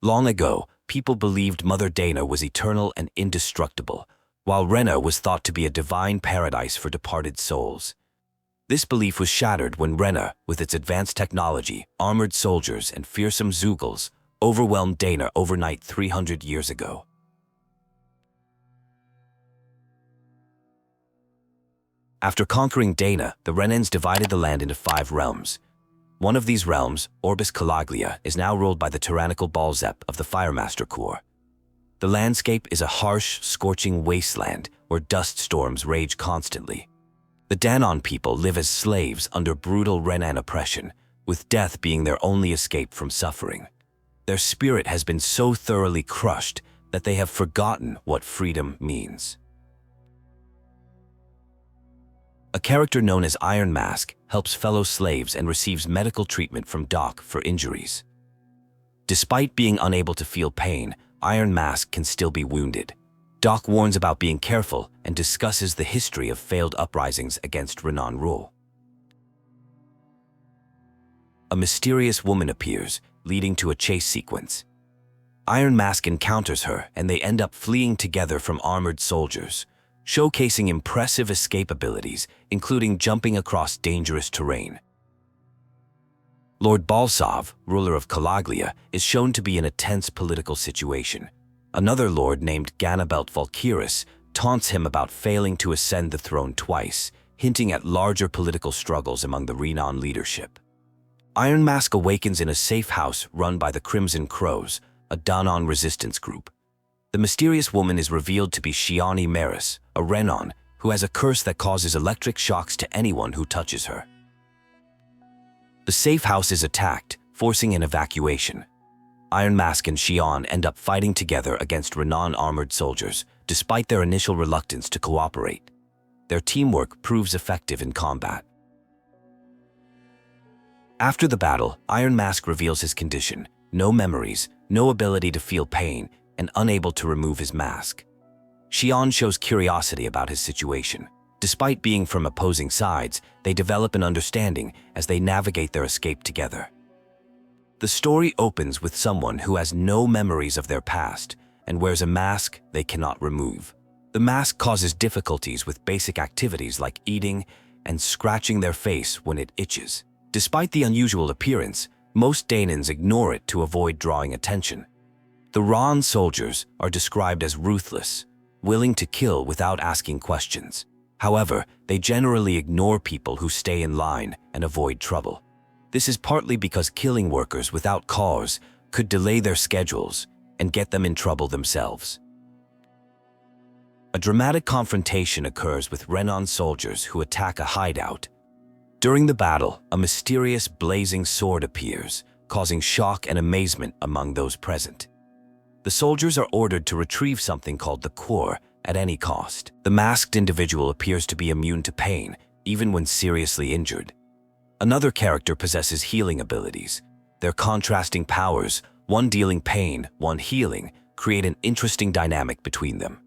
Long ago, people believed Mother Dahna was eternal and indestructible, while Rena was thought to be a divine paradise for departed souls. This belief was shattered when Rena, with its advanced technology, armored soldiers, and fearsome Zeugles, overwhelmed Dahna overnight 300 years ago. After conquering Dahna, the Renans divided the land into 5 realms. One of these realms, Orbis Calaglia, is now ruled by the tyrannical Balseth of the Firemaster Corps. The landscape is a harsh, scorching wasteland where dust storms rage constantly. The Danin people live as slaves under brutal Renan oppression, with death being their only escape from suffering. Their spirit has been so thoroughly crushed that they have forgotten what freedom means. A character known as Iron Mask helps fellow slaves and receives medical treatment from Doc for injuries. Despite being unable to feel pain, Iron Mask can still be wounded. Doc warns about being careful and discusses the history of failed uprisings against Renan rule. A mysterious woman appears, leading to a chase sequence. Iron Mask encounters her and they end up fleeing together from armored soldiers, showcasing impressive escape abilities, including jumping across dangerous terrain. Lord Balseth, ruler of Calaglia, is shown to be in a tense political situation. Another lord named Ganath Haros taunts him about failing to ascend the throne twice, hinting at larger political struggles among the Renan leadership. Iron Mask awakens in a safe house run by the Crimson Crows, a Danan resistance group. The mysterious woman is revealed to be Shiani Maris, a Renan, who has a curse that causes electric shocks to anyone who touches her. The safe house is attacked, forcing an evacuation. Iron Mask and Shion end up fighting together against Renan armored soldiers, despite their initial reluctance to cooperate. Their teamwork proves effective in combat. After the battle, Iron Mask reveals his condition: no memories, no ability to feel pain, and unable to remove his mask. Shion shows curiosity about his situation. Despite being from opposing sides, they develop an understanding as they navigate their escape together. The story opens with someone who has no memories of their past and wears a mask they cannot remove. The mask causes difficulties with basic activities like eating and scratching their face when it itches. Despite the unusual appearance, most Danans ignore it to avoid drawing attention. The Renans soldiers are described as ruthless, willing to kill without asking questions. However, they generally ignore people who stay in line and avoid trouble. This is partly because killing workers without cause could delay their schedules and get them in trouble themselves. A dramatic confrontation occurs with Renan soldiers who attack a hideout. During the battle, a mysterious blazing sword appears, causing shock and amazement among those present. The soldiers are ordered to retrieve something called the core at any cost. The masked individual appears to be immune to pain, even when seriously injured. Another character possesses healing abilities. Their contrasting powers, one dealing pain, one healing, create an interesting dynamic between them.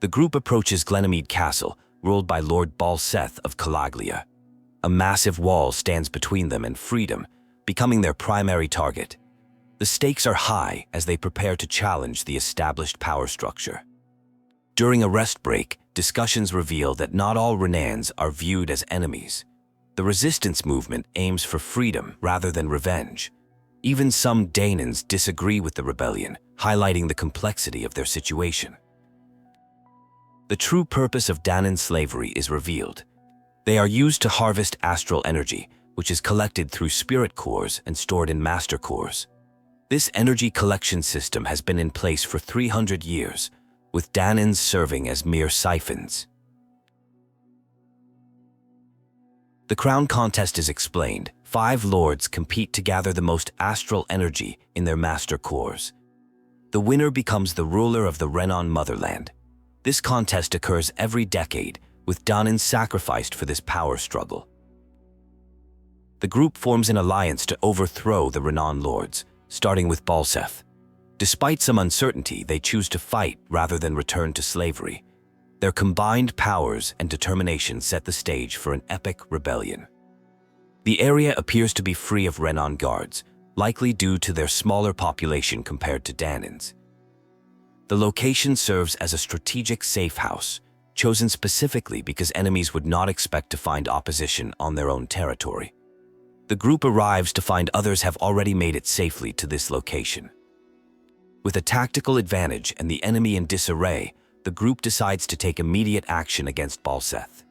The group approaches Ganath Castle, ruled by Lord Balseth of Calaglia. A massive wall stands between them and freedom, becoming their primary target. The stakes are high as they prepare to challenge the established power structure. During a rest break, discussions reveal that not all Renans are viewed as enemies. The resistance movement aims for freedom rather than revenge. Even some Danans disagree with the rebellion, highlighting the complexity of their situation. The true purpose of Danin slavery is revealed. They are used to harvest astral energy, which is collected through spirit cores and stored in master cores. This energy collection system has been in place for 300 years, with Danans serving as mere siphons. The crown contest is explained. 5 lords compete to gather the most astral energy in their master cores. The winner becomes the ruler of the Renan motherland. This contest occurs every decade, with Danans sacrificed for this power struggle. The group forms an alliance to overthrow the Renan lords, starting with Balseth. Despite some uncertainty, they choose to fight rather than return to slavery. Their combined powers and determination set the stage for an epic rebellion. The area appears to be free of Renan guards, likely due to their smaller population compared to Danans. The location serves as a strategic safe house, chosen specifically because enemies would not expect to find opposition on their own territory. The group arrives to find others have already made it safely to this location. With a tactical advantage and the enemy in disarray, the group decides to take immediate action against Balseth.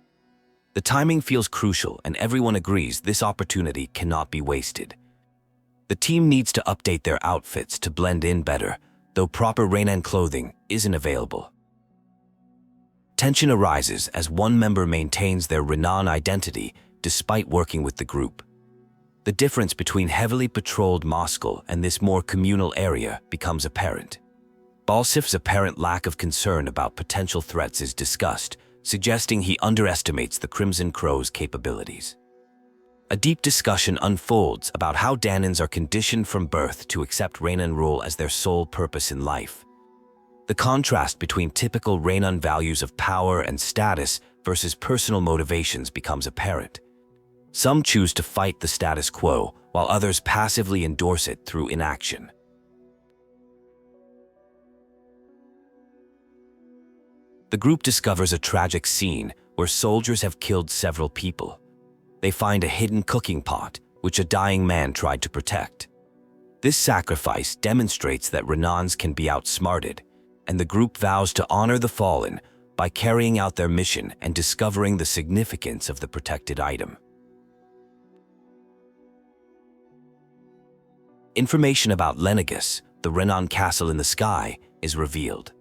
The timing feels crucial and everyone agrees this opportunity cannot be wasted. The team needs to update their outfits to blend in better, though proper Renan clothing isn't available. Tension arises as one member maintains their Renan identity despite working with the group. The difference between heavily patrolled Moscow and this more communal area becomes apparent. Balseth's apparent lack of concern about potential threats is discussed, suggesting he underestimates the Crimson Crow's capabilities. A deep discussion unfolds about how Danans are conditioned from birth to accept Renan rule as their sole purpose in life. The contrast between typical Renan values of power and status versus personal motivations becomes apparent. Some choose to fight the status quo, while others passively endorse it through inaction. The group discovers a tragic scene where soldiers have killed several people. They find a hidden cooking pot, which a dying man tried to protect. This sacrifice demonstrates that Renans can be outsmarted, and the group vows to honor the fallen by carrying out their mission and discovering the significance of the protected item. Information about Lenegis, the Renan Castle in the sky, is revealed.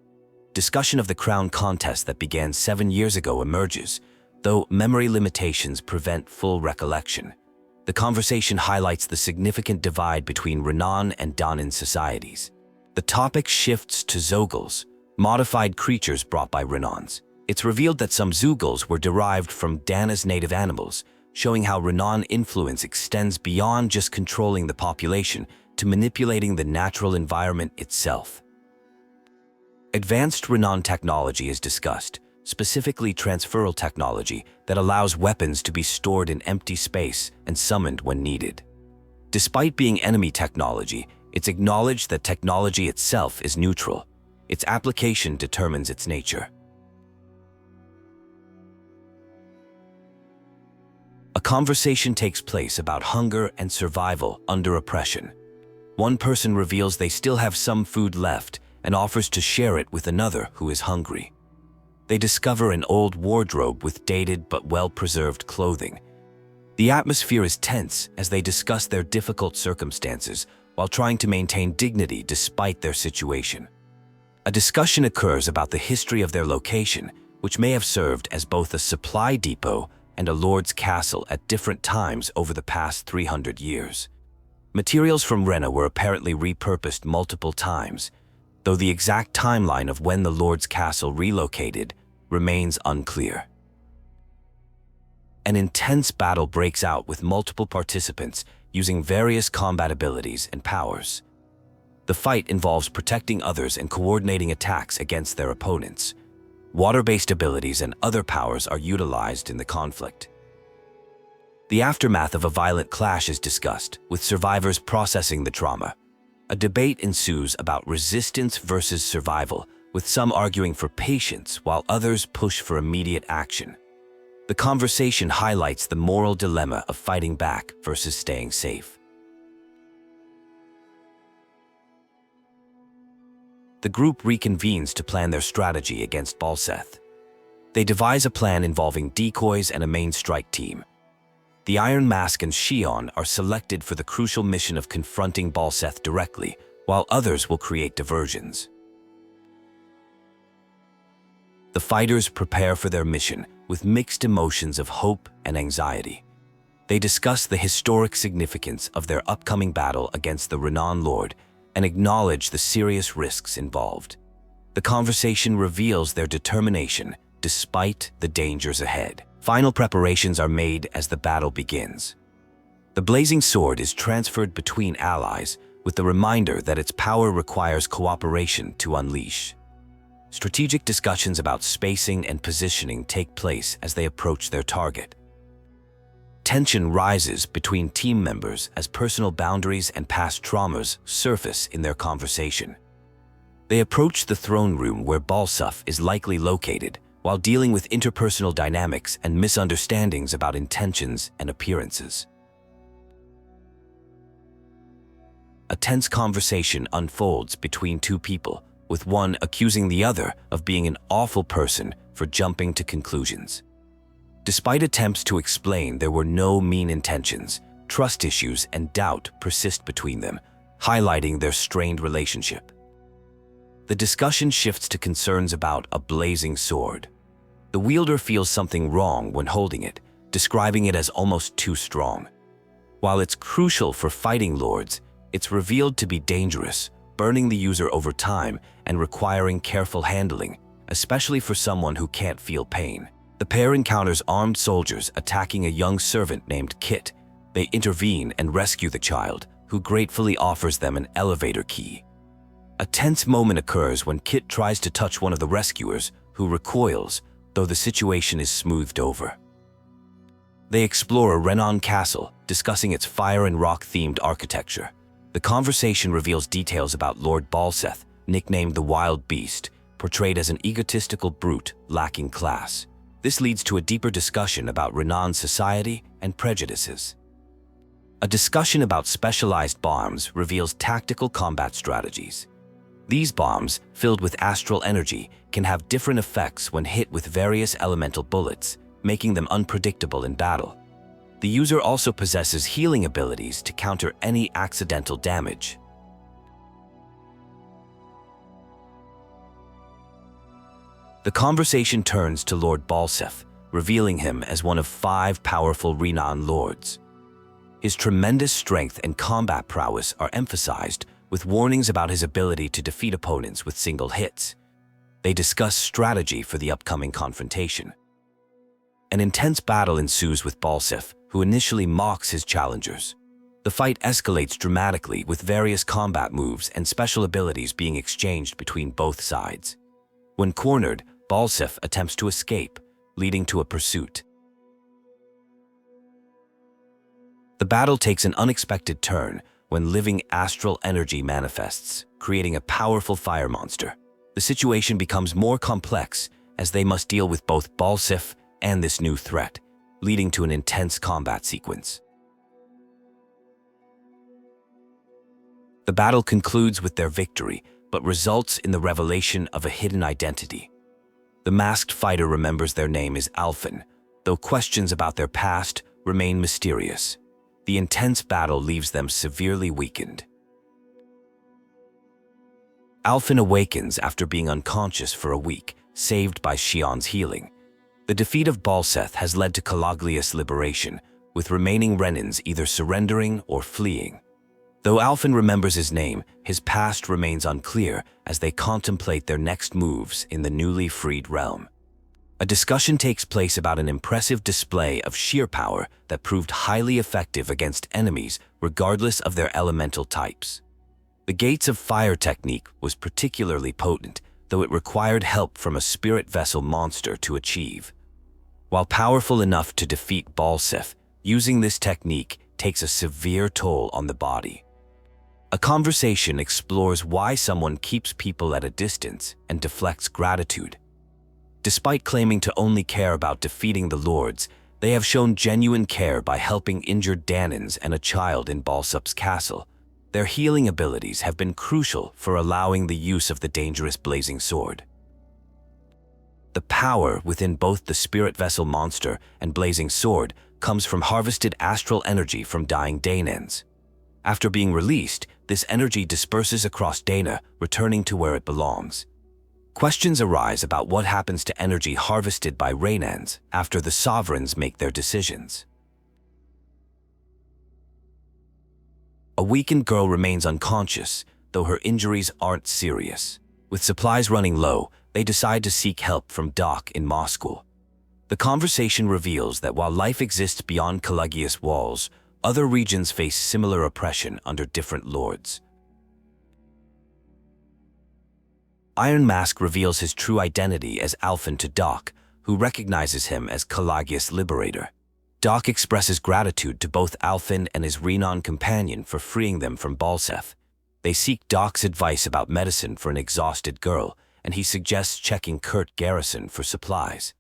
Discussion of the crown contest that began 7 years ago emerges, though memory limitations prevent full recollection. The conversation highlights the significant divide between Renan and Danin societies. The topic shifts to Zogals, modified creatures brought by Renans. It's revealed that some Zogals were derived from Dahna's native animals, showing how Renan influence extends beyond just controlling the population to manipulating the natural environment itself. Advanced Renan technology is discussed, specifically transferal technology that allows weapons to be stored in empty space and summoned when needed. Despite being enemy technology, it's acknowledged that technology itself is neutral. Its application determines its nature. A conversation takes place about hunger and survival under oppression. One person reveals they still have some food left and offers to share it with another who is hungry. They discover an old wardrobe with dated but well-preserved clothing. The atmosphere is tense as they discuss their difficult circumstances while trying to maintain dignity despite their situation. A discussion occurs about the history of their location, which may have served as both a supply depot and a lord's castle at different times over the past 300 years. Materials from Rena were apparently repurposed multiple times, though the exact timeline of when the lord's castle relocated remains unclear. An intense battle breaks out with multiple participants using various combat abilities and powers. The fight involves protecting others and coordinating attacks against their opponents. Water-based abilities and other powers are utilized in the conflict. The aftermath of a violent clash is discussed, with survivors processing the trauma. A debate ensues about resistance versus survival, with some arguing for patience while others push for immediate action. The conversation highlights the moral dilemma of fighting back versus staying safe. The group reconvenes to plan their strategy against Balseth. They devise a plan involving decoys and a main strike team. The Iron Mask and Shion are selected for the crucial mission of confronting Balseth directly, while others will create diversions. The fighters prepare for their mission with mixed emotions of hope and anxiety. They discuss the historic significance of their upcoming battle against the Renan Lord and acknowledge the serious risks involved. The conversation reveals their determination despite the dangers ahead. Final preparations are made as the battle begins. The blazing sword is transferred between allies with the reminder that its power requires cooperation to unleash. Strategic discussions about spacing and positioning take place as they approach their target. Tension rises between team members as personal boundaries and past traumas surface in their conversation. They approach the throne room where Balseth is likely located, while dealing with interpersonal dynamics and misunderstandings about intentions and appearances. A tense conversation unfolds between two people, with one accusing the other of being an awful person for jumping to conclusions. Despite attempts to explain there were no mean intentions, trust issues and doubt persist between them, highlighting their strained relationship. The discussion shifts to concerns about a blazing sword. The wielder feels something wrong when holding it, describing it as almost too strong. While it's crucial for fighting lords, it's revealed to be dangerous, burning the user over time and requiring careful handling, especially for someone who can't feel pain. The pair encounters armed soldiers attacking a young servant named Kit. They intervene and rescue the child, who gratefully offers them an elevator key. A tense moment occurs when Kit tries to touch one of the rescuers, who recoils, though the situation is smoothed over. They explore Renan Castle, discussing its fire and rock-themed architecture. The conversation reveals details about Lord Balseth, nicknamed the Wild Beast, portrayed as an egotistical brute lacking class. This leads to a deeper discussion about Renan's society and prejudices. A discussion about specialized bombs reveals tactical combat strategies. These bombs, filled with astral energy, can have different effects when hit with various elemental bullets, making them unpredictable in battle. The user also possesses healing abilities to counter any accidental damage. The conversation turns to Lord Balseth, revealing him as one of 5 powerful Renan lords. His tremendous strength and combat prowess are emphasized, with warnings about his ability to defeat opponents with single hits. They discuss strategy for the upcoming confrontation. An intense battle ensues with Balseth, who initially mocks his challengers. The fight escalates dramatically, with various combat moves and special abilities being exchanged between both sides. When cornered, Balseth attempts to escape, leading to a pursuit. The battle takes an unexpected turn when living astral energy manifests, creating a powerful fire monster. The situation becomes more complex as they must deal with both Balseth and this new threat, leading to an intense combat sequence. The battle concludes with their victory, but results in the revelation of a hidden identity. The masked fighter remembers their name is Alphen, though questions about their past remain mysterious. The intense battle leaves them severely weakened. Alphen awakens after being unconscious for a week, saved by Shion's healing. The defeat of Balseth has led to Calaglia's liberation, with remaining Renans either surrendering or fleeing. Though Alphen remembers his name, his past remains unclear as they contemplate their next moves in the newly freed realm. A discussion takes place about an impressive display of sheer power that proved highly effective against enemies regardless of their elemental types. The Gates of Fire technique was particularly potent, though it required help from a spirit vessel monster to achieve. While powerful enough to defeat Balseth, using this technique takes a severe toll on the body. A conversation explores why someone keeps people at a distance and deflects gratitude. Despite claiming to only care about defeating the lords, they have shown genuine care by helping injured Danans and a child in Balseth's castle. Their healing abilities have been crucial for allowing the use of the dangerous blazing sword. The power within both the spirit vessel monster and blazing sword comes from harvested astral energy from dying Danans. After being released, this energy disperses across Dahna, returning to where it belongs. Questions arise about what happens to energy harvested by Renans after the sovereigns make their decisions. A weakened girl remains unconscious, though her injuries aren't serious. With supplies running low, they decide to seek help from Doc in Moscow. The conversation reveals that while life exists beyond Calaglia's walls, other regions face similar oppression under different lords. Iron Mask reveals his true identity as Alphen to Doc, who recognizes him as Calaglia's Liberator. Doc expresses gratitude to both Alfin and his Renan companion for freeing them from Balseth. They seek Doc's advice about medicine for an exhausted girl, and he suggests checking Kurt Garrison for supplies.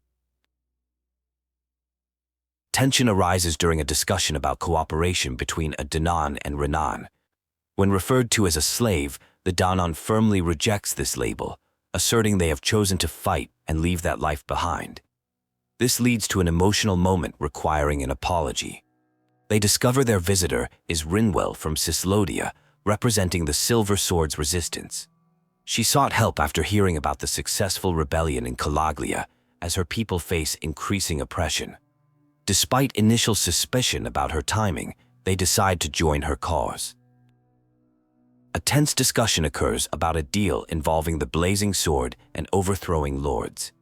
Tension arises during a discussion about cooperation between a Danan and Renan. When referred to as a slave, the Danan firmly rejects this label, asserting they have chosen to fight and leave that life behind. This leads to an emotional moment requiring an apology. They discover their visitor is Rinwell from Cyslodia, representing the Silver Sword's resistance. She sought help after hearing about the successful rebellion in Calaglia, as her people face increasing oppression. Despite initial suspicion about her timing, they decide to join her cause. A tense discussion occurs about a deal involving the Blazing Sword and overthrowing lords.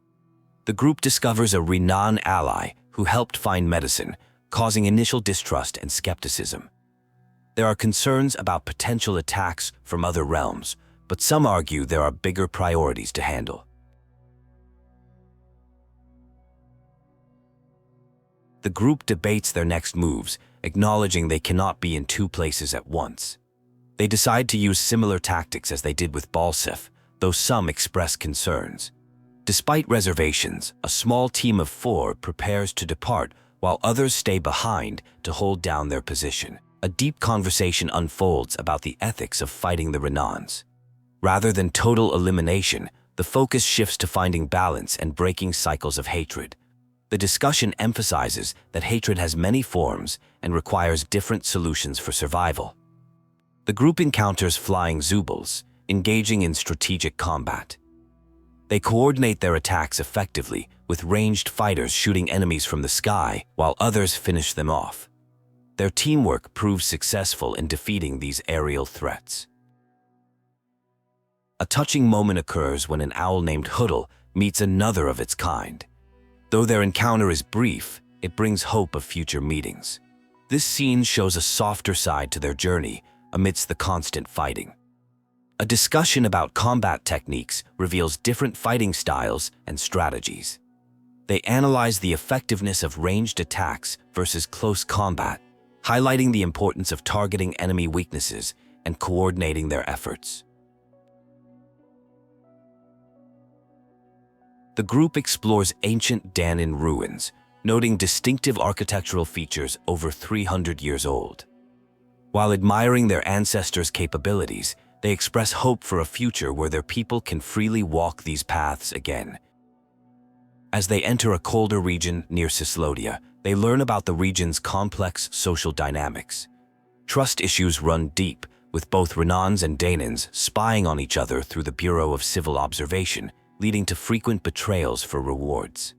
The group discovers a Renan ally who helped find medicine, causing initial distrust and skepticism. There are concerns about potential attacks from other realms, but some argue there are bigger priorities to handle. The group debates their next moves, acknowledging they cannot be in two places at once. They decide to use similar tactics as they did with Balseth, though some express concerns. Despite reservations, a small team of 4 prepares to depart while others stay behind to hold down their position. A deep conversation unfolds about the ethics of fighting the Renans. Rather than total elimination, the focus shifts to finding balance and breaking cycles of hatred. The discussion emphasizes that hatred has many forms and requires different solutions for survival. The group encounters flying Zubals, engaging in strategic combat. They coordinate their attacks effectively, with ranged fighters shooting enemies from the sky while others finish them off. Their teamwork proves successful in defeating these aerial threats. A touching moment occurs when an owl named Hoodle meets another of its kind. Though their encounter is brief, it brings hope of future meetings. This scene shows a softer side to their journey amidst the constant fighting. A discussion about combat techniques reveals different fighting styles and strategies. They analyze the effectiveness of ranged attacks versus close combat, highlighting the importance of targeting enemy weaknesses and coordinating their efforts. The group explores ancient Danin ruins, noting distinctive architectural features over 300 years old. While admiring their ancestors' capabilities, they express hope for a future where their people can freely walk these paths again. As they enter a colder region near Cyslodia, they learn about the region's complex social dynamics. Trust issues run deep, with both Renans and Danans spying on each other through the Bureau of Civil Observation, leading to frequent betrayals for rewards.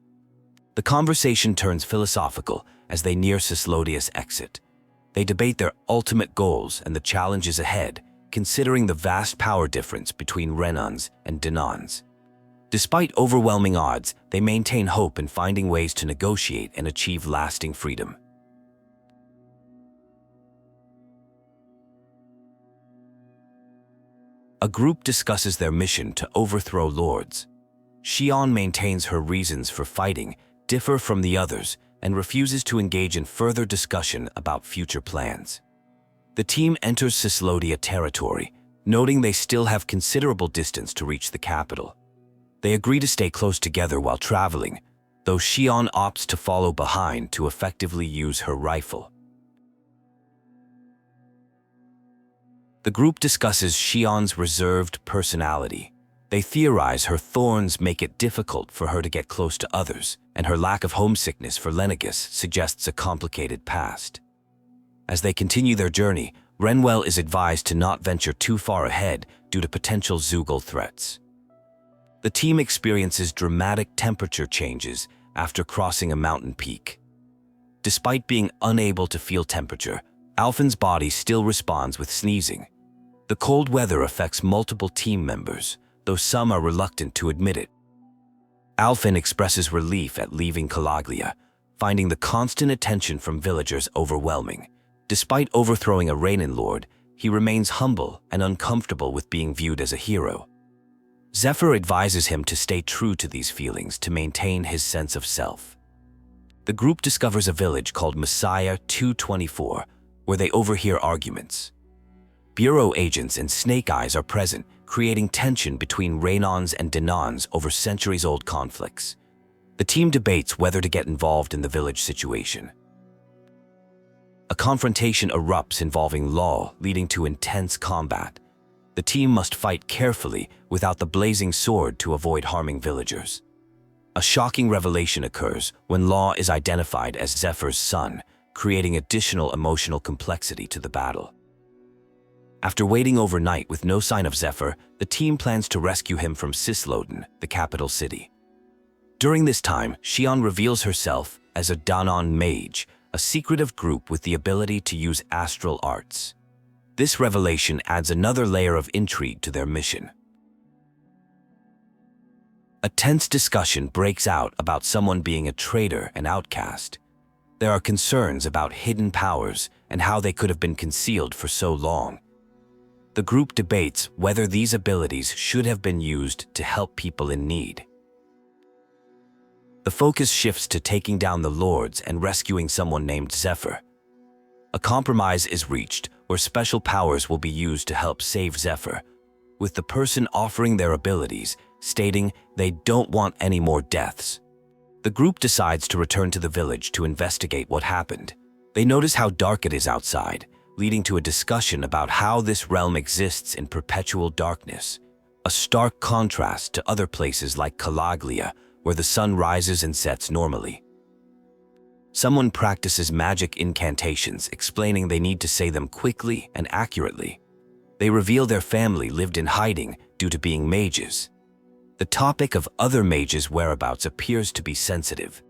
The conversation turns philosophical as they near Cyslodia's exit. They debate their ultimate goals and the challenges ahead, considering the vast power difference between Renans and Danans. Despite overwhelming odds, they maintain hope in finding ways to negotiate and achieve lasting freedom. A group discusses their mission to overthrow lords. Xion maintains her reasons for fighting differ from the others and refuses to engage in further discussion about future plans. The team enters Cyslodia territory, noting they still have considerable distance to reach the capital. They agree to stay close together while traveling, though Xion opts to follow behind to effectively use her rifle. The group discusses Xion's reserved personality. They theorize her thorns make it difficult for her to get close to others, and her lack of homesickness for Lenegis suggests a complicated past. As they continue their journey, Renwell is advised to not venture too far ahead due to potential Zugal threats. The team experiences dramatic temperature changes after crossing a mountain peak. Despite being unable to feel temperature, Alfin's body still responds with sneezing. The cold weather affects multiple team members, though some are reluctant to admit it. Alfin expresses relief at leaving Calaglia, finding the constant attention from villagers overwhelming. Despite overthrowing a Renan lord, he remains humble and uncomfortable with being viewed as a hero. Zephyr advises him to stay true to these feelings to maintain his sense of self. The group discovers a village called Messiah 224, where they overhear arguments. Bureau agents and Snake Eyes are present, creating tension between Renans and Danans over centuries-old conflicts. The team debates whether to get involved in the village situation. A confrontation erupts involving law, leading to intense combat. The team must fight carefully without the blazing sword to avoid harming villagers. A shocking revelation occurs when Law is identified as Zephyr's son, creating additional emotional complexity to the battle. After waiting overnight with no sign of Zephyr, the team plans to rescue him from Cyslodia, the capital city. During this time, Xion reveals herself as a Dahnan mage, a secretive group with the ability to use astral arts. This revelation adds another layer of intrigue to their mission. A tense discussion breaks out about someone being a traitor and outcast. There are concerns about hidden powers and how they could have been concealed for so long. The group debates whether these abilities should have been used to help people in need. The focus shifts to taking down the lords and rescuing someone named Zephyr. A compromise is reached where special powers will be used to help save Zephyr, with the person offering their abilities stating they don't want any more deaths. The group decides to return to the village to investigate what happened. They notice how dark it is outside, leading to a discussion about how this realm exists in perpetual darkness, a stark contrast to other places like Calaglia, where the sun rises and sets normally. Someone practices magic incantations, explaining they need to say them quickly and accurately. They reveal their family lived in hiding due to being mages. The topic of other mages' whereabouts appears to be sensitive.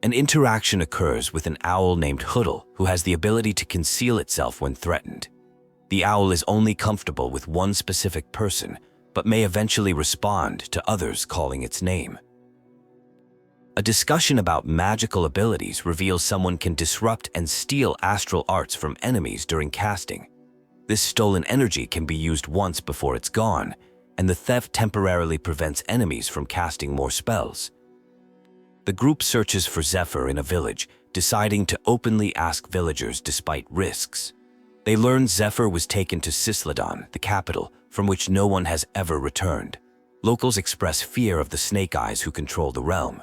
An interaction occurs with an owl named Hoodle, who has the ability to conceal itself when threatened. The owl is only comfortable with one specific person, but may eventually respond to others calling its name. A discussion about magical abilities reveals someone can disrupt and steal astral arts from enemies during casting. This stolen energy can be used once before it's gone, and the theft temporarily prevents enemies from casting more spells. The group searches for Zephyr in a village, deciding to openly ask villagers despite risks. They learn Zephyr was taken to Cyslodia, the capital, from which no one has ever returned. Locals express fear of the Snake Eyes who control the realm.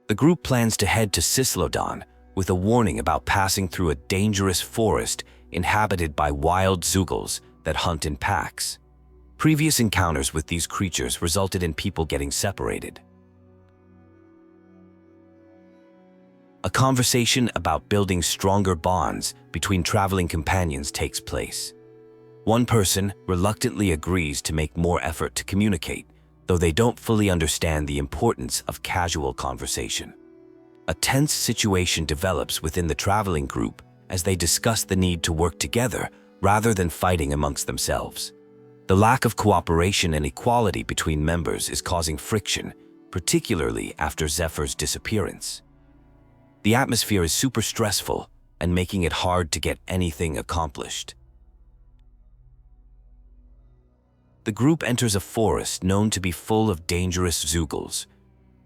The group plans to head to Cyslodia with a warning about passing through a dangerous forest inhabited by wild Zeugles that hunt in packs. Previous encounters with these creatures resulted in people getting separated. A conversation about building stronger bonds between traveling companions takes place. One person reluctantly agrees to make more effort to communicate, though they don't fully understand the importance of casual conversation. A tense situation develops within the traveling group as they discuss the need to work together rather than fighting amongst themselves. The lack of cooperation and equality between members is causing friction, particularly after Zephyr's disappearance. The atmosphere is super stressful and making it hard to get anything accomplished. The group enters a forest known to be full of dangerous Zeugles.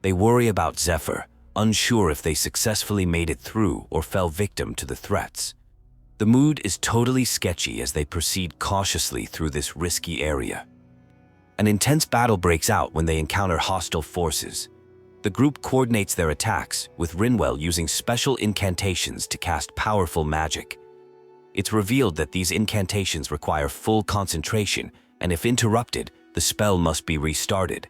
They worry about Zephyr, unsure if they successfully made it through or fell victim to the threats. The mood is totally sketchy as they proceed cautiously through this risky area. An intense battle breaks out when they encounter hostile forces. The group coordinates their attacks, with Rinwell using special incantations to cast powerful magic. It's revealed that these incantations require full concentration, and if interrupted, the spell must be restarted.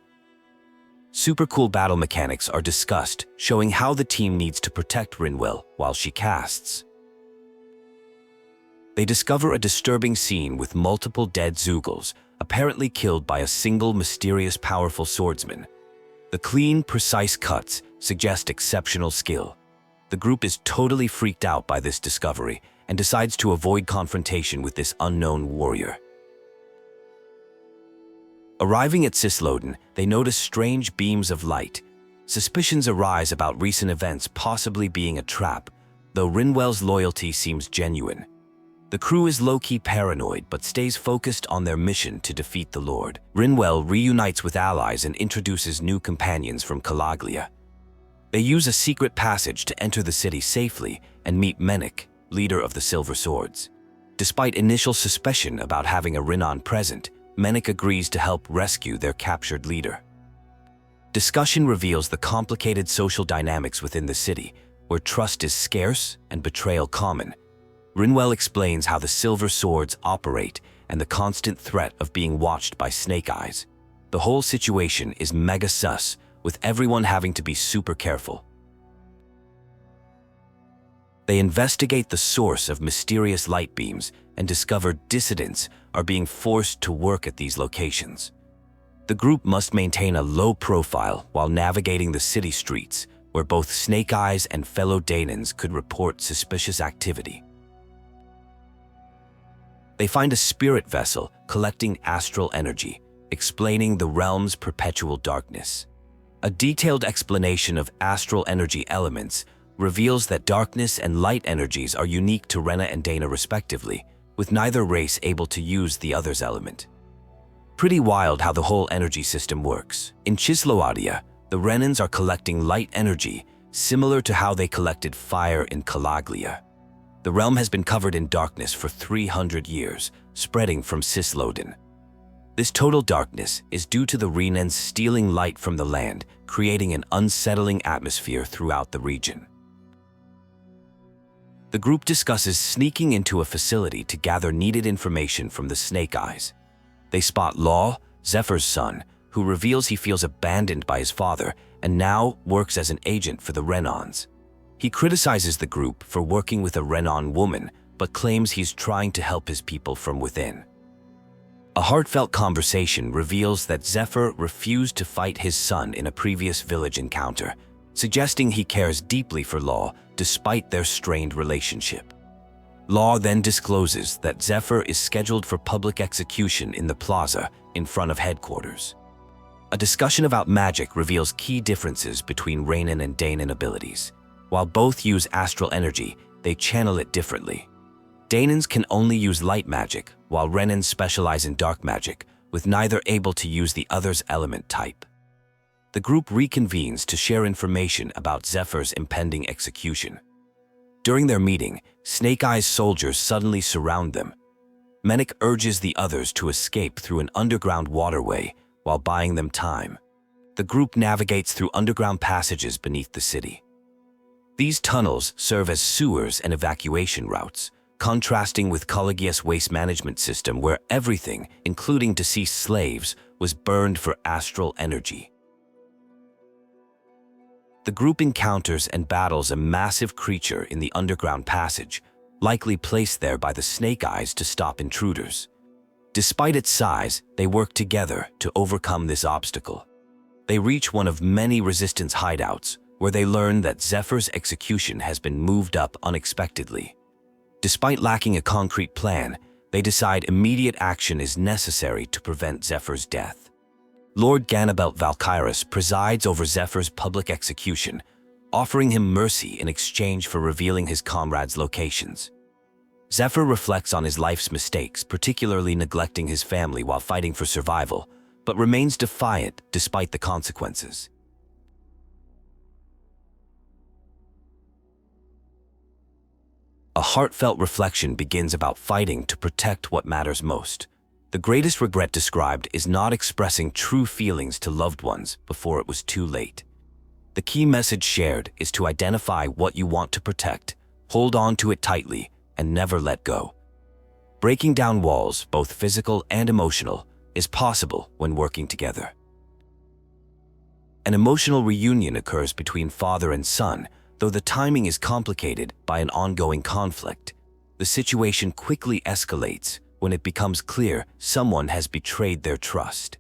Super cool battle mechanics are discussed, showing how the team needs to protect Rinwell while she casts. They discover a disturbing scene with multiple dead Zeugles, apparently killed by a single mysterious powerful swordsman. The clean, precise cuts suggest exceptional skill. The group is totally freaked out by this discovery and decides to avoid confrontation with this unknown warrior. Arriving at Cyslodia, they notice strange beams of light. Suspicions arise about recent events possibly being a trap, though Rinwell's loyalty seems genuine. The crew is low-key paranoid but stays focused on their mission to defeat the Lord. Rinwell reunites with allies and introduces new companions from Calaglia. They use a secret passage to enter the city safely and meet Menik, leader of the Silver Swords. Despite initial suspicion about having a Renan present, Menik agrees to help rescue their captured leader. Discussion reveals the complicated social dynamics within the city, where trust is scarce and betrayal common. Rinwell explains how the Silver Swords operate and the constant threat of being watched by Snake Eyes. The whole situation is mega sus, with everyone having to be super careful. They investigate the source of mysterious light beams and discover dissidents are being forced to work at these locations. The group must maintain a low profile while navigating the city streets, where both Snake Eyes and fellow Danans could report suspicious activity. They find a spirit vessel collecting astral energy, explaining the realm's perpetual darkness. A detailed explanation of astral energy elements reveals that darkness and light energies are unique to Rena and Dahna respectively, with neither race able to use the other's element. Pretty wild how the whole energy system works. In Cyslodia, the Renans are collecting light energy, similar to how they collected fire in Calaglia. The realm has been covered in darkness for 300 years, spreading from Cyslodia. This total darkness is due to the Renans stealing light from the land, creating an unsettling atmosphere throughout the region. The group discusses sneaking into a facility to gather needed information from the Snake Eyes. They spot Law, Zephyr's son, who reveals he feels abandoned by his father and now works as an agent for the Renons. He criticizes the group for working with a Renan woman, but claims he's trying to help his people from within. A heartfelt conversation reveals that Zephyr refused to fight his son in a previous village encounter, suggesting he cares deeply for Law despite their strained relationship. Law then discloses that Zephyr is scheduled for public execution in the plaza in front of headquarters. A discussion about magic reveals key differences between Renan and Danin abilities. While both use astral energy, they channel it differently. Danans can only use light magic, while Renans specialize in dark magic, with neither able to use the other's element type. The group reconvenes to share information about Zephyr's impending execution. During their meeting, Snake Eyes soldiers suddenly surround them. Menik urges the others to escape through an underground waterway while buying them time. The group navigates through underground passages beneath the city. These tunnels serve as sewers and evacuation routes, contrasting with Calaglia's waste management system where everything, including deceased slaves, was burned for astral energy. The group encounters and battles a massive creature in the underground passage, likely placed there by the Snake Eyes to stop intruders. Despite its size, they work together to overcome this obstacle. They reach one of many resistance hideouts, where they learn that Zephyr's execution has been moved up unexpectedly. Despite lacking a concrete plan, they decide immediate action is necessary to prevent Zephyr's death. Lord Ganath Haros presides over Zephyr's public execution, offering him mercy in exchange for revealing his comrades' locations. Zephyr reflects on his life's mistakes, particularly neglecting his family while fighting for survival, but remains defiant despite the consequences. A heartfelt reflection begins about fighting to protect what matters most. The greatest regret described is not expressing true feelings to loved ones before it was too late. The key message shared is to identify what you want to protect, hold on to it tightly, and never let go. Breaking down walls, both physical and emotional, is possible when working together. An emotional reunion occurs between father and son, though the timing is complicated by an ongoing conflict. The situation quickly escalates when it becomes clear someone has betrayed their trust.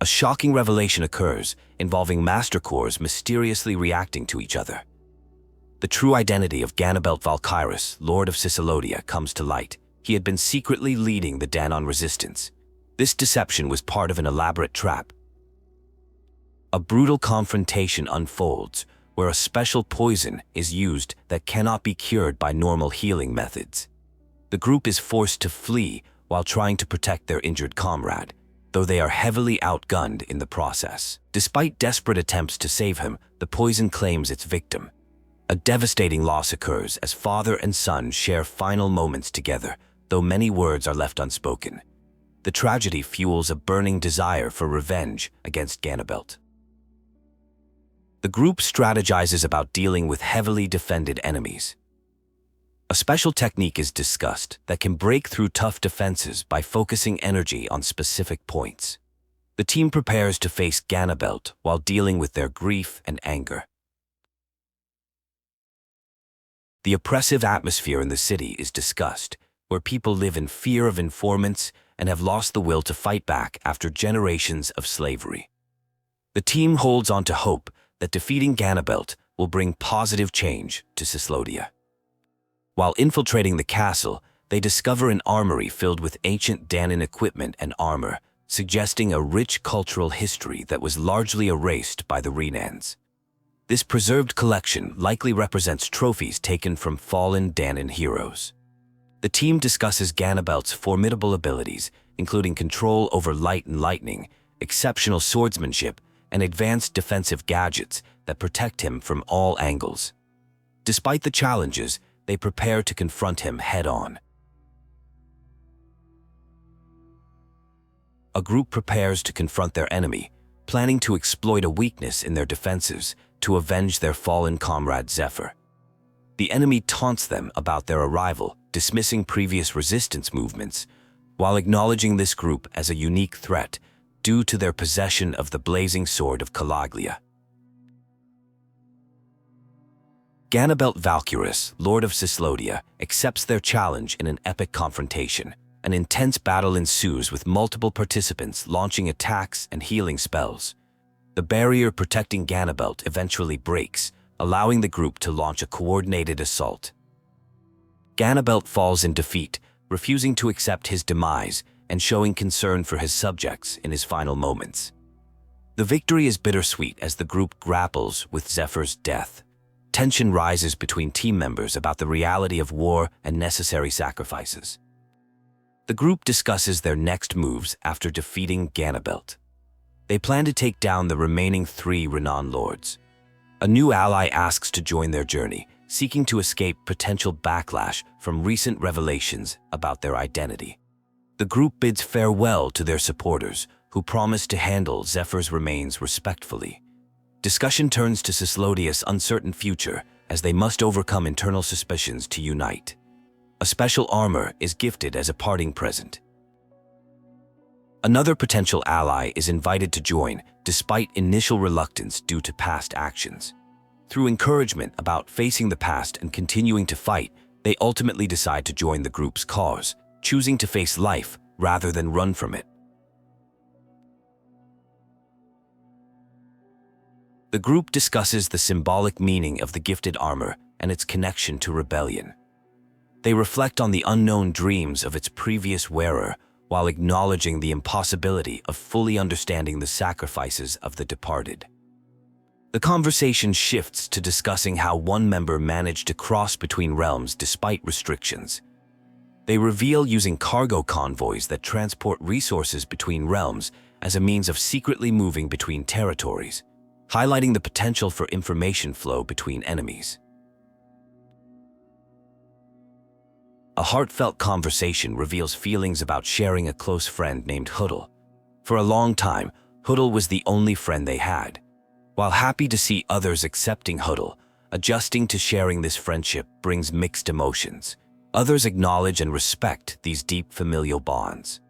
A shocking revelation occurs involving Master Cores mysteriously reacting to each other. The true identity of Ganath Haros, Lord of Cyslodia, comes to light. He had been secretly leading the Danan resistance. This deception was part of an elaborate trap. A brutal confrontation unfolds, where a special poison is used that cannot be cured by normal healing methods. The group is forced to flee while trying to protect their injured comrade. though they are heavily outgunned in the process. Despite desperate attempts to save him, the poison claims its victim. A devastating loss occurs as father and son share final moments together, though many words are left unspoken. The tragedy fuels a burning desire for revenge against Ganabelt. The group strategizes about dealing with heavily defended enemies. A special technique is discussed that can break through tough defenses by focusing energy on specific points. The team prepares to face Ganabelt while dealing with their grief and anger. The oppressive atmosphere in the city is discussed, where people live in fear of informants and have lost the will to fight back after generations of slavery. The team holds on to hope that defeating Ganabelt will bring positive change to Cyslodia. While infiltrating the castle, they discover an armory filled with ancient Danin equipment and armor, suggesting a rich cultural history that was largely erased by the Renans. This preserved collection likely represents trophies taken from fallen Danin heroes. The team discusses Ganabelt's formidable abilities, including control over light and lightning, exceptional swordsmanship, and advanced defensive gadgets that protect him from all angles. Despite the challenges, they prepare to confront him head-on. A group prepares to confront their enemy, planning to exploit a weakness in their defenses to avenge their fallen comrade Zephyr. The enemy taunts them about their arrival, dismissing previous resistance movements, while acknowledging this group as a unique threat due to their possession of the blazing sword of Calaglia. Ganabelt Valkyrus, Lord of Cyslodia, accepts their challenge in an epic confrontation. An intense battle ensues with multiple participants launching attacks and healing spells. The barrier protecting Ganabelt eventually breaks, allowing the group to launch a coordinated assault. Ganabelt falls in defeat, refusing to accept his demise and showing concern for his subjects in his final moments. The victory is bittersweet as the group grapples with Zephyr's death. Tension rises between team members about the reality of war and necessary sacrifices. The group discusses their next moves after defeating Ganabelt. They plan to take down the remaining 3 Renan lords. A new ally asks to join their journey, seeking to escape potential backlash from recent revelations about their identity. The group bids farewell to their supporters, who promise to handle Zephyr's remains respectfully. Discussion turns to Cyslodia's uncertain future as they must overcome internal suspicions to unite. A special armor is gifted as a parting present. Another potential ally is invited to join, despite initial reluctance due to past actions. Through encouragement about facing the past and continuing to fight, they ultimately decide to join the group's cause, choosing to face life rather than run from it. The group discusses the symbolic meaning of the gifted armor and its connection to rebellion. They reflect on the unknown dreams of its previous wearer while acknowledging the impossibility of fully understanding the sacrifices of the departed. The conversation shifts to discussing how one member managed to cross between realms despite restrictions. They reveal using cargo convoys that transport resources between realms as a means of secretly moving between territories, highlighting the potential for information flow between enemies. A heartfelt conversation reveals feelings about sharing a close friend named Huddle. For a long time, Huddle was the only friend they had. While happy to see others accepting Huddle, adjusting to sharing this friendship brings mixed emotions. Others acknowledge and respect these deep familial bonds.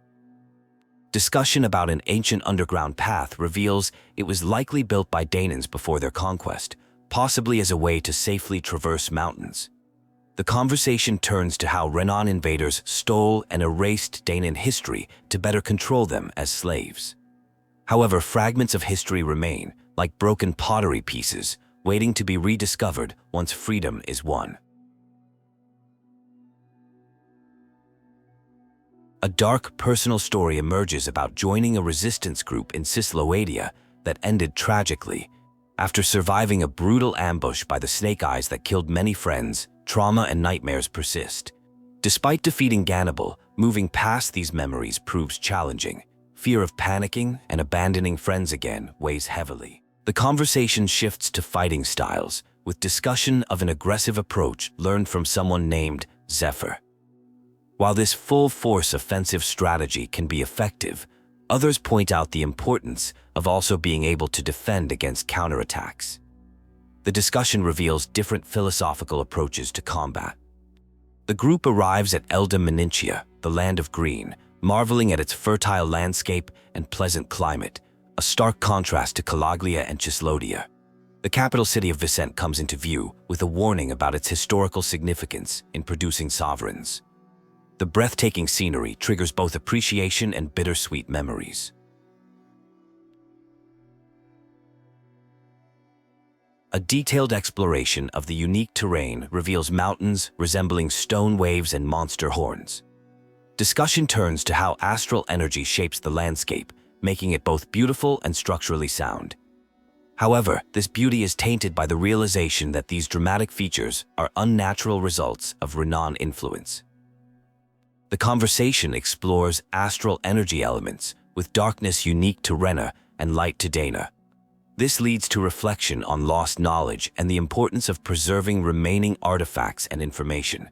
Discussion about an ancient underground path reveals it was likely built by Danans before their conquest, possibly as a way to safely traverse mountains. The conversation turns to how Renan invaders stole and erased Danin history to better control them as slaves. However, fragments of history remain, like broken pottery pieces, waiting to be rediscovered once freedom is won. A dark personal story emerges about joining a resistance group in Cyslodia that ended tragically. After surviving a brutal ambush by the Snake Eyes that killed many friends, trauma and nightmares persist. Despite defeating Ganabel, moving past these memories proves challenging. fear of panicking and abandoning friends again weighs heavily. The conversation shifts to fighting styles, with discussion of an aggressive approach learned from someone named Zephyr. While this full-force offensive strategy can be effective, others point out the importance of also being able to defend against counterattacks. The discussion reveals different philosophical approaches to combat. The group arrives at Elde Menancia, the land of green, marveling at its fertile landscape and pleasant climate, a stark contrast to Calaglia and Cyslodia. The capital city of Vicent comes into view with a warning about its historical significance in producing sovereigns. The breathtaking scenery triggers both appreciation and bittersweet memories. A detailed exploration of the unique terrain reveals mountains resembling stone waves and monster horns. Discussion turns to how astral energy shapes the landscape, making it both beautiful and structurally sound. However, this beauty is tainted by the realization that these dramatic features are unnatural results of Renan influence. The conversation explores astral energy elements, with darkness unique to Rena and light to Dahna. This leads to reflection on lost knowledge and the importance of preserving remaining artifacts and information.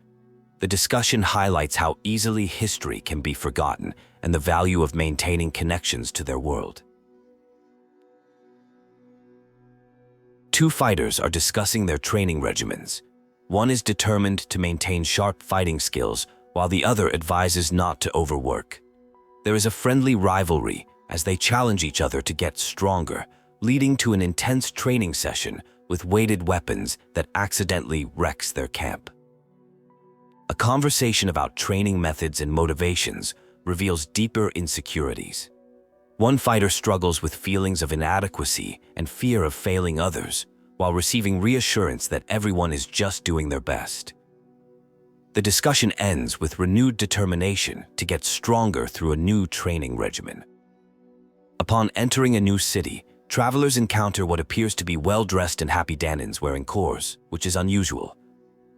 The discussion highlights how easily history can be forgotten and the value of maintaining connections to their world. Two fighters are discussing their training regimens. One is determined to maintain sharp fighting skills, while the other advises not to overwork. There is a friendly rivalry as they challenge each other to get stronger, leading to an intense training session with weighted weapons that accidentally wrecks their camp. A conversation about training methods and motivations reveals deeper insecurities. One fighter struggles with feelings of inadequacy and fear of failing others, while receiving reassurance that everyone is just doing their best. The discussion ends with renewed determination to get stronger through a new training regimen. Upon entering a new city, travelers encounter what appears to be well-dressed and happy Danans wearing kors, which is unusual.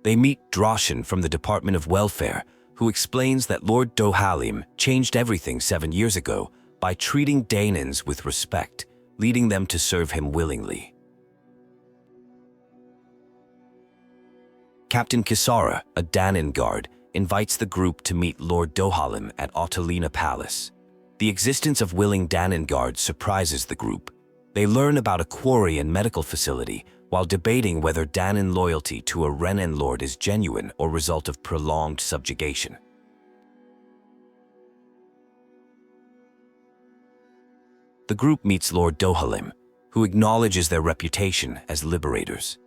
They meet Droshan from the Department of Welfare, who explains that Lord Dohalim changed everything 7 years ago by treating Danans with respect, leading them to serve him willingly. Captain Kisara, a Danin guard, invites the group to meet Lord Dohalim at Otalina Palace. The existence of willing Danin guards surprises the group. They learn about a quarry and medical facility, while debating whether Danin loyalty to a Renan lord is genuine or result of prolonged subjugation. The group meets Lord Dohalim, who acknowledges their reputation as liberators.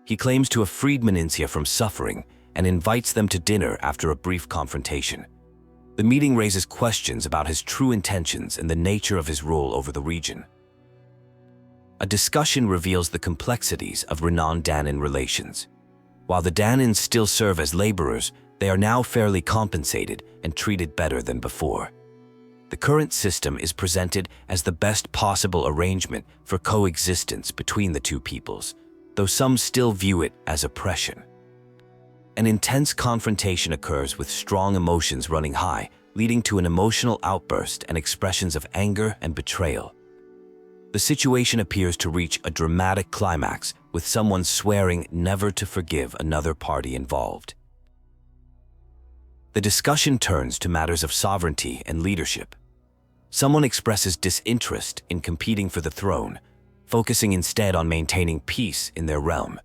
He claims to have freed Menancia from suffering and invites them to dinner after a brief confrontation. The meeting raises questions about his true intentions and the nature of his rule over the region. A discussion reveals the complexities of Renan-Danin relations. While the Danans still serve as laborers, they are now fairly compensated and treated better than before. The current system is presented as the best possible arrangement for coexistence between the two peoples, though some still view it as oppression. An intense confrontation occurs with strong emotions running high, leading to an emotional outburst and expressions of anger and betrayal. The situation appears to reach a dramatic climax, with someone swearing never to forgive another party involved. The discussion turns to matters of sovereignty and leadership. Someone expresses disinterest in competing for the throne, focusing instead on maintaining peace in their realm.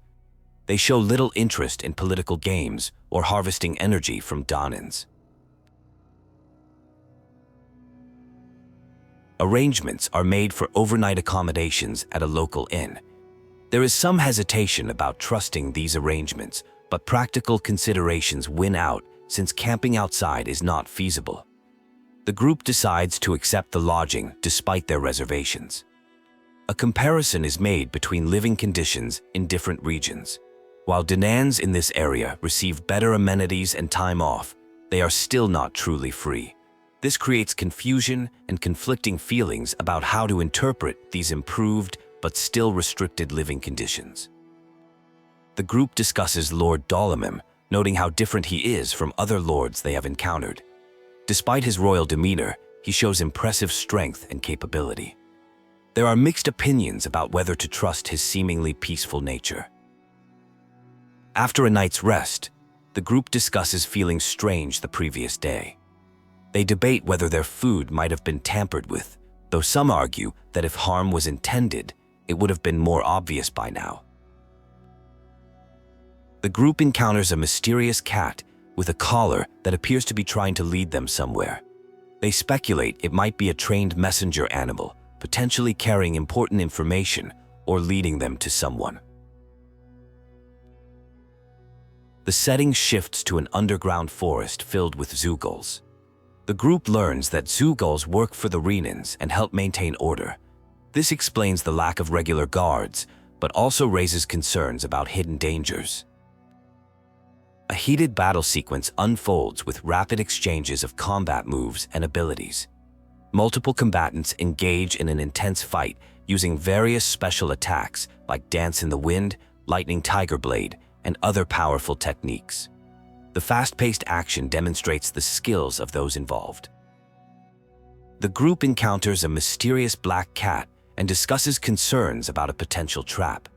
They show little interest in political games or harvesting energy from Danans. Arrangements are made for overnight accommodations at a local inn. There is some hesitation about trusting these arrangements, but practical considerations win out since camping outside is not feasible. The group decides to accept the lodging despite their reservations. A comparison is made between living conditions in different regions. While Danans in this area receive better amenities and time off, they are still not truly free. This creates confusion and conflicting feelings about how to interpret these improved but still restricted living conditions. The group discusses Lord Dohalim, noting how different he is from other lords they have encountered. Despite his royal demeanor, he shows impressive strength and capability. There are mixed opinions about whether to trust his seemingly peaceful nature. After a night's rest, the group discusses feeling strange the previous day. They debate whether their food might have been tampered with, though some argue that if harm was intended, it would have been more obvious by now. The group encounters a mysterious cat with a collar that appears to be trying to lead them somewhere. They speculate it might be a trained messenger animal, potentially carrying important information or leading them to someone. The setting shifts to an underground forest filled with zoogulls. The group learns that zoogulls work for the Renans and help maintain order. This explains the lack of regular guards, but also raises concerns about hidden dangers. A heated battle sequence unfolds with rapid exchanges of combat moves and abilities. Multiple combatants engage in an intense fight using various special attacks like Dance in the Wind, Lightning Tiger Blade, and other powerful techniques. The fast-paced action demonstrates the skills of those involved. The group encounters a mysterious black cat and discusses concerns about a potential trap.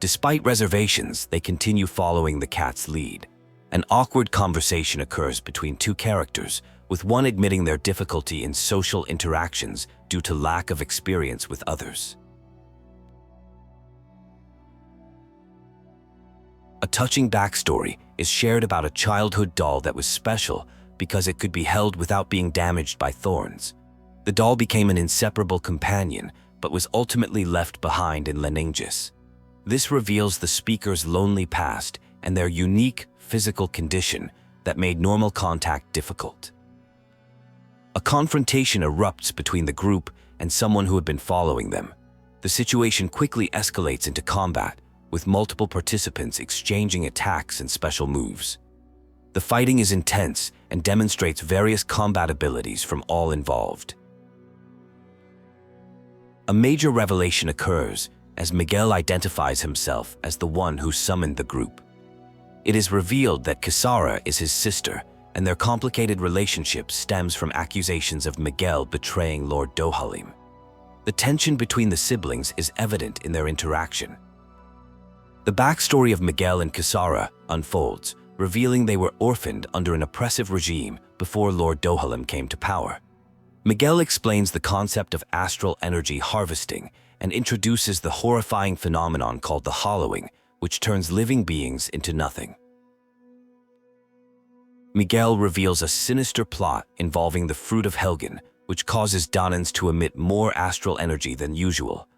Despite reservations, they continue following the cat's lead. An awkward conversation occurs between two characters, with one admitting their difficulty in social interactions due to lack of experience with others. A touching backstory is shared about a childhood doll that was special because it could be held without being damaged by thorns. The doll became an inseparable companion, but was ultimately left behind in Lenegis. This reveals the speaker's lonely past and their unique physical condition that made normal contact difficult. A confrontation erupts between the group and someone who had been following them. The situation quickly escalates into combat, with multiple participants exchanging attacks and special moves. The fighting is intense and demonstrates various combat abilities from all involved. A major revelation occurs as Miguel identifies himself as the one who summoned the group. It is revealed that Casara is his sister, and their complicated relationship stems from accusations of Miguel betraying Lord Dohalim. The tension between the siblings is evident in their interaction. The backstory of Miguel and Casara unfolds, revealing they were orphaned under an oppressive regime before Lord Dohalim came to power. Miguel explains the concept of astral energy harvesting and introduces the horrifying phenomenon called the hollowing, which turns living beings into nothing. Miguel reveals a sinister plot involving the fruit of Helgen, which causes Danans to emit more astral energy than usual.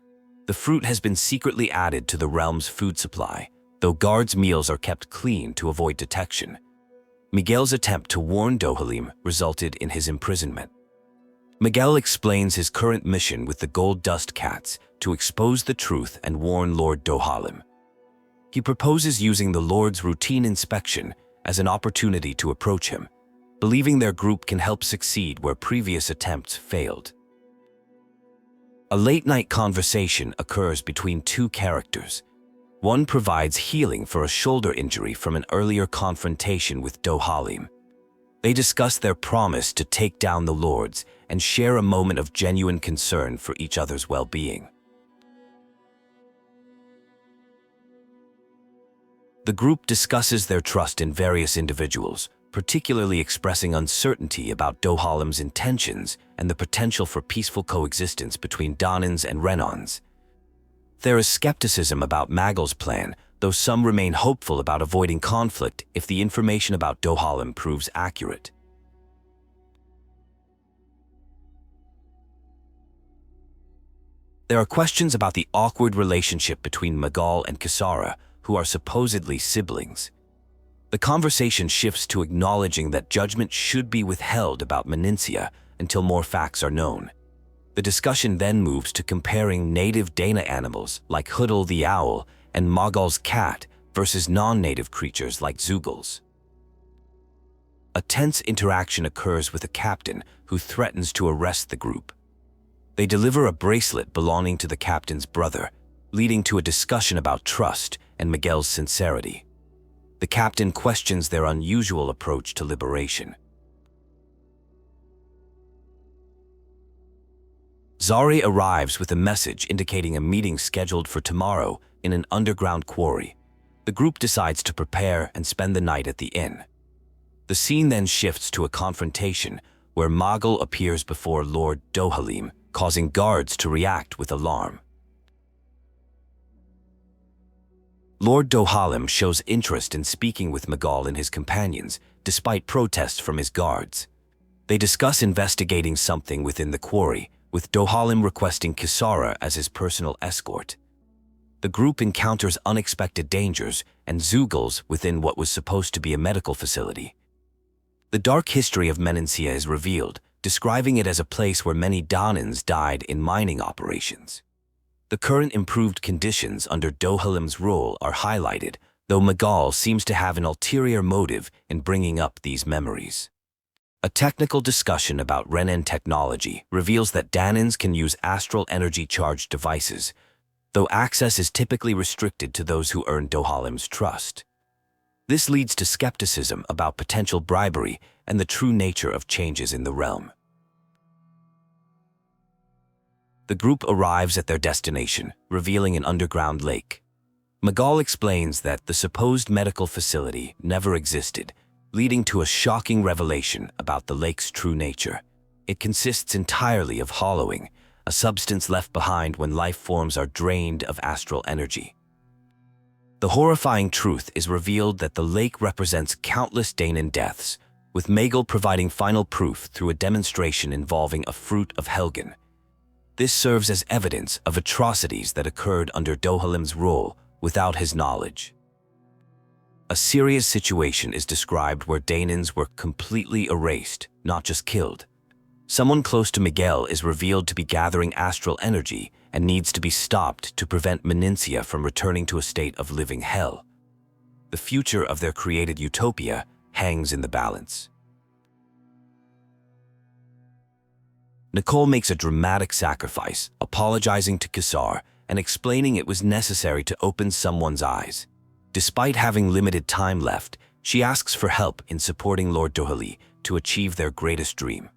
The fruit has been secretly added to the realm's food supply, though guards' meals are kept clean to avoid detection. Miguel's attempt to warn Dohalim resulted in his imprisonment. Miguel explains his current mission with the Gold Dust Cats to expose the truth and warn Lord Dohalim. He proposes using the Lord's routine inspection as an opportunity to approach him, believing their group can help succeed where previous attempts failed. A late-night conversation occurs between two characters. One provides healing for a shoulder injury from an earlier confrontation with Dohalim. They discuss their promise to take down the Lords and share a moment of genuine concern for each other's well-being. The group discusses their trust in various individuals, particularly expressing uncertainty about Dohalim's intentions and the potential for peaceful coexistence between Danans and Renons. There is skepticism about Magel's plan, though some remain hopeful about avoiding conflict if the information about Dohalim proves accurate. There are questions about the awkward relationship between Miguel and Casara, who are supposedly siblings. The conversation shifts to acknowledging that judgment should be withheld about Menancia until more facts are known. The discussion then moves to comparing native Dahna animals like Hoodle the owl and Magal's cat versus non-native creatures like zoogulls. A tense interaction occurs with a captain who threatens to arrest the group. They deliver a bracelet belonging to the captain's brother, leading to a discussion about trust and Miguel's sincerity. The captain questions their unusual approach to liberation. Zari arrives with a message indicating a meeting scheduled for tomorrow in an underground quarry. The group decides to prepare and spend the night at the inn. The scene then shifts to a confrontation where Miguel appears before Lord Dohalim, causing guards to react with alarm. Lord Dohalim shows interest in speaking with Miguel and his companions, despite protests from his guards. They discuss investigating something within the quarry, with Dohalim requesting Kisara as his personal escort. The group encounters unexpected dangers and Zugals within what was supposed to be a medical facility. The dark history of Menancia is revealed, describing it as a place where many Danans died in mining operations. The current improved conditions under Dohalim's rule are highlighted, though Miguel seems to have an ulterior motive in bringing up these memories. A technical discussion about Renan technology reveals that Danans can use astral energy-charged devices, though access is typically restricted to those who earn Dohalim's trust. This leads to skepticism about potential bribery and the true nature of changes in the realm. The group arrives at their destination, revealing an underground lake. Miguel explains that the supposed medical facility never existed, leading to a shocking revelation about the lake's true nature. It consists entirely of hollowing, a substance left behind when life forms are drained of astral energy. The horrifying truth is revealed that the lake represents countless Danin deaths, with Miguel providing final proof through a demonstration involving a fruit of Helgen. This serves as evidence of atrocities that occurred under Dohalim's rule without his knowledge. A serious situation is described where Danans were completely erased, not just killed. Someone close to Miguel is revealed to be gathering astral energy and needs to be stopped to prevent Menancia from returning to a state of living hell. The future of their created utopia hangs in the balance. Nicole makes a dramatic sacrifice, apologizing to Kisar and explaining it was necessary to open someone's eyes. Despite having limited time left, she asks for help in supporting Lord Dohali to achieve their greatest dream.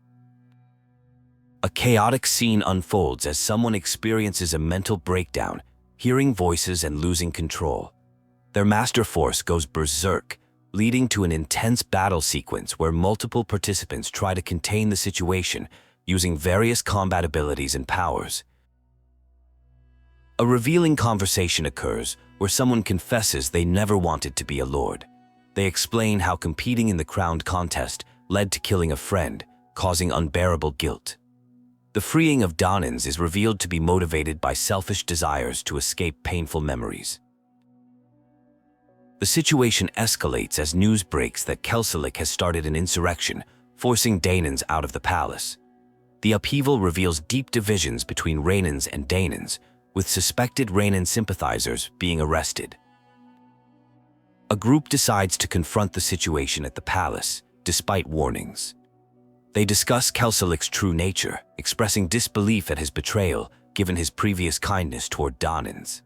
A chaotic scene unfolds as someone experiences a mental breakdown, hearing voices and losing control. Their master force goes berserk, leading to an intense battle sequence where multiple participants try to contain the situation using various combat abilities and powers. A revealing conversation occurs where someone confesses they never wanted to be a lord. They explain how competing in the crowned contest led to killing a friend, causing unbearable guilt. The freeing of Danans is revealed to be motivated by selfish desires to escape painful memories. The situation escalates as news breaks that Kelsilik has started an insurrection, forcing Danans out of the palace. The upheaval reveals deep divisions between Renans and Danans, with suspected Renan sympathizers being arrested. A group decides to confront the situation at the palace, despite warnings. They discuss Kelsilik's true nature, expressing disbelief at his betrayal given his previous kindness toward Danans.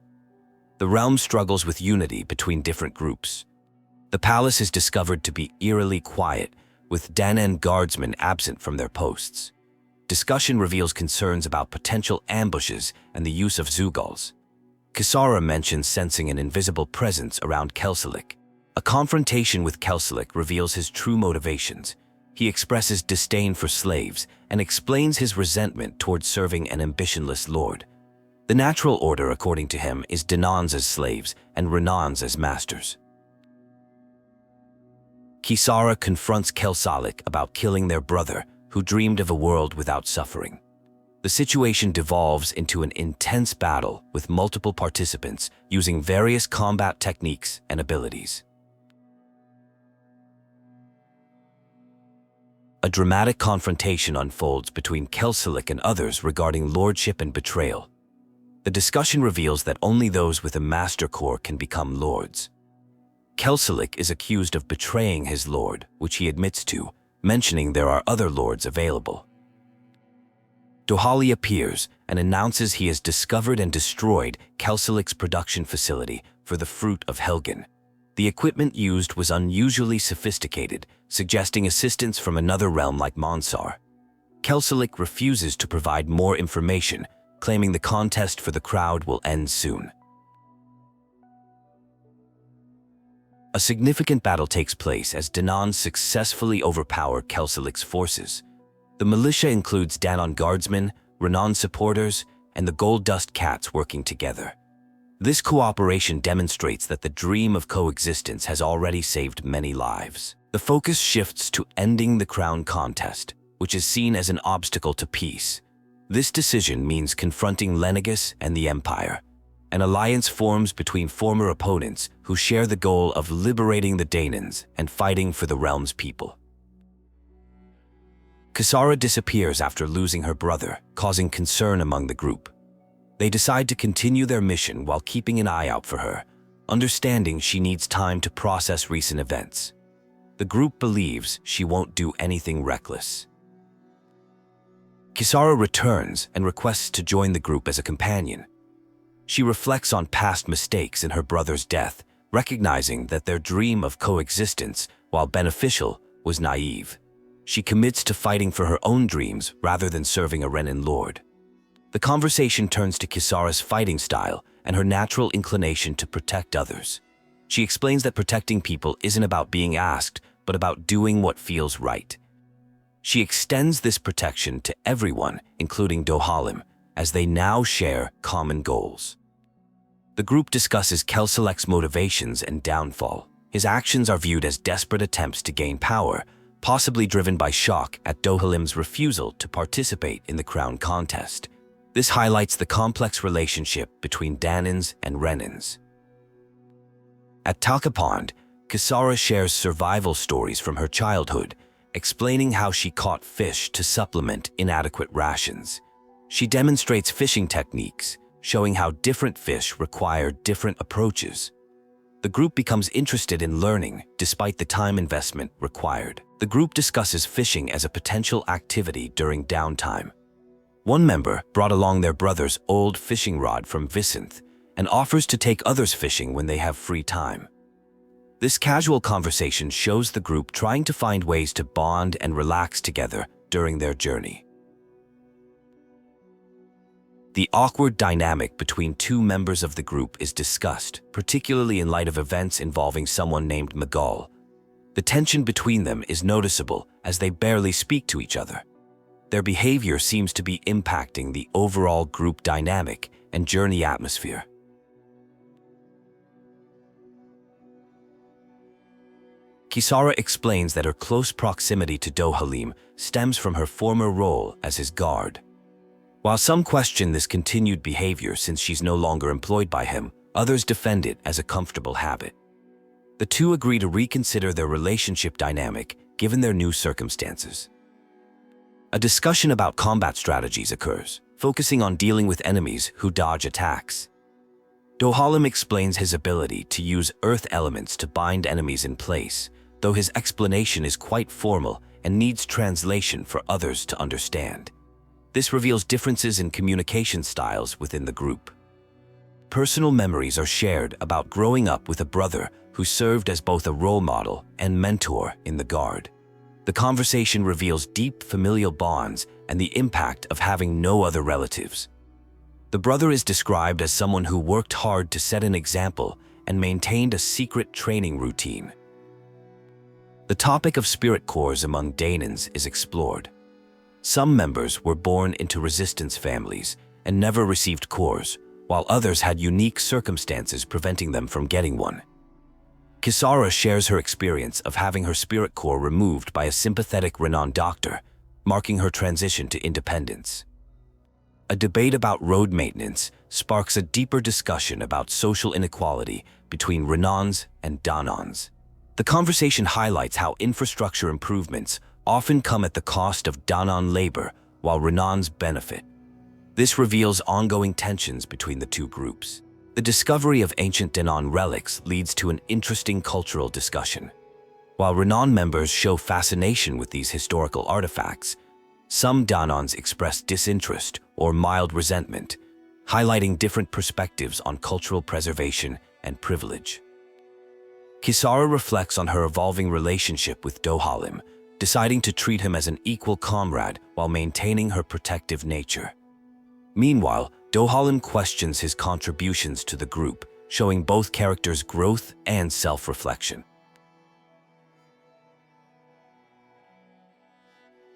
The realm struggles with unity between different groups. The palace is discovered to be eerily quiet, with Danan guardsmen absent from their posts. Discussion reveals concerns about potential ambushes and the use of Zugals. Kisara mentions sensing an invisible presence around Kelsilik. A confrontation with Kelsilik reveals his true motivations. He expresses disdain for slaves and explains his resentment towards serving an ambitionless lord. The natural order, according to him, is Danans as slaves and Renans as masters. Kisara confronts Kelsilik about killing their brother, who dreamed of a world without suffering. The situation devolves into an intense battle with multiple participants using various combat techniques and abilities. A dramatic confrontation unfolds between Kelsilik and others regarding lordship and betrayal. The discussion reveals that only those with a master core can become lords. Kelsilik is accused of betraying his lord, which he admits to, mentioning there are other lords available. Dohali appears and announces he has discovered and destroyed Kelsilik's production facility for the fruit of Helgen. The equipment used was unusually sophisticated, suggesting assistance from another realm like Monsar. Kelsilik refuses to provide more information, claiming the contest for the crowd will end soon. A significant battle takes place as Danan successfully overpower Kelsilik's forces. The militia includes Danan guardsmen, Renan supporters, and the Gold Dust Cats working together. This cooperation demonstrates that the dream of coexistence has already saved many lives. The focus shifts to ending the crown contest, which is seen as an obstacle to peace. This decision means confronting Lenegis and the Empire. An alliance forms between former opponents who share the goal of liberating the Danans and fighting for the realm's people. Kisara disappears after losing her brother, causing concern among the group. They decide to continue their mission while keeping an eye out for her, understanding she needs time to process recent events. The group believes she won't do anything reckless. Kisara returns and requests to join the group as a companion. She reflects on past mistakes in her brother's death, recognizing that their dream of coexistence, while beneficial, was naive. She commits to fighting for her own dreams rather than serving a Renan lord. The conversation turns to Kisara's fighting style and her natural inclination to protect others. She explains that protecting people isn't about being asked, but about doing what feels right. She extends this protection to everyone, including Dohalim, as they now share common goals. The group discusses Kelsilik's motivations and downfall. His actions are viewed as desperate attempts to gain power, possibly driven by shock at Dohalim's refusal to participate in the crown contest. This highlights the complex relationship between Danans and Renans. At Talcapond, Kisara shares survival stories from her childhood, explaining how she caught fish to supplement inadequate rations. She demonstrates fishing techniques, showing how different fish require different approaches. The group becomes interested in learning despite the time investment required. The group discusses fishing as a potential activity during downtime. One member brought along their brother's old fishing rod from Vicinth and offers to take others fishing when they have free time. This casual conversation shows the group trying to find ways to bond and relax together during their journey. The awkward dynamic between two members of the group is discussed, particularly in light of events involving someone named Miguel. The tension between them is noticeable as they barely speak to each other. Their behavior seems to be impacting the overall group dynamic and journey atmosphere. Kisara explains that her close proximity to Dohalim stems from her former role as his guard. While some question this continued behavior since she's no longer employed by him, others defend it as a comfortable habit. The two agree to reconsider their relationship dynamic given their new circumstances. A discussion about combat strategies occurs, focusing on dealing with enemies who dodge attacks. Dohalim explains his ability to use earth elements to bind enemies in place, though his explanation is quite formal and needs translation for others to understand. This reveals differences in communication styles within the group. Personal memories are shared about growing up with a brother who served as both a role model and mentor in the Guard. The conversation reveals deep familial bonds and the impact of having no other relatives. The brother is described as someone who worked hard to set an example and maintained a secret training routine. The topic of spirit cores among Danans is explored. Some members were born into resistance families and never received cores, while others had unique circumstances preventing them from getting one. Kisara shares her experience of having her spirit core removed by a sympathetic Renan doctor, marking her transition to independence. A debate about road maintenance sparks a deeper discussion about social inequality between Renans and Danans. The conversation highlights how infrastructure improvements often come at the cost of Danan labor while Renans benefit. This reveals ongoing tensions between the two groups. The discovery of ancient Danan relics leads to an interesting cultural discussion. While Renan members show fascination with these historical artifacts, some Danans express disinterest or mild resentment, highlighting different perspectives on cultural preservation and privilege. Kisara reflects on her evolving relationship with Dohalim, deciding to treat him as an equal comrade while maintaining her protective nature. Meanwhile, Dohalim questions his contributions to the group, showing both characters' growth and self-reflection.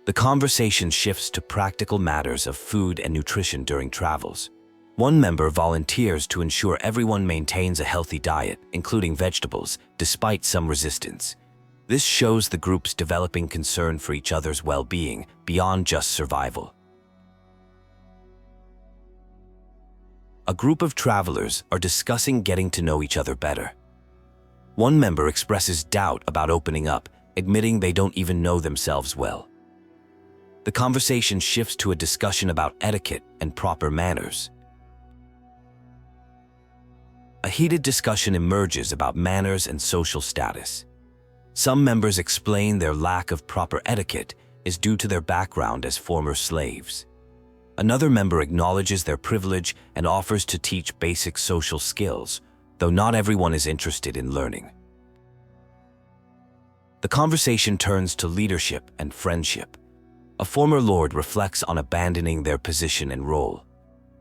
The conversation shifts to practical matters of food and nutrition during travels. One member volunteers to ensure everyone maintains a healthy diet, including vegetables, despite some resistance. This shows the group's developing concern for each other's well-being beyond just survival. A group of travelers are discussing getting to know each other better. One member expresses doubt about opening up, admitting they don't even know themselves well. The conversation shifts to a discussion about etiquette and proper manners. A heated discussion emerges about manners and social status. Some members explain their lack of proper etiquette is due to their background as former slaves. Another member acknowledges their privilege and offers to teach basic social skills, though not everyone is interested in learning. The conversation turns to leadership and friendship. A former lord reflects on abandoning their position and role.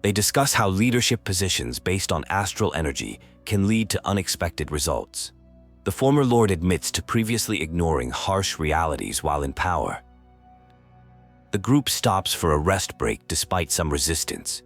They discuss how leadership positions based on astral energy can lead to unexpected results. The former lord admits to previously ignoring harsh realities while in power. The group stops for a rest break despite some resistance.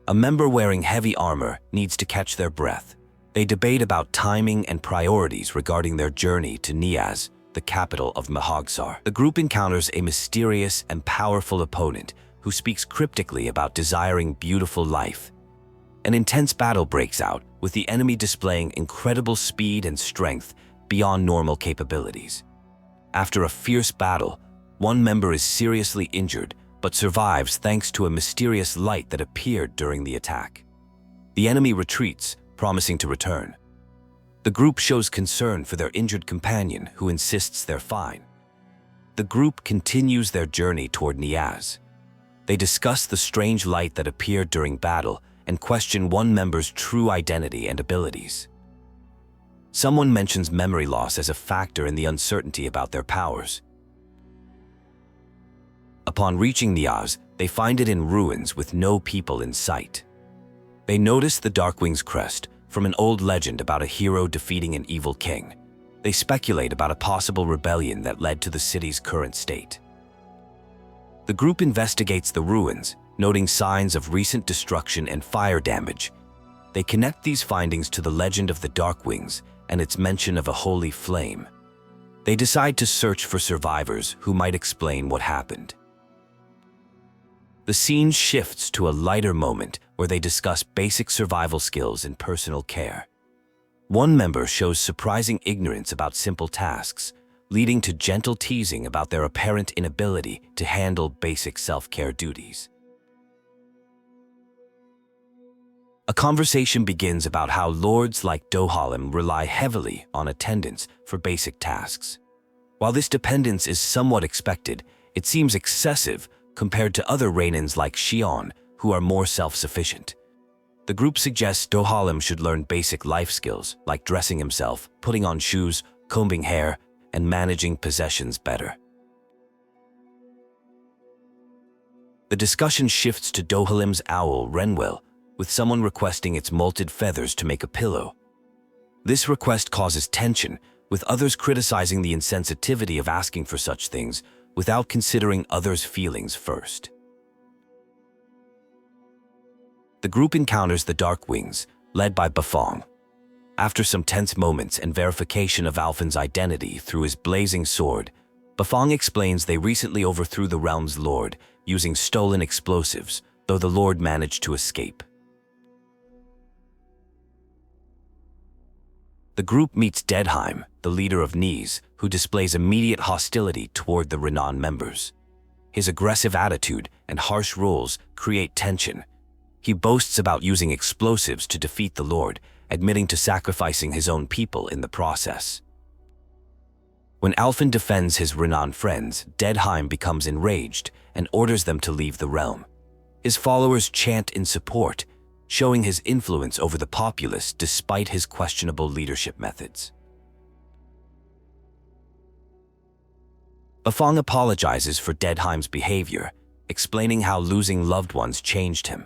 A member wearing heavy armor needs to catch their breath. They debate about timing and priorities regarding their journey to Niaz, the capital of Mahag Saar. The group encounters a mysterious and powerful opponent who speaks cryptically about desiring beautiful life. An intense battle breaks out, with the enemy displaying incredible speed and strength beyond normal capabilities. After a fierce battle, one member is seriously injured but survives thanks to a mysterious light that appeared during the attack. The enemy retreats, promising to return. The group shows concern for their injured companion, who insists they're fine. The group continues their journey toward Niaz. They discuss the strange light that appeared during battle and question one member's true identity and abilities. Someone mentions memory loss as a factor in the uncertainty about their powers. Upon reaching Niaz, they find it in ruins with no people in sight. They notice the Darkwing's crest, from an old legend about a hero defeating an evil king. They speculate about a possible rebellion that led to the city's current state. The group investigates the ruins, noting signs of recent destruction and fire damage. They connect these findings to the legend of the Darkwings and its mention of a holy flame. They decide to search for survivors who might explain what happened. The scene shifts to a lighter moment where they discuss basic survival skills and personal care. One member shows surprising ignorance about simple tasks, leading to gentle teasing about their apparent inability to handle basic self-care duties. A conversation begins about how lords like Dohalim rely heavily on attendants for basic tasks. While this dependence is somewhat expected, it seems excessive compared to other Renans like Shion, who are more self-sufficient. The group suggests Dohalim should learn basic life skills like dressing himself, putting on shoes, combing hair, and managing possessions better. The discussion shifts to Dohalim's owl, Renwell, with someone requesting its molted feathers to make a pillow. This request causes tension, with others criticizing the insensitivity of asking for such things without considering others' feelings first. The group encounters the Darkwings, led by Bafong. After some tense moments and verification of Alphen's identity through his blazing sword, Bafong explains they recently overthrew the realm's lord using stolen explosives, though the lord managed to escape. The group meets Deadheim, the leader of Niaz, who displays immediate hostility toward the Renan members. His aggressive attitude and harsh rules create tension. He boasts about using explosives to defeat the Lord, admitting to sacrificing his own people in the process. When Alphen defends his Renan friends, Deadheim becomes enraged and orders them to leave the realm. His followers chant in support, showing his influence over the populace despite his questionable leadership methods. Bafong apologizes for Deadheim's behavior, explaining how losing loved ones changed him.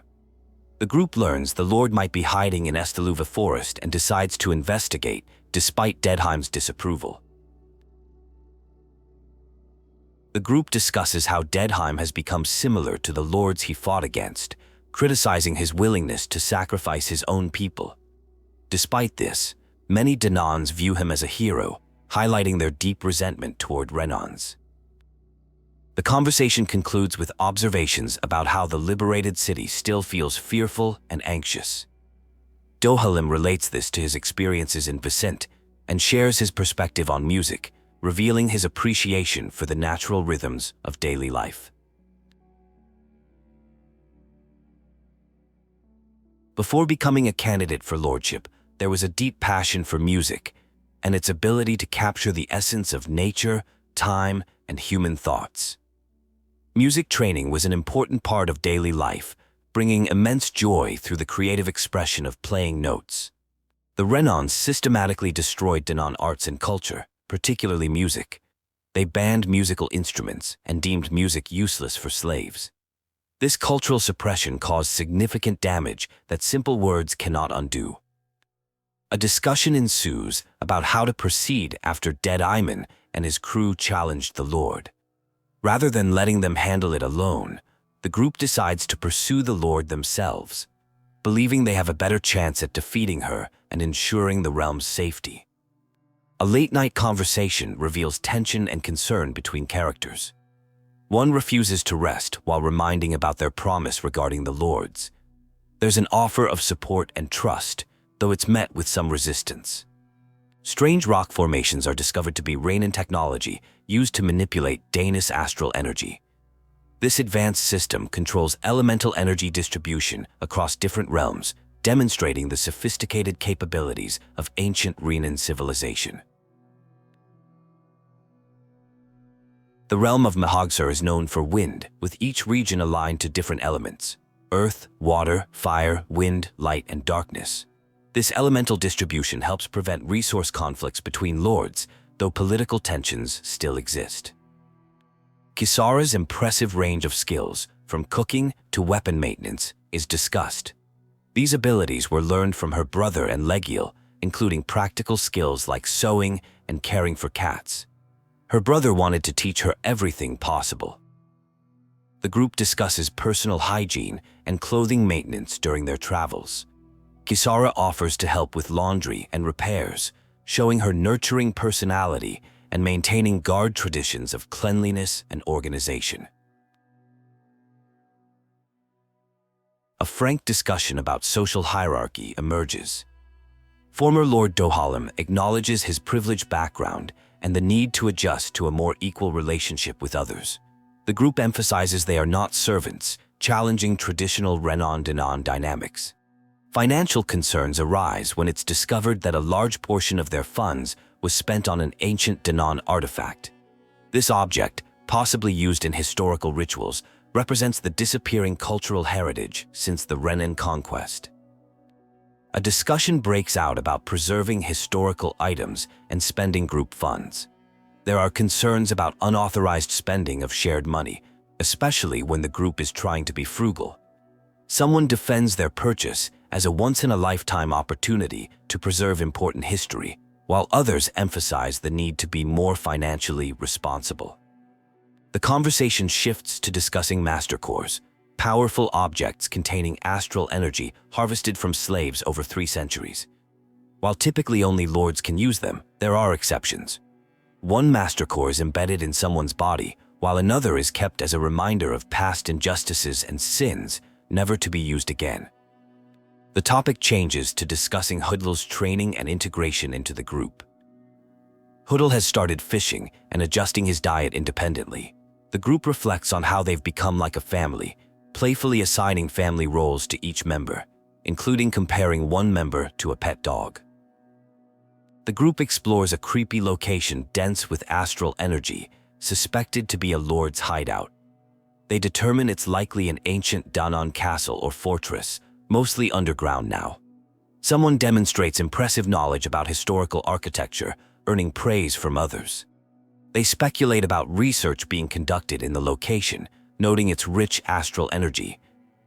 The group learns the Lord might be hiding in Esteluva Forest and decides to investigate, despite Deadheim's disapproval. The group discusses how Deadheim has become similar to the lords he fought against, criticizing his willingness to sacrifice his own people. Despite this, many Danans view him as a hero, highlighting their deep resentment toward Renans. The conversation concludes with observations about how the liberated city still feels fearful and anxious. Dohalim relates this to his experiences in Vicent and shares his perspective on music, revealing his appreciation for the natural rhythms of daily life. Before becoming a candidate for lordship, there was a deep passion for music and its ability to capture the essence of nature, time, and human thoughts. Music training was an important part of daily life, bringing immense joy through the creative expression of playing notes. The Renans systematically destroyed Danan arts and culture, particularly music. They banned musical instruments and deemed music useless for slaves. This cultural suppression caused significant damage that simple words cannot undo. A discussion ensues about how to proceed after Dead Iman and his crew challenged the Lord. Rather than letting them handle it alone, the group decides to pursue the Lord themselves, believing they have a better chance at defeating her and ensuring the realm's safety. A late-night conversation reveals tension and concern between characters. One refuses to rest while reminding about their promise regarding the lords. There's an offer of support and trust, though it's met with some resistance. Strange rock formations are discovered to be Renan technology used to manipulate Danish astral energy. This advanced system controls elemental energy distribution across different realms, demonstrating the sophisticated capabilities of ancient Renan civilization. The realm of Mahag Saar is known for wind, with each region aligned to different elements: earth, water, fire, wind, light, and darkness. This elemental distribution helps prevent resource conflicts between lords, though political tensions still exist. Kisara's impressive range of skills, from cooking to weapon maintenance, is discussed. These abilities were learned from her brother and Legiel, including practical skills like sewing and caring for cats. Her brother wanted to teach her everything possible. The group discusses personal hygiene and clothing maintenance during their travels. Kisara offers to help with laundry and repairs, showing her nurturing personality and maintaining guard traditions of cleanliness and organization. A frank discussion about social hierarchy emerges. Former Lord Dohalim acknowledges his privileged background and the need to adjust to a more equal relationship with others. The group emphasizes they are not servants, challenging traditional Renan-Danan dynamics. Financial concerns arise when it's discovered that a large portion of their funds was spent on an ancient Danan artifact. This object, possibly used in historical rituals, represents the disappearing cultural heritage since the Renan conquest. A discussion breaks out about preserving historical items and spending group funds. There are concerns about unauthorized spending of shared money, especially when the group is trying to be frugal. Someone defends their purchase as a once-in-a-lifetime opportunity to preserve important history, while others emphasize the need to be more financially responsible. The conversation shifts to discussing master cores, powerful objects containing astral energy harvested from slaves over 3 centuries. While typically only lords can use them, there are exceptions. One master core is embedded in someone's body, while another is kept as a reminder of past injustices and sins, never to be used again. The topic changes to discussing Hudl's training and integration into the group. Hudl has started fishing and adjusting his diet independently. The group reflects on how they've become like a family, playfully assigning family roles to each member, including comparing one member to a pet dog. The group explores a creepy location dense with astral energy, suspected to be a lord's hideout. They determine it's likely an ancient Dahnan castle or fortress, mostly underground now. Someone demonstrates impressive knowledge about historical architecture, earning praise from others. They speculate about research being conducted in the location, noting its rich astral energy.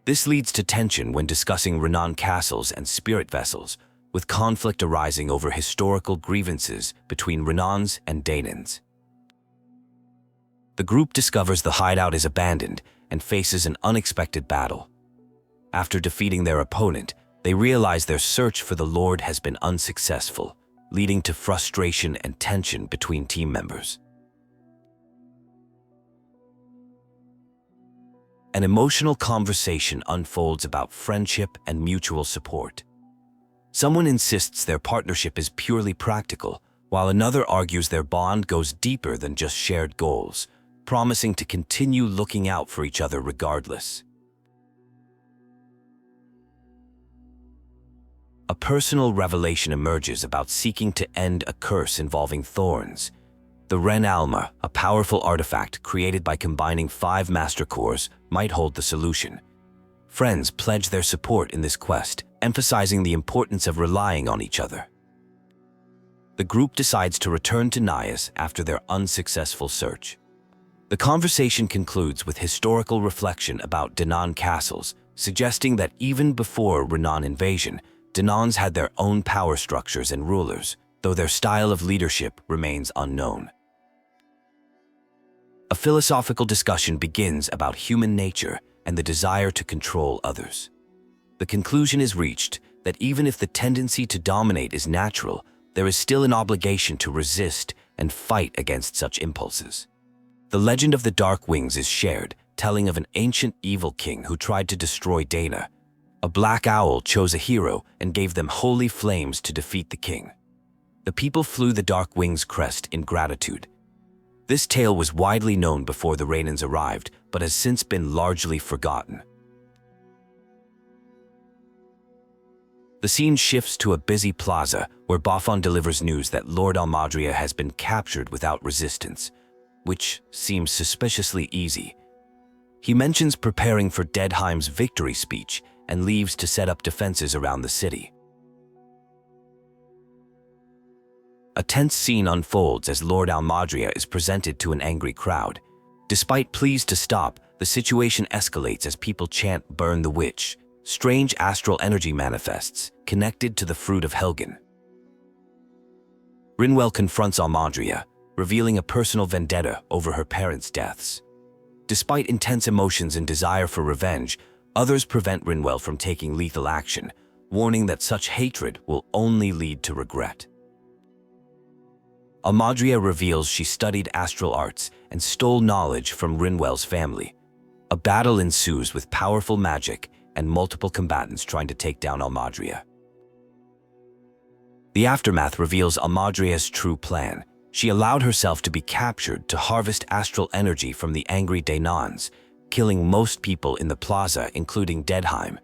This leads to tension when discussing Renan castles and spirit vessels, with conflict arising over historical grievances between Renans and Danans. The group discovers the hideout is abandoned and faces an unexpected battle. After defeating their opponent, they realize their search for the Lord has been unsuccessful, leading to frustration and tension between team members. An emotional conversation unfolds about friendship and mutual support. Someone insists their partnership is purely practical, while another argues their bond goes deeper than just shared goals, promising to continue looking out for each other regardless. A personal revelation emerges about seeking to end a curse involving thorns. The Ren Alma, a powerful artifact created by combining 5 master cores, might hold the solution. Friends pledge their support in this quest, emphasizing the importance of relying on each other. The group decides to return to Nias after their unsuccessful search. The conversation concludes with historical reflection about Danan castles, suggesting that even before Renan invasion, Danans had their own power structures and rulers, though their style of leadership remains unknown. A philosophical discussion begins about human nature and the desire to control others. The conclusion is reached that even if the tendency to dominate is natural, there is still an obligation to resist and fight against such impulses. The legend of the Dark Wings is shared, telling of an ancient evil king who tried to destroy Dahna. A black owl chose a hero and gave them holy flames to defeat the king. The people flew the Dark Wings crest in gratitude. This tale was widely known before the Renans arrived, but has since been largely forgotten. The scene shifts to a busy plaza where Buffon delivers news that Lord Almadria has been captured without resistance, which seems suspiciously easy. He mentions preparing for Deadheim's victory speech and leaves to set up defenses around the city. A tense scene unfolds as Lord Almadria is presented to an angry crowd. Despite pleas to stop, the situation escalates as people chant "Burn the Witch." Strange astral energy manifests, connected to the fruit of Helgen. Rinwell confronts Almadria, revealing a personal vendetta over her parents' deaths. Despite intense emotions and desire for revenge, others prevent Rinwell from taking lethal action, warning that such hatred will only lead to regret. Almadria reveals she studied astral arts and stole knowledge from Rinwell's family. A battle ensues with powerful magic and multiple combatants trying to take down Almadria. The aftermath reveals Almadria's true plan. She allowed herself to be captured to harvest astral energy from the angry Danans, killing most people in the plaza, including Deadheim.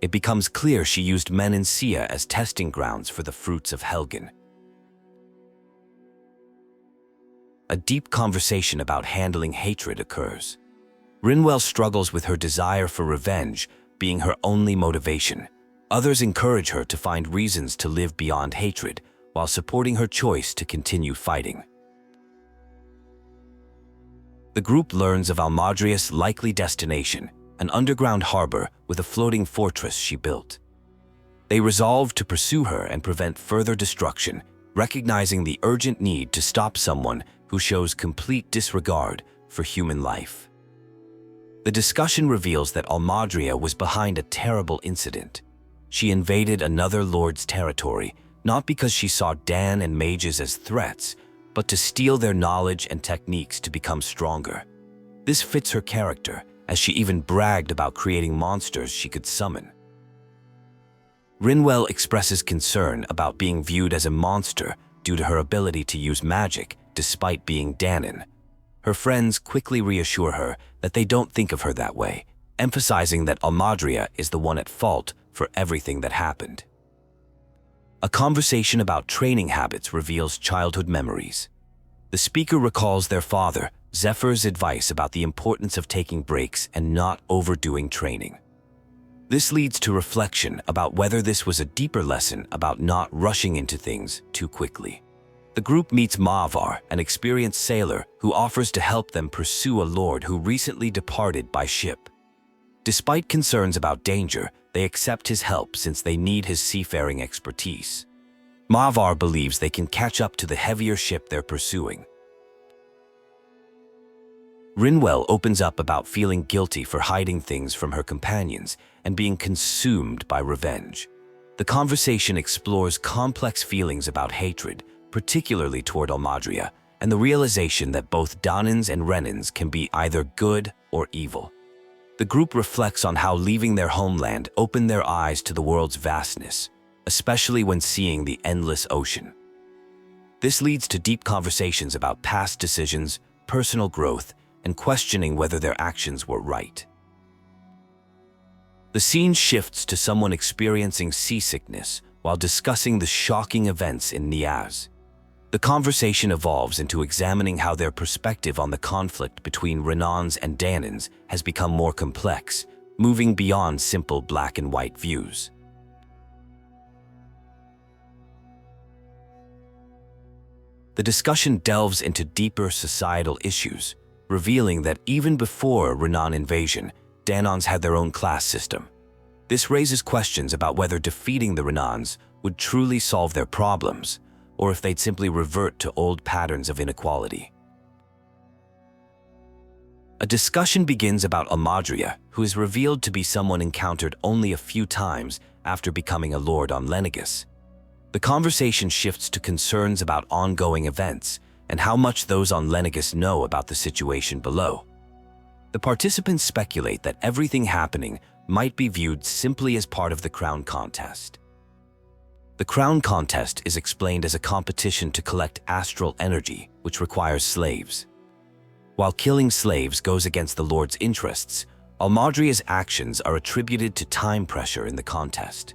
It becomes clear she used Menancia as testing grounds for the fruits of Helgen. A deep conversation about handling hatred occurs. Rinwell struggles with her desire for revenge being her only motivation. Others encourage her to find reasons to live beyond hatred, while supporting her choice to continue fighting. The group learns of Almadria's likely destination, an underground harbor with a floating fortress she built. They resolve to pursue her and prevent further destruction, recognizing the urgent need to stop someone who shows complete disregard for human life. The discussion reveals that Almadria was behind a terrible incident. She invaded another lord's territory, not because she saw Dan and mages as threats, but to steal their knowledge and techniques to become stronger. This fits her character, as she even bragged about creating monsters she could summon. Rinwell expresses concern about being viewed as a monster due to her ability to use magic despite being Danin. Her friends quickly reassure her that they don't think of her that way, emphasizing that Almadria is the one at fault for everything that happened. A conversation about training habits reveals childhood memories. The speaker recalls their father, Zephyr's advice about the importance of taking breaks and not overdoing training. This leads to reflection about whether this was a deeper lesson about not rushing into things too quickly. The group meets Mavar, an experienced sailor who offers to help them pursue a lord who recently departed by ship. Despite concerns about danger, they accept his help since they need his seafaring expertise. Mavar believes they can catch up to the heavier ship they're pursuing. Rinwell opens up about feeling guilty for hiding things from her companions and being consumed by revenge. The conversation explores complex feelings about hatred, particularly toward Almadria, and the realization that both Danans and Renans can be either good or evil. The group reflects on how leaving their homeland opened their eyes to the world's vastness, especially when seeing the endless ocean. This leads to deep conversations about past decisions, personal growth, and questioning whether their actions were right. The scene shifts to someone experiencing seasickness while discussing the shocking events in Niaz. The conversation evolves into examining how their perspective on the conflict between Renans and Danans has become more complex, moving beyond simple black and white views. The discussion delves into deeper societal issues, revealing that even before Renan invasion, Danans had their own class system. This raises questions about whether defeating the Renans would truly solve their problems, or if they'd simply revert to old patterns of inequality. A discussion begins about Almadria, who is revealed to be someone encountered only a few times after becoming a lord on Lenegis. The conversation shifts to concerns about ongoing events and how much those on Lenegis know about the situation below. The participants speculate that everything happening might be viewed simply as part of the crown contest. The crown contest is explained as a competition to collect astral energy, which requires slaves. While killing slaves goes against the Lord's interests, Almadria's actions are attributed to time pressure in the contest.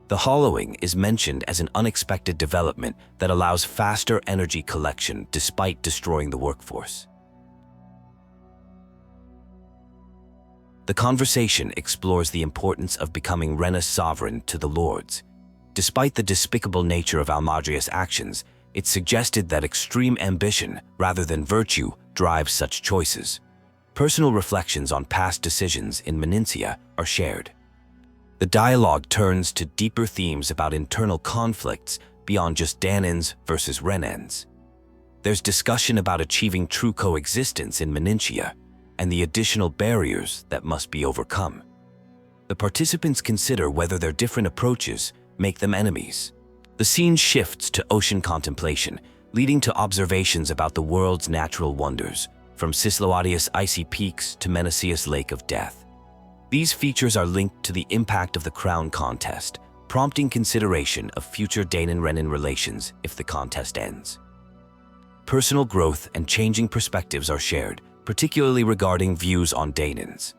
The hollowing is mentioned as an unexpected development that allows faster energy collection despite destroying the workforce. The conversation explores the importance of becoming Renans Sovereign to the Lords. Despite the despicable nature of Almadria's actions, it suggested that extreme ambition, rather than virtue, drives such choices. Personal reflections on past decisions in Menancia are shared. The dialogue turns to deeper themes about internal conflicts beyond just Danans versus Renans. There's discussion about achieving true coexistence in Menancia and the additional barriers that must be overcome. The participants consider whether their different approaches make them enemies. The scene shifts to ocean contemplation, leading to observations about the world's natural wonders, from Cyslodia's icy peaks to Menacia's Lake of Death. These features are linked to the impact of the crown contest, prompting consideration of future Danin-Renan relations if the contest ends. Personal growth and changing perspectives are shared, particularly regarding views on Danans.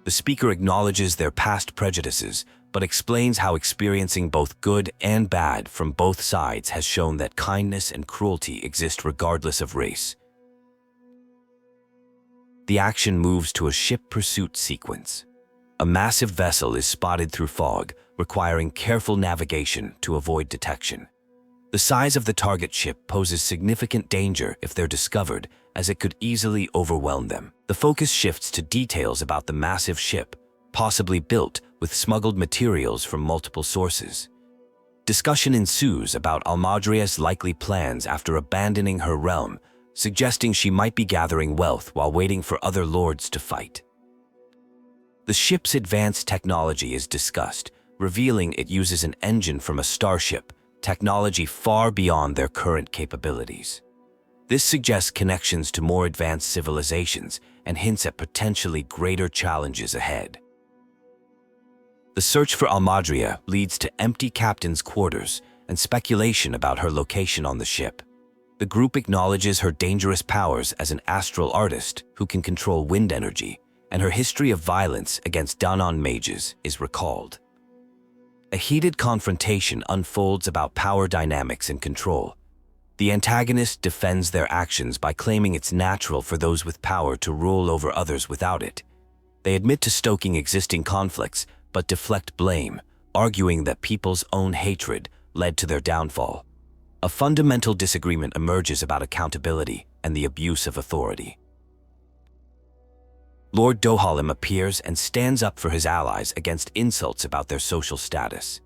The speaker acknowledges their past prejudices, but explains how experiencing both good and bad from both sides has shown that kindness and cruelty exist regardless of race. The action moves to a ship pursuit sequence. A massive vessel is spotted through fog, requiring careful navigation to avoid detection. The size of the target ship poses significant danger if they're discovered, as it could easily overwhelm them. The focus shifts to details about the massive ship, possibly built with smuggled materials from multiple sources. Discussion ensues about Almadria's likely plans after abandoning her realm, suggesting she might be gathering wealth while waiting for other lords to fight. The ship's advanced technology is discussed, revealing it uses an engine from a starship, technology far beyond their current capabilities. This suggests connections to more advanced civilizations and hints at potentially greater challenges ahead. The search for Almadria leads to empty captain's quarters and speculation about her location on the ship. The group acknowledges her dangerous powers as an astral artist who can control wind energy, and her history of violence against Dahnan mages is recalled. A heated confrontation unfolds about power dynamics and control. The antagonist defends their actions by claiming it's natural for those with power to rule over others without it. They admit to stoking existing conflicts, but deflect blame, arguing that people's own hatred led to their downfall. A fundamental disagreement emerges about accountability and the abuse of authority. Lord Dohalim appears and stands up for his allies against insults about their social status.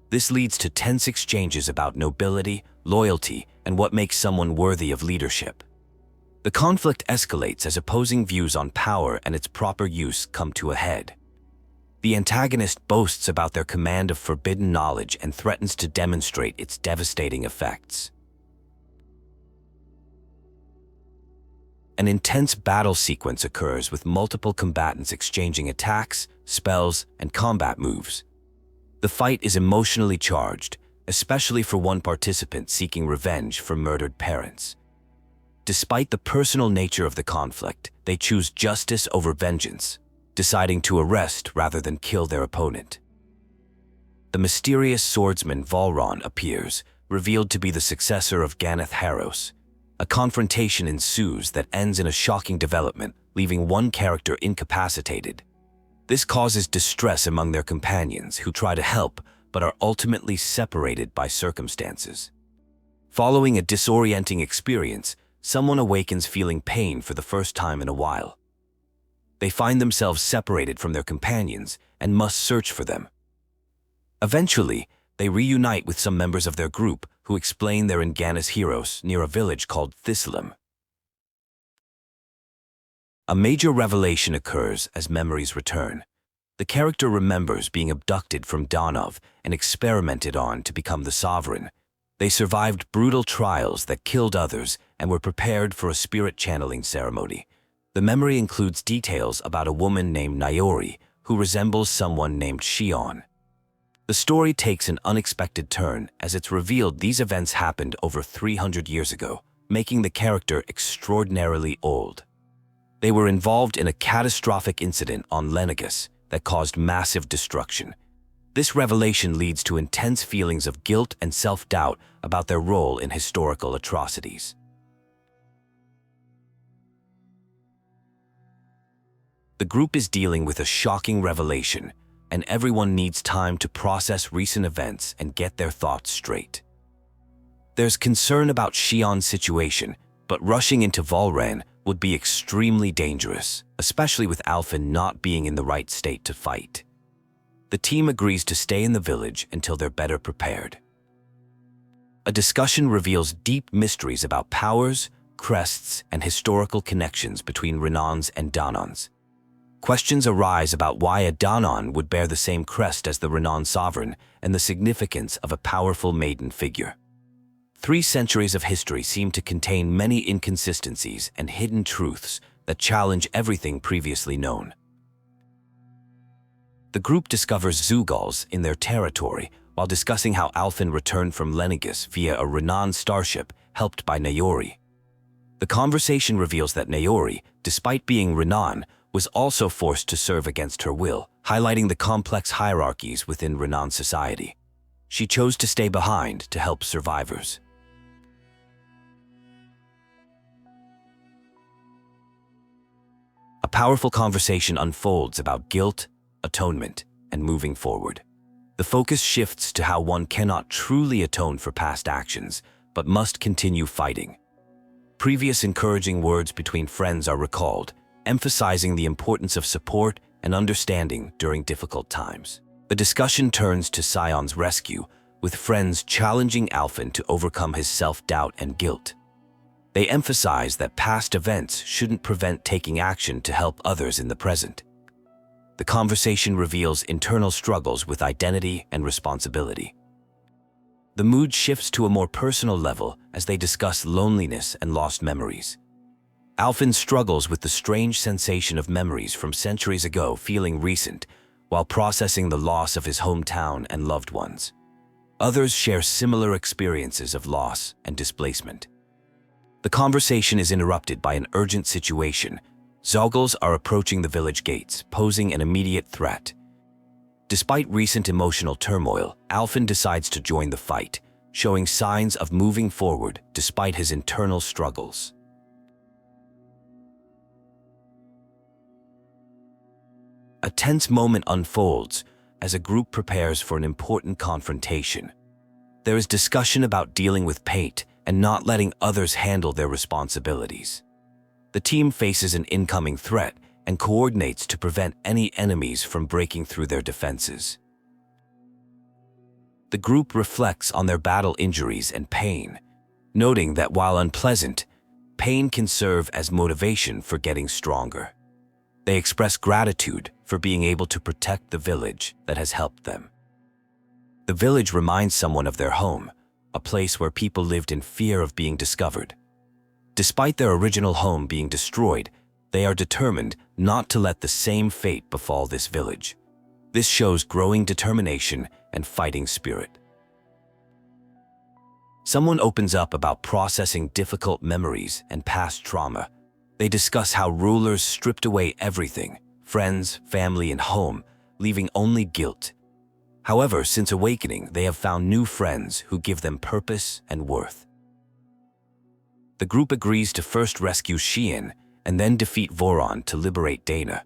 This leads to tense exchanges about nobility, loyalty, and what makes someone worthy of leadership. The conflict escalates as opposing views on power and its proper use come to a head. The antagonist boasts about their command of forbidden knowledge and threatens to demonstrate its devastating effects. An intense battle sequence occurs with multiple combatants exchanging attacks, spells, and combat moves. The fight is emotionally charged, especially for one participant seeking revenge for murdered parents. Despite the personal nature of the conflict, they choose justice over vengeance, deciding to arrest rather than kill their opponent. The mysterious swordsman Volron appears, revealed to be the successor of Ganath Haros. A confrontation ensues that ends in a shocking development, leaving one character incapacitated. This causes distress among their companions who try to help but are ultimately separated by circumstances. Following a disorienting experience, someone awakens feeling pain for the first time in a while. They find themselves separated from their companions and must search for them. Eventually, they reunite with some members of their group who explain they're in Ganath Haros near a village called Thistleum. A major revelation occurs as memories return. The character remembers being abducted from Dahna and experimented on to become the Sovereign. They survived brutal trials that killed others and were prepared for a spirit channeling ceremony. The memory includes details about a woman named Nayori who resembles someone named Shion. The story takes an unexpected turn as it's revealed these events happened over 300 years ago, making the character extraordinarily old. They were involved in a catastrophic incident on Lenegis that caused massive destruction. This revelation leads to intense feelings of guilt and self-doubt about their role in historical atrocities. The group is dealing with a shocking revelation, and everyone needs time to process recent events and get their thoughts straight. There's concern about Shion's situation, but rushing into Volran would be extremely dangerous, especially with Alphen not being in the right state to fight. The team agrees to stay in the village until they're better prepared. A discussion reveals deep mysteries about powers, crests, and historical connections between Renans and Danans. Questions arise about why a Danan would bear the same crest as the Renan Sovereign and the significance of a powerful maiden figure. 3 centuries of history seem to contain many inconsistencies and hidden truths that challenge everything previously known. The group discovers Zugals in their territory while discussing how Alphen returned from Lenegis via a Renan starship helped by Nayori. The conversation reveals that Nayori, despite being Renan, was also forced to serve against her will, highlighting the complex hierarchies within Renan society. She chose to stay behind to help survivors. A powerful conversation unfolds about guilt, atonement, and moving forward. The focus shifts to how one cannot truly atone for past actions, but must continue fighting. Previous encouraging words between friends are recalled, emphasizing the importance of support and understanding during difficult times. The discussion turns to Sion's rescue, with friends challenging Alphen to overcome his self-doubt and guilt. They emphasize that past events shouldn't prevent taking action to help others in the present. The conversation reveals internal struggles with identity and responsibility. The mood shifts to a more personal level as they discuss loneliness and lost memories. Alphen struggles with the strange sensation of memories from centuries ago feeling recent, while processing the loss of his hometown and loved ones. Others share similar experiences of loss and displacement. The conversation is interrupted by an urgent situation. Zogals are approaching the village gates, posing an immediate threat. Despite recent emotional turmoil, Alphen decides to join the fight, showing signs of moving forward despite his internal struggles. A tense moment unfolds as a group prepares for an important confrontation. There is discussion about dealing with pain and not letting others handle their responsibilities. The team faces an incoming threat and coordinates to prevent any enemies from breaking through their defenses. The group reflects on their battle injuries and pain, noting that while unpleasant, pain can serve as motivation for getting stronger. They express gratitude for being able to protect the village that has helped them. The village reminds someone of their home, a place where people lived in fear of being discovered. Despite their original home being destroyed, they are determined not to let the same fate befall this village. This shows growing determination and fighting spirit. Someone opens up about processing difficult memories and past trauma. They discuss how rulers stripped away everything, friends, family, and home, leaving only guilt. However, since awakening, they have found new friends who give them purpose and worth. The group agrees to first rescue Xian and then defeat Voron to liberate Dahna.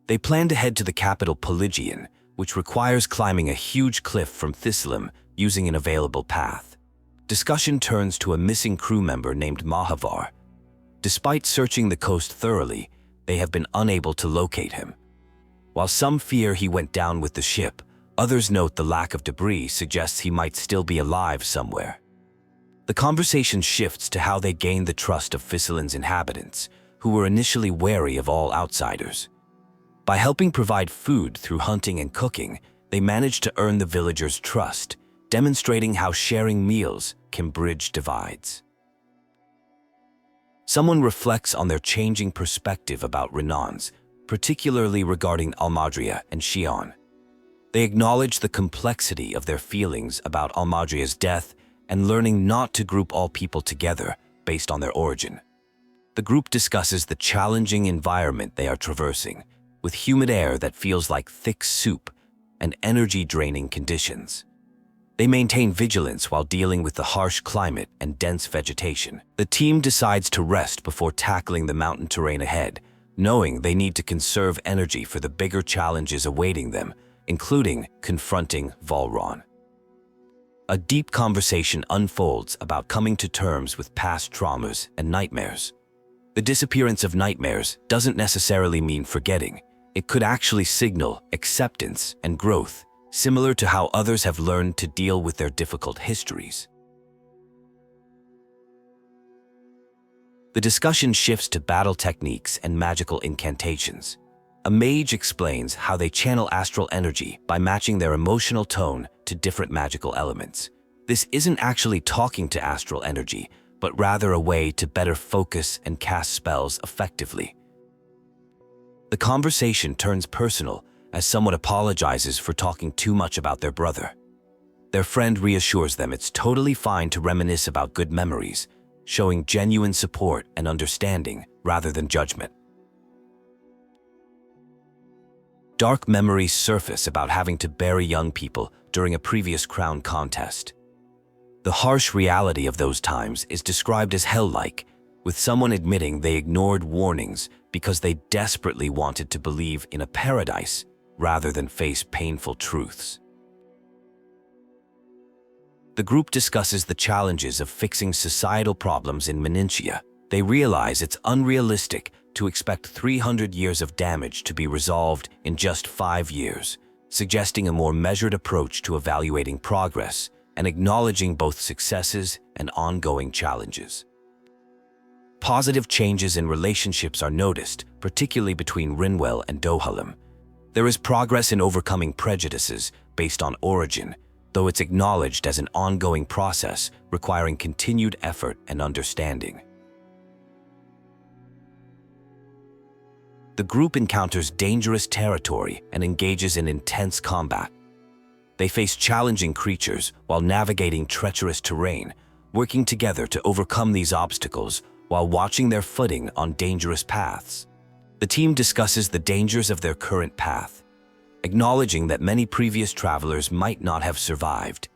They plan to head to the capital Pelagian, which requires climbing a huge cliff from Thistleum using an available path. Discussion turns to a missing crew member named Mahavar. Despite searching the coast thoroughly, they have been unable to locate him. While some fear he went down with the ship, others note the lack of debris suggests he might still be alive somewhere. The conversation shifts to how they gain the trust of Thistleum's inhabitants, who were initially wary of all outsiders. By helping provide food through hunting and cooking, they manage to earn the villagers' trust, demonstrating how sharing meals can bridge divides. Someone reflects on their changing perspective about Renans, particularly regarding Almadria and Xian. They acknowledge the complexity of their feelings about Almadria's death and learning not to group all people together based on their origin. The group discusses the challenging environment they are traversing, with humid air that feels like thick soup and energy-draining conditions. They maintain vigilance while dealing with the harsh climate and dense vegetation. The team decides to rest before tackling the mountain terrain ahead, knowing they need to conserve energy for the bigger challenges awaiting them, including confronting Volron. A deep conversation unfolds about coming to terms with past traumas and nightmares. The disappearance of nightmares doesn't necessarily mean forgetting. It could actually signal acceptance and growth, similar to how others have learned to deal with their difficult histories. The discussion shifts to battle techniques and magical incantations. A mage explains how they channel astral energy by matching their emotional tone to different magical elements. This isn't actually talking to astral energy, but rather a way to better focus and cast spells effectively. The conversation turns personal as someone apologizes for talking too much about their brother. Their friend reassures them it's totally fine to reminisce about good memories, showing genuine support and understanding rather than judgment. Dark memories surface about having to bury young people during a previous crown contest. The harsh reality of those times is described as hell-like, with someone admitting they ignored warnings because they desperately wanted to believe in a paradise rather than face painful truths. The group discusses the challenges of fixing societal problems in Menancia. They realize it's unrealistic to expect 300 years of damage to be resolved in just 5 years, suggesting a more measured approach to evaluating progress and acknowledging both successes and ongoing challenges. Positive changes in relationships are noticed, particularly between Rinwell and Dohalim. There is progress in overcoming prejudices based on origin, though it's acknowledged as an ongoing process requiring continued effort and understanding. The group encounters dangerous territory and engages in intense combat. They face challenging creatures while navigating treacherous terrain, working together to overcome these obstacles while watching their footing on dangerous paths. The team discusses the dangers of their current path, acknowledging that many previous travelers might not have survived.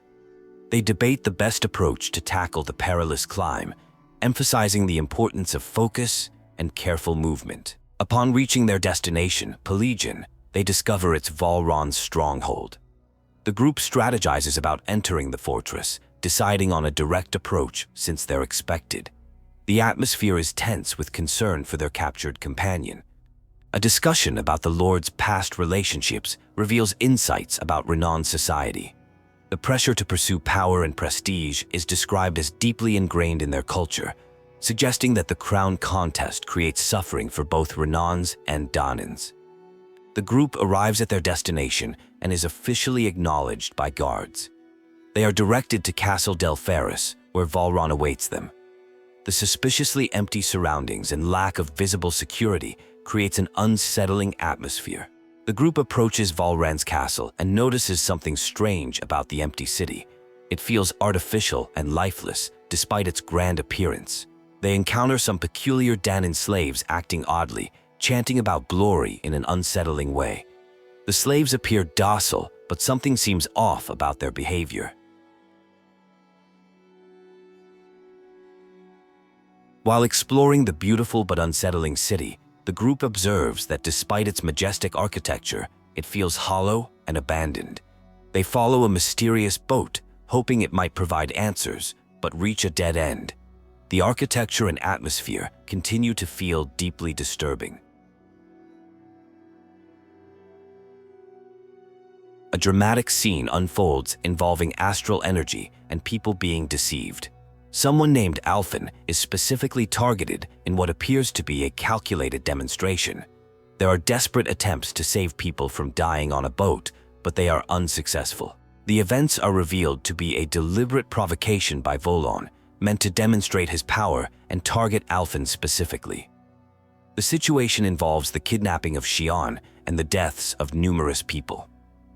They debate the best approach to tackle the perilous climb, emphasizing the importance of focus and careful movement. Upon reaching their destination, Pelagian, they discover it's Volron's stronghold. The group strategizes about entering the fortress, deciding on a direct approach since they're expected. The atmosphere is tense with concern for their captured companion. A discussion about the Lord's past relationships reveals insights about Renan society. The pressure to pursue power and prestige is described as deeply ingrained in their culture, suggesting that the crown contest creates suffering for both Renans and Danans. The group arrives at their destination and is officially acknowledged by guards. They are directed to Castle del Ferris, where Volron awaits them. The suspiciously empty surroundings and lack of visible security creates an unsettling atmosphere. The group approaches Volran's castle and notices something strange about the empty city. It feels artificial and lifeless, despite its grand appearance. They encounter some peculiar Danin slaves acting oddly, chanting about glory in an unsettling way. The slaves appear docile, but something seems off about their behavior. While exploring the beautiful but unsettling city, the group observes that despite its majestic architecture, it feels hollow and abandoned. They follow a mysterious boat, hoping it might provide answers, but reach a dead end. The architecture and atmosphere continue to feel deeply disturbing. A dramatic scene unfolds involving astral energy and people being deceived. Someone named Alphen is specifically targeted in what appears to be a calculated demonstration. There are desperate attempts to save people from dying on a boat, but they are unsuccessful. The events are revealed to be a deliberate provocation by Volon, meant to demonstrate his power and target Alphen specifically. The situation involves the kidnapping of Xian and the deaths of numerous people.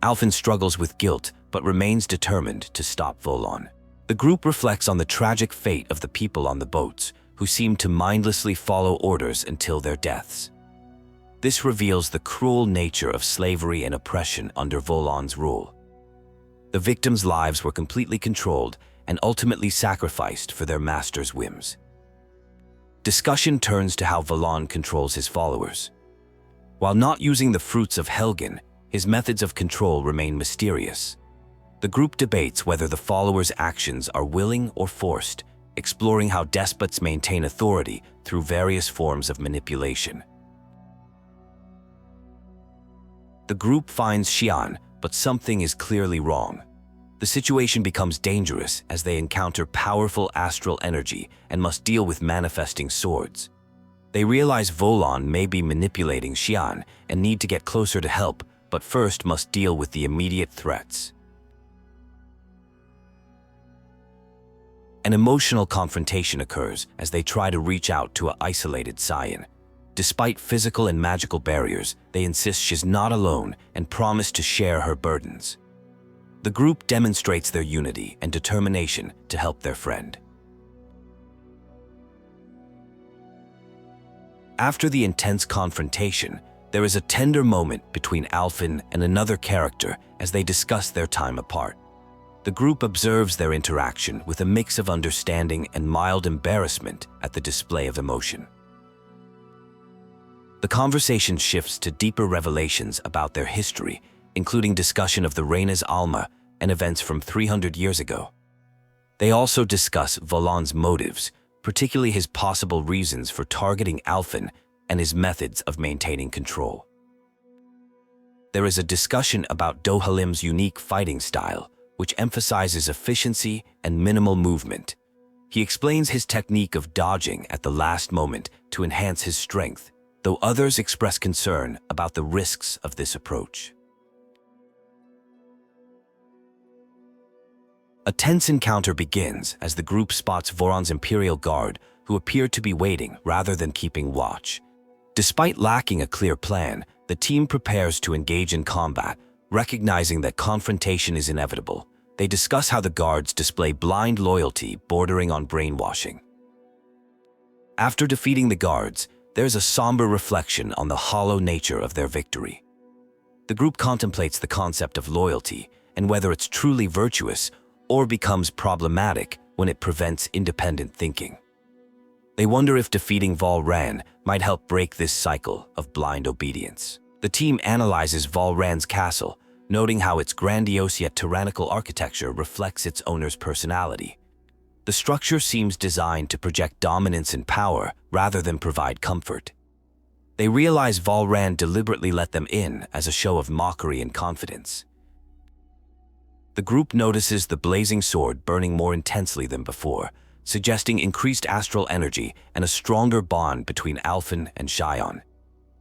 Alphen struggles with guilt, but remains determined to stop Volon. The group reflects on the tragic fate of the people on the boats, who seem to mindlessly follow orders until their deaths. This reveals the cruel nature of slavery and oppression under Volon's rule. The victims' lives were completely controlled and ultimately sacrificed for their master's whims. Discussion turns to how Volon controls his followers. While not using the fruits of Helgen, his methods of control remain mysterious. The group debates whether the followers' actions are willing or forced, exploring how despots maintain authority through various forms of manipulation. The group finds Xian, but something is clearly wrong. The situation becomes dangerous as they encounter powerful astral energy and must deal with manifesting swords. They realize Volon may be manipulating Xian and need to get closer to help, but first must deal with the immediate threats. An emotional confrontation occurs as they try to reach out to an isolated Xian. Despite physical and magical barriers, they insist she's not alone and promise to share her burdens. The group demonstrates their unity and determination to help their friend. After the intense confrontation, there is a tender moment between Alphen and another character as they discuss their time apart. The group observes their interaction with a mix of understanding and mild embarrassment at the display of emotion. The conversation shifts to deeper revelations about their history, including discussion of the Rena's Alma and events from 300 years ago. They also discuss Volon's motives, particularly his possible reasons for targeting Alphen and his methods of maintaining control. There is a discussion about Dohalim's unique fighting style, which emphasizes efficiency and minimal movement. He explains his technique of dodging at the last moment to enhance his strength, though others express concern about the risks of this approach. A tense encounter begins as the group spots Voron's Imperial Guard, who appear to be waiting rather than keeping watch. Despite lacking a clear plan, the team prepares to engage in combat, recognizing that confrontation is inevitable. They discuss how the guards display blind loyalty bordering on brainwashing. After defeating the guards, there's a somber reflection on the hollow nature of their victory. The group contemplates the concept of loyalty and whether it's truly virtuous or becomes problematic when it prevents independent thinking. They wonder if defeating Volran might help break this cycle of blind obedience. The team analyzes Volran's castle, noting how its grandiose yet tyrannical architecture reflects its owner's personality. The structure seems designed to project dominance and power rather than provide comfort. They realize Valran deliberately let them in as a show of mockery and confidence. The group notices the blazing sword burning more intensely than before, suggesting increased astral energy and a stronger bond between Alphen and Xion.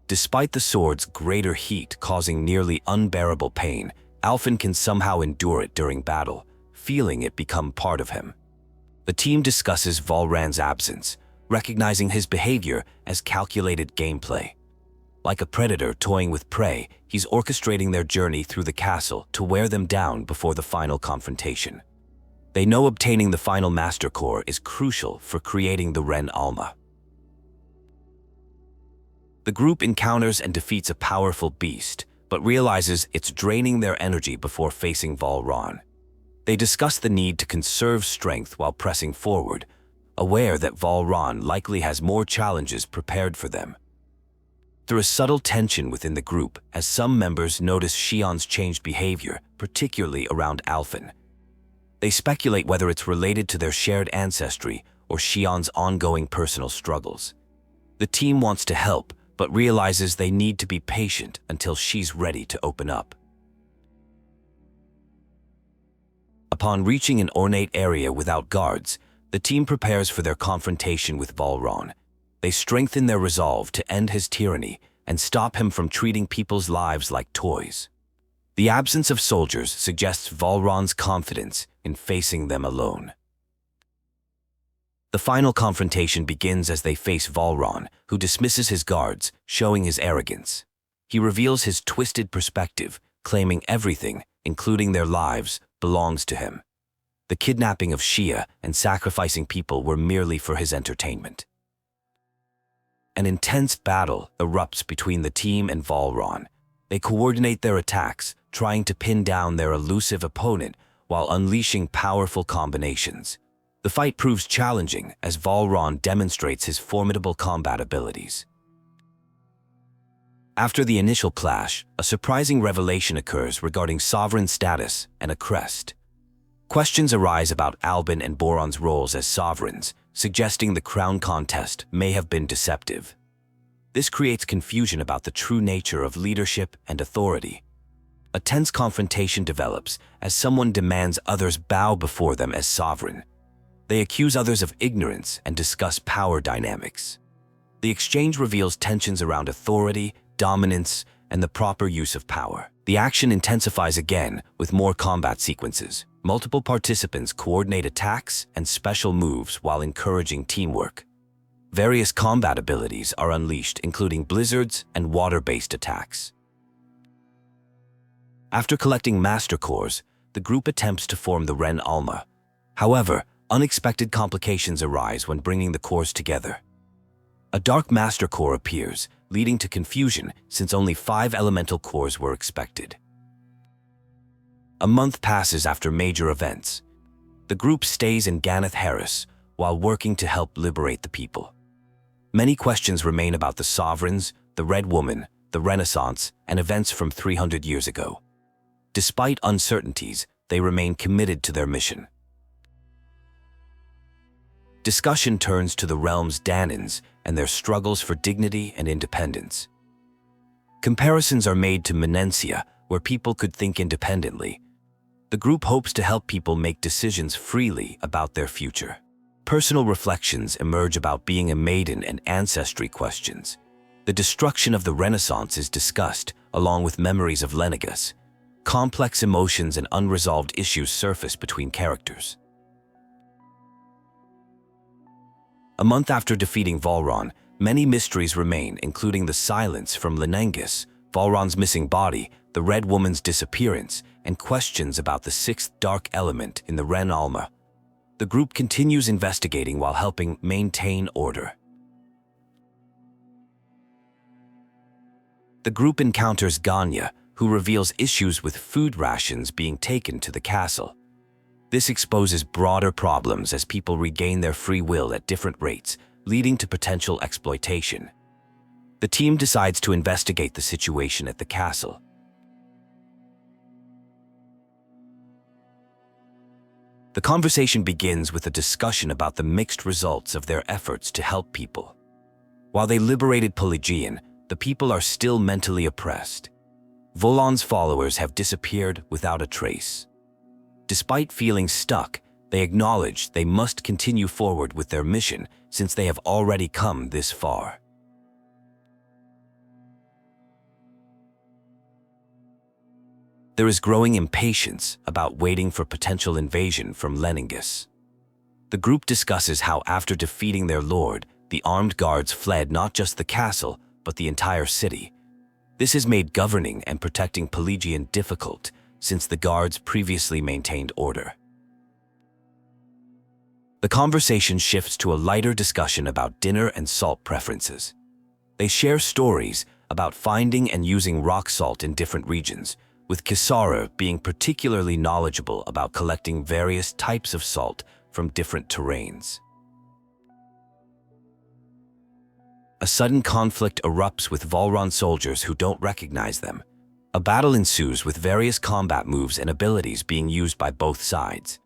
Despite the sword's greater heat causing nearly unbearable pain, Alphen can somehow endure it during battle, feeling it become part of him. The team discusses Valran's absence, recognizing his behavior as calculated gameplay. Like a predator toying with prey, he's orchestrating their journey through the castle to wear them down before the final confrontation. They know obtaining the final Master Core is crucial for creating the Ren Alma. The group encounters and defeats a powerful beast, but realizes it's draining their energy before facing Valran. They discuss the need to conserve strength while pressing forward, aware that Valran likely has more challenges prepared for them. There is subtle tension within the group as some members notice Xion's changed behavior, particularly around Alphen. They speculate whether it's related to their shared ancestry or Xion's ongoing personal struggles. The team wants to help, but realizes they need to be patient until she's ready to open up. Upon reaching an ornate area without guards, the team prepares for their confrontation with Valran. They strengthen their resolve to end his tyranny and stop him from treating people's lives like toys. The absence of soldiers suggests Valran's confidence in facing them alone. The final confrontation begins as they face Valran, who dismisses his guards, showing his arrogance. He reveals his twisted perspective, claiming everything, including their lives, belongs to him. The kidnapping of Shia and sacrificing people were merely for his entertainment. An intense battle erupts between the team and Valran. They coordinate their attacks, trying to pin down their elusive opponent while unleashing powerful combinations. The fight proves challenging as Valran demonstrates his formidable combat abilities. After the initial clash, a surprising revelation occurs regarding sovereign status and a crest. Questions arise about Albin and Boron's roles as sovereigns, suggesting the crown contest may have been deceptive. This creates confusion about the true nature of leadership and authority. A tense confrontation develops as someone demands others bow before them as sovereign. They accuse others of ignorance and discuss power dynamics. The exchange reveals tensions around authority, dominance, and the proper use of power. The action intensifies again with more combat sequences. Multiple participants coordinate attacks and special moves while encouraging teamwork. Various combat abilities are unleashed, including blizzards and water-based attacks. After collecting Master Cores, the group attempts to form the Ren Alma. However, unexpected complications arise when bringing the cores together. A Dark Master Core appears, leading to confusion since only 5 elemental cores were expected. A month passes after major events. The group stays in Ganath Haros while working to help liberate the people. Many questions remain about the sovereigns, the Red Woman, the Renaissance, and events from 300 years ago. Despite uncertainties, they remain committed to their mission. Discussion turns to the realm's Danans and their struggles for dignity and independence. Comparisons are made to Menancia, where people could think independently. The group hopes to help people make decisions freely about their future. Personal reflections emerge about being a maiden and ancestry questions. The destruction of the Renaissance is discussed, along with memories of Lenegis. Complex emotions and unresolved issues surface between characters. A month after defeating Valran, many mysteries remain, including the silence from Lenegis, Valran's missing body, the Red Woman's disappearance, and questions about the 6th dark element in the Ren Alma. The group continues investigating while helping maintain order. The group encounters Ganya, who reveals issues with food rations being taken to the castle. This exposes broader problems as people regain their free will at different rates, leading to potential exploitation. The team decides to investigate the situation at the castle. The conversation begins with a discussion about the mixed results of their efforts to help people. While they liberated Pelagian, the people are still mentally oppressed. Volon's followers have disappeared without a trace. Despite feeling stuck, they acknowledge they must continue forward with their mission since they have already come this far. There is growing impatience about waiting for potential invasion from Lenegis. The group discusses how after defeating their lord, the armed guards fled not just the castle, but the entire city. This has made governing and protecting Pelagian difficult, since the guards previously maintained order. The conversation shifts to a lighter discussion about dinner and salt preferences. They share stories about finding and using rock salt in different regions, with Kisara being particularly knowledgeable about collecting various types of salt from different terrains. A sudden conflict erupts with Volron soldiers who don't recognize them. A battle ensues with various combat moves and abilities being used by both sides.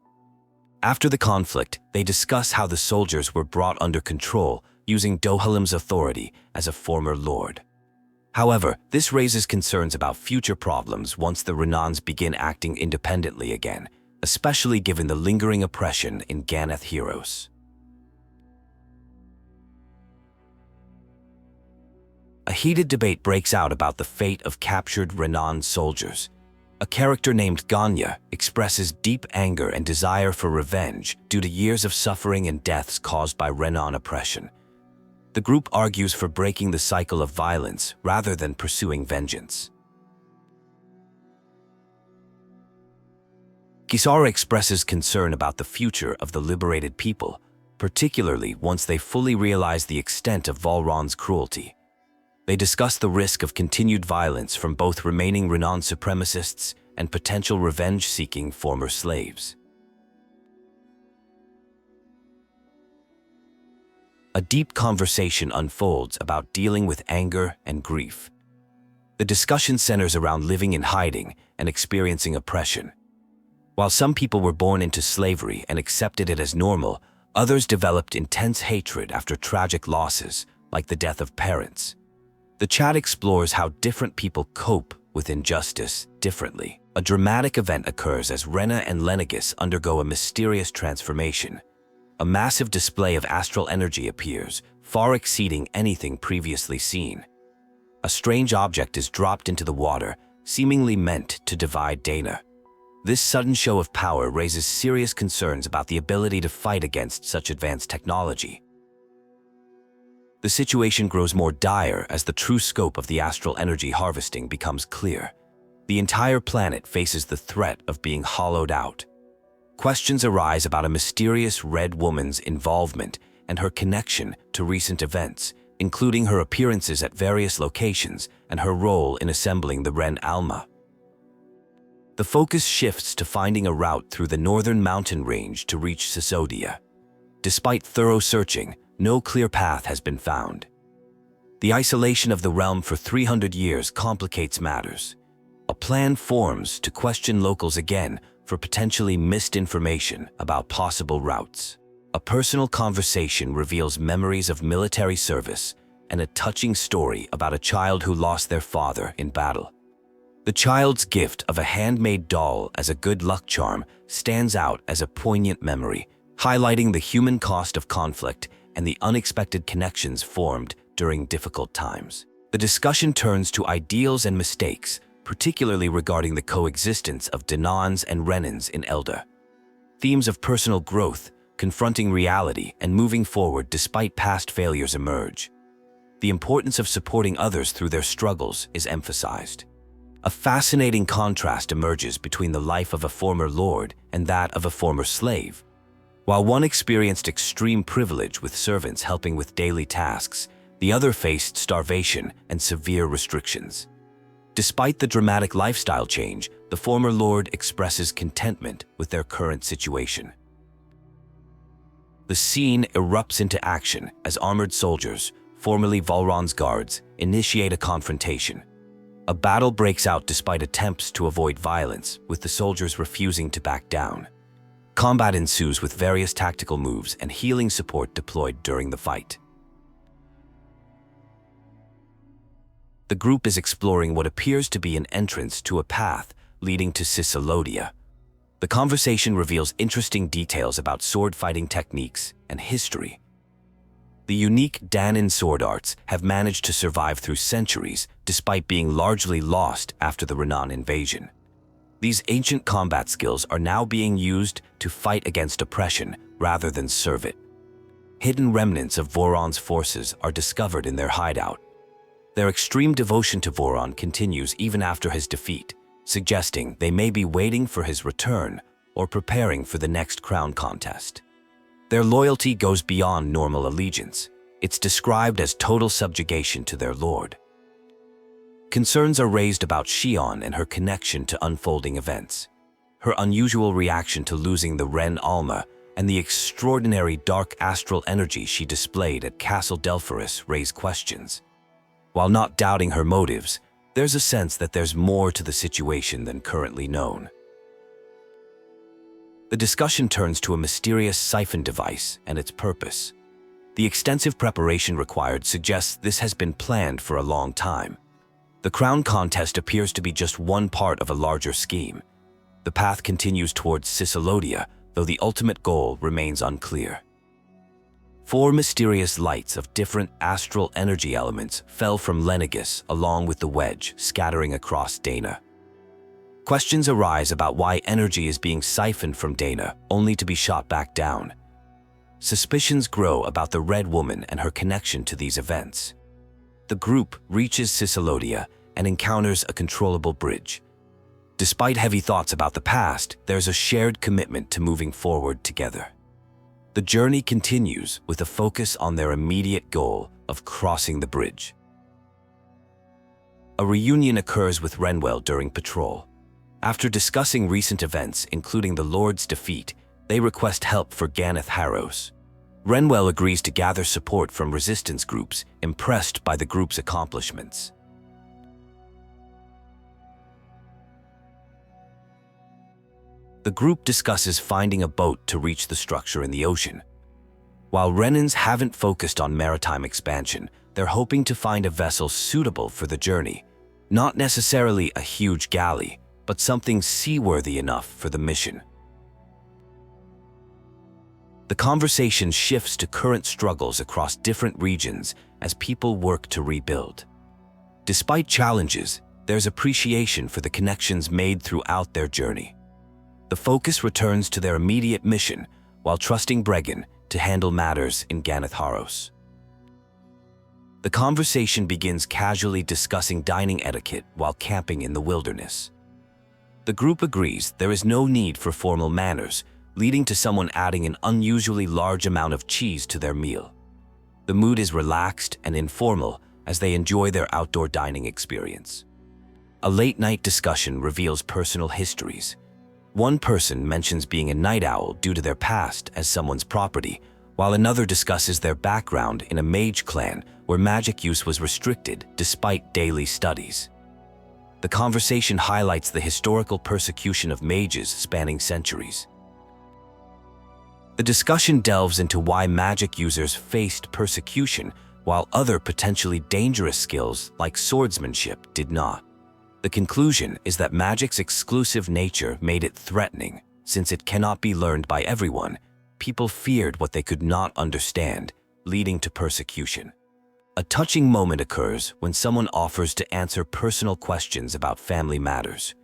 After the conflict, they discuss how the soldiers were brought under control using Dohalim's authority as a former lord. However, this raises concerns about future problems once the Renans begin acting independently again, especially given the lingering oppression in Ganath Haros. A heated debate breaks out about the fate of captured Renan soldiers. A character named Ganya expresses deep anger and desire for revenge due to years of suffering and deaths caused by Renan oppression. The group argues for breaking the cycle of violence rather than pursuing vengeance. Kisara expresses concern about the future of the liberated people, particularly once they fully realize the extent of Volron's cruelty. They discuss the risk of continued violence from both remaining Renan supremacists and potential revenge-seeking former slaves. A deep conversation unfolds about dealing with anger and grief. The discussion centers around living in hiding and experiencing oppression. While some people were born into slavery and accepted it as normal, others developed intense hatred after tragic losses, like the death of parents. The chat explores how different people cope with injustice differently. A dramatic event occurs as Rena and Lenegis undergo a mysterious transformation. A massive display of astral energy appears, far exceeding anything previously seen. A strange object is dropped into the water, seemingly meant to divide Dahna. This sudden show of power raises serious concerns about the ability to fight against such advanced technology. The situation grows more dire as the true scope of the astral energy harvesting becomes clear. The entire planet faces the threat of being hollowed out. Questions arise about a mysterious red woman's involvement and her connection to recent events, including her appearances at various locations and her role in assembling the Ren Alma. The focus shifts to finding a route through the northern mountain range to reach Cyslodia. Despite thorough searching, no clear path has been found. The isolation of the realm for 300 years complicates matters. A plan forms to question locals again for potentially missed information about possible routes. A personal conversation reveals memories of military service and a touching story about a child who lost their father in battle. The child's gift of a handmade doll as a good luck charm stands out as a poignant memory, highlighting the human cost of conflict and the unexpected connections formed during difficult times. The discussion turns to ideals and mistakes, particularly regarding the coexistence of Danans and Renans in Elde. Themes of personal growth, confronting reality, and moving forward despite past failures emerge. The importance of supporting others through their struggles is emphasized. A fascinating contrast emerges between the life of a former lord and that of a former slave. While one experienced extreme privilege with servants helping with daily tasks, the other faced starvation and severe restrictions. Despite the dramatic lifestyle change, the former lord expresses contentment with their current situation. The scene erupts into action as armored soldiers, formerly Volron's guards, initiate a confrontation. A battle breaks out despite attempts to avoid violence, with the soldiers refusing to back down. Combat ensues with various tactical moves and healing support deployed during the fight. The group is exploring what appears to be an entrance to a path leading to Cyslodia. The conversation reveals interesting details about sword fighting techniques and history. The unique Danin sword arts have managed to survive through centuries despite being largely lost after the Renan invasion. These ancient combat skills are now being used to fight against oppression rather than serve it. Hidden remnants of Voron's forces are discovered in their hideout. Their extreme devotion to Voron continues even after his defeat, suggesting they may be waiting for his return or preparing for the next crown contest. Their loyalty goes beyond normal allegiance. It's described as total subjugation to their lord. Concerns are raised about Xion and her connection to unfolding events. Her unusual reaction to losing the Ren Alma and the extraordinary dark astral energy she displayed at Castle Delphoris raise questions. While not doubting her motives, there's a sense that there's more to the situation than currently known. The discussion turns to a mysterious siphon device and its purpose. The extensive preparation required suggests this has been planned for a long time. The crown contest appears to be just one part of a larger scheme. The path continues towards Cyslodia, though the ultimate goal remains unclear. 4 mysterious lights of different astral energy elements fell from Lenegis along with the wedge, scattering across Dahna. Questions arise about why energy is being siphoned from Dahna, only to be shot back down. Suspicions grow about the Red Woman and her connection to these events. The group reaches Cyslodia and encounters a controllable bridge. Despite heavy thoughts about the past, there's a shared commitment to moving forward together. The journey continues with a focus on their immediate goal of crossing the bridge. A reunion occurs with Renwell during patrol. After discussing recent events, including the Lord's defeat, they request help for Ganath Haros. Renwell agrees to gather support from resistance groups, impressed by the group's accomplishments. The group discusses finding a boat to reach the structure in the ocean. While Renans haven't focused on maritime expansion, they're hoping to find a vessel suitable for the journey. Not necessarily a huge galley, but something seaworthy enough for the mission. The conversation shifts to current struggles across different regions as people work to rebuild. Despite challenges, there's appreciation for the connections made throughout their journey. The focus returns to their immediate mission while trusting Bregan to handle matters in Ganath Haros. The conversation begins casually discussing dining etiquette while camping in the wilderness. The group agrees there is no need for formal manners, leading to someone adding an unusually large amount of cheese to their meal. The mood is relaxed and informal as they enjoy their outdoor dining experience. A late-night discussion reveals personal histories. One person mentions being a night owl due to their past as someone's property, while another discusses their background in a mage clan where magic use was restricted despite daily studies. The conversation highlights the historical persecution of mages spanning centuries. The discussion delves into why magic users faced persecution while other potentially dangerous skills like swordsmanship did not. The conclusion is that magic's exclusive nature made it threatening. Since it cannot be learned by everyone, people feared what they could not understand, leading to persecution. A touching moment occurs when someone offers to answer personal questions about family matters.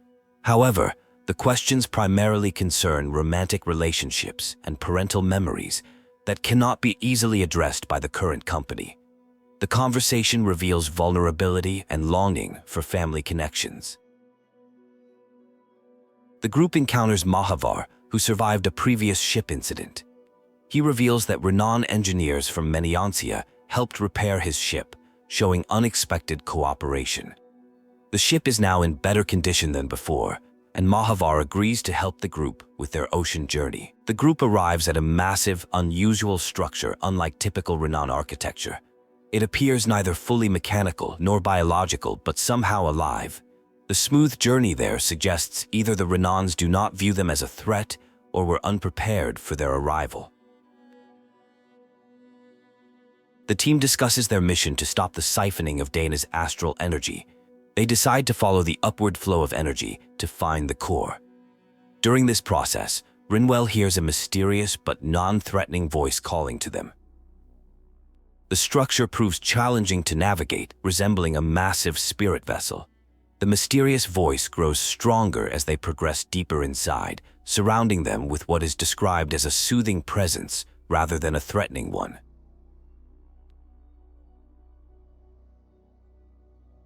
However, the questions primarily concern romantic relationships and parental memories that cannot be easily addressed by the current company. The conversation reveals vulnerability and longing for family connections. The group encounters Mahavar, who survived a previous ship incident. He reveals that Renan engineers from Menancia helped repair his ship, showing unexpected cooperation. The ship is now in better condition than before, and Mahavar agrees to help the group with their ocean journey. The group arrives at a massive, unusual structure unlike typical Renan architecture. It appears neither fully mechanical nor biological, but somehow alive. The smooth journey there suggests either the Renans do not view them as a threat, or were unprepared for their arrival. The team discusses their mission to stop the siphoning of Dahna's astral energy. They decide to follow the upward flow of energy to find the core. During this process, Rinwell hears a mysterious but non-threatening voice calling to them. The structure proves challenging to navigate, resembling a massive spirit vessel. The mysterious voice grows stronger as they progress deeper inside, surrounding them with what is described as a soothing presence rather than a threatening one.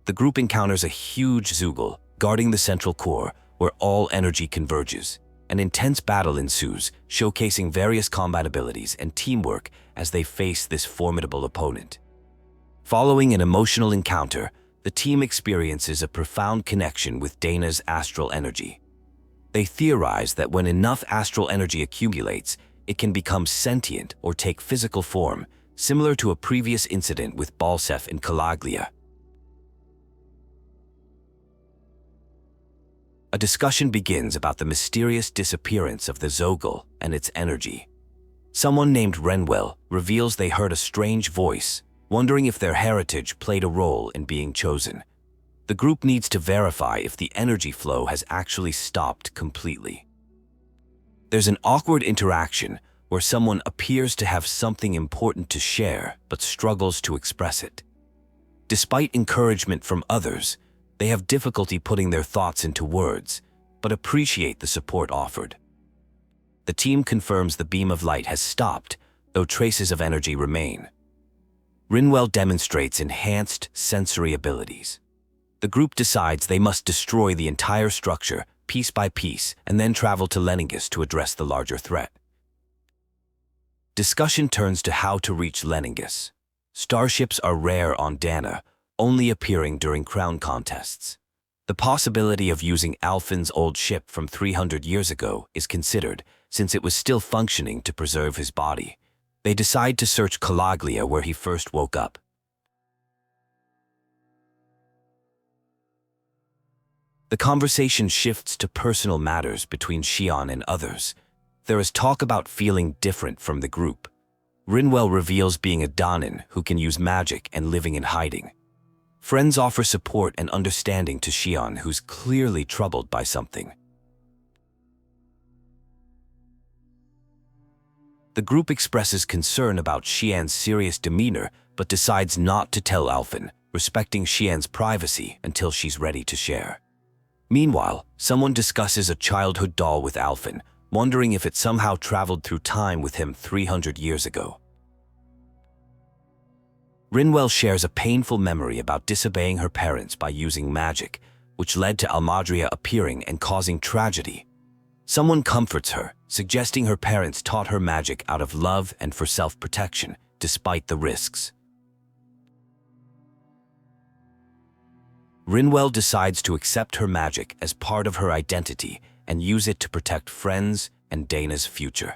The group encounters a huge Zoogle guarding the central core where all energy converges. An intense battle ensues, showcasing various combat abilities and teamwork as they face this formidable opponent. Following an emotional encounter, the team experiences a profound connection with Dahna's astral energy. They theorize that when enough astral energy accumulates, it can become sentient or take physical form, similar to a previous incident with Balseth in Calaglia. A discussion begins about the mysterious disappearance of the Zoogle and its energy. Someone named Rinwell reveals they heard a strange voice, wondering if their heritage played a role in being chosen. The group needs to verify if the energy flow has actually stopped completely. There's an awkward interaction where someone appears to have something important to share but struggles to express it. Despite encouragement from others, they have difficulty putting their thoughts into words, but appreciate the support offered. The team confirms the beam of light has stopped, though traces of energy remain. Rinwell demonstrates enhanced sensory abilities. The group decides they must destroy the entire structure, piece by piece, and then travel to Lenegis to address the larger threat. Discussion turns to how to reach Lenegis. Starships are rare on Dahna, only appearing during crown contests. The possibility of using Alfin's old ship from 300 years ago is considered, since it was still functioning to preserve his body. They decide to search Calaglia where he first woke up. The conversation shifts to personal matters between Xion and others. There is talk about feeling different from the group. Rinwell reveals being a Danin who can use magic and living in hiding. Friends offer support and understanding to Xion, who's clearly troubled by something. The group expresses concern about Xian's serious demeanor, but decides not to tell Alfin, respecting Xian's privacy until she's ready to share. Meanwhile, someone discusses a childhood doll with Alfin, wondering if it somehow traveled through time with him 300 years ago. Rinwell shares a painful memory about disobeying her parents by using magic, which led to Almadria appearing and causing tragedy. Someone comforts her, suggesting her parents taught her magic out of love and for self-protection, despite the risks. Rinwell decides to accept her magic as part of her identity and use it to protect friends and Dahna's future.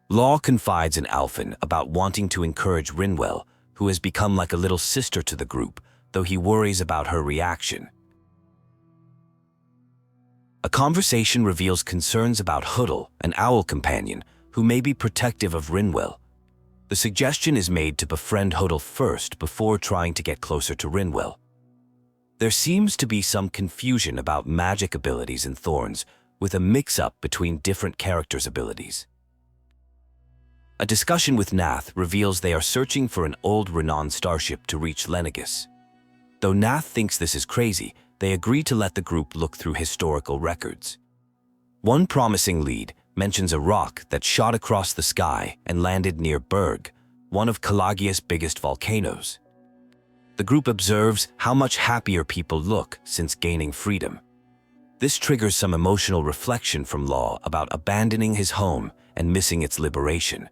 Law confides in Alfin about wanting to encourage Rinwell, who has become like a little sister to the group, though he worries about her reaction. A conversation reveals concerns about Huddle, an owl companion, who may be protective of Rinwell. The suggestion is made to befriend Huddle first before trying to get closer to Rinwell. There seems to be some confusion about magic abilities in Thorns, with a mix-up between different characters' abilities. A discussion with Nath reveals they are searching for an old Renan starship to reach Lenegis. Though Nath thinks this is crazy, they agree to let the group look through historical records. One promising lead mentions a rock that shot across the sky and landed near Berg, one of Calaglia's biggest volcanoes. The group observes how much happier people look since gaining freedom. This triggers some emotional reflection from Law about abandoning his home and missing its liberation.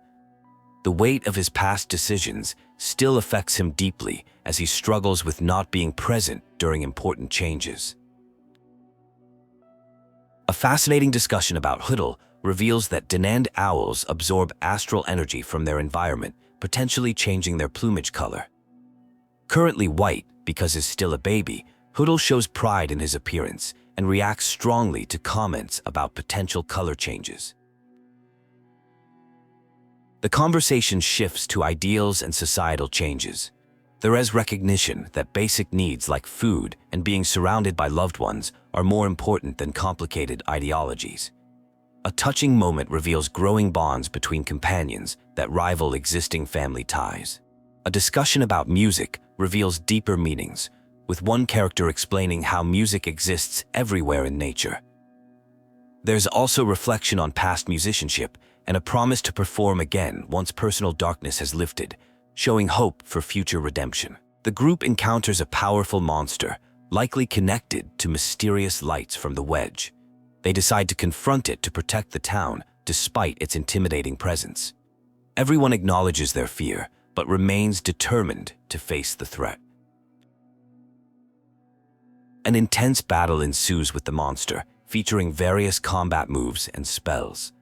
The weight of his past decisions still affects him deeply as he struggles with not being present during important changes. A fascinating discussion about Huddle reveals that Danand owls absorb astral energy from their environment, potentially changing their plumage color. Currently white because he's still a baby, Huddle shows pride in his appearance and reacts strongly to comments about potential color changes. The conversation shifts to ideals and societal changes. There is recognition that basic needs like food and being surrounded by loved ones are more important than complicated ideologies. A touching moment reveals growing bonds between companions that rival existing family ties. A discussion about music reveals deeper meanings, with one character explaining how music exists everywhere in nature. There's also reflection on past musicianship and a promise to perform again once personal darkness has lifted, showing hope for future redemption. The group encounters a powerful monster, likely connected to mysterious lights from the wedge. They decide to confront it to protect the town, despite its intimidating presence. Everyone acknowledges their fear, but remains determined to face the threat. An intense battle ensues with the monster, featuring various combat moves and spells.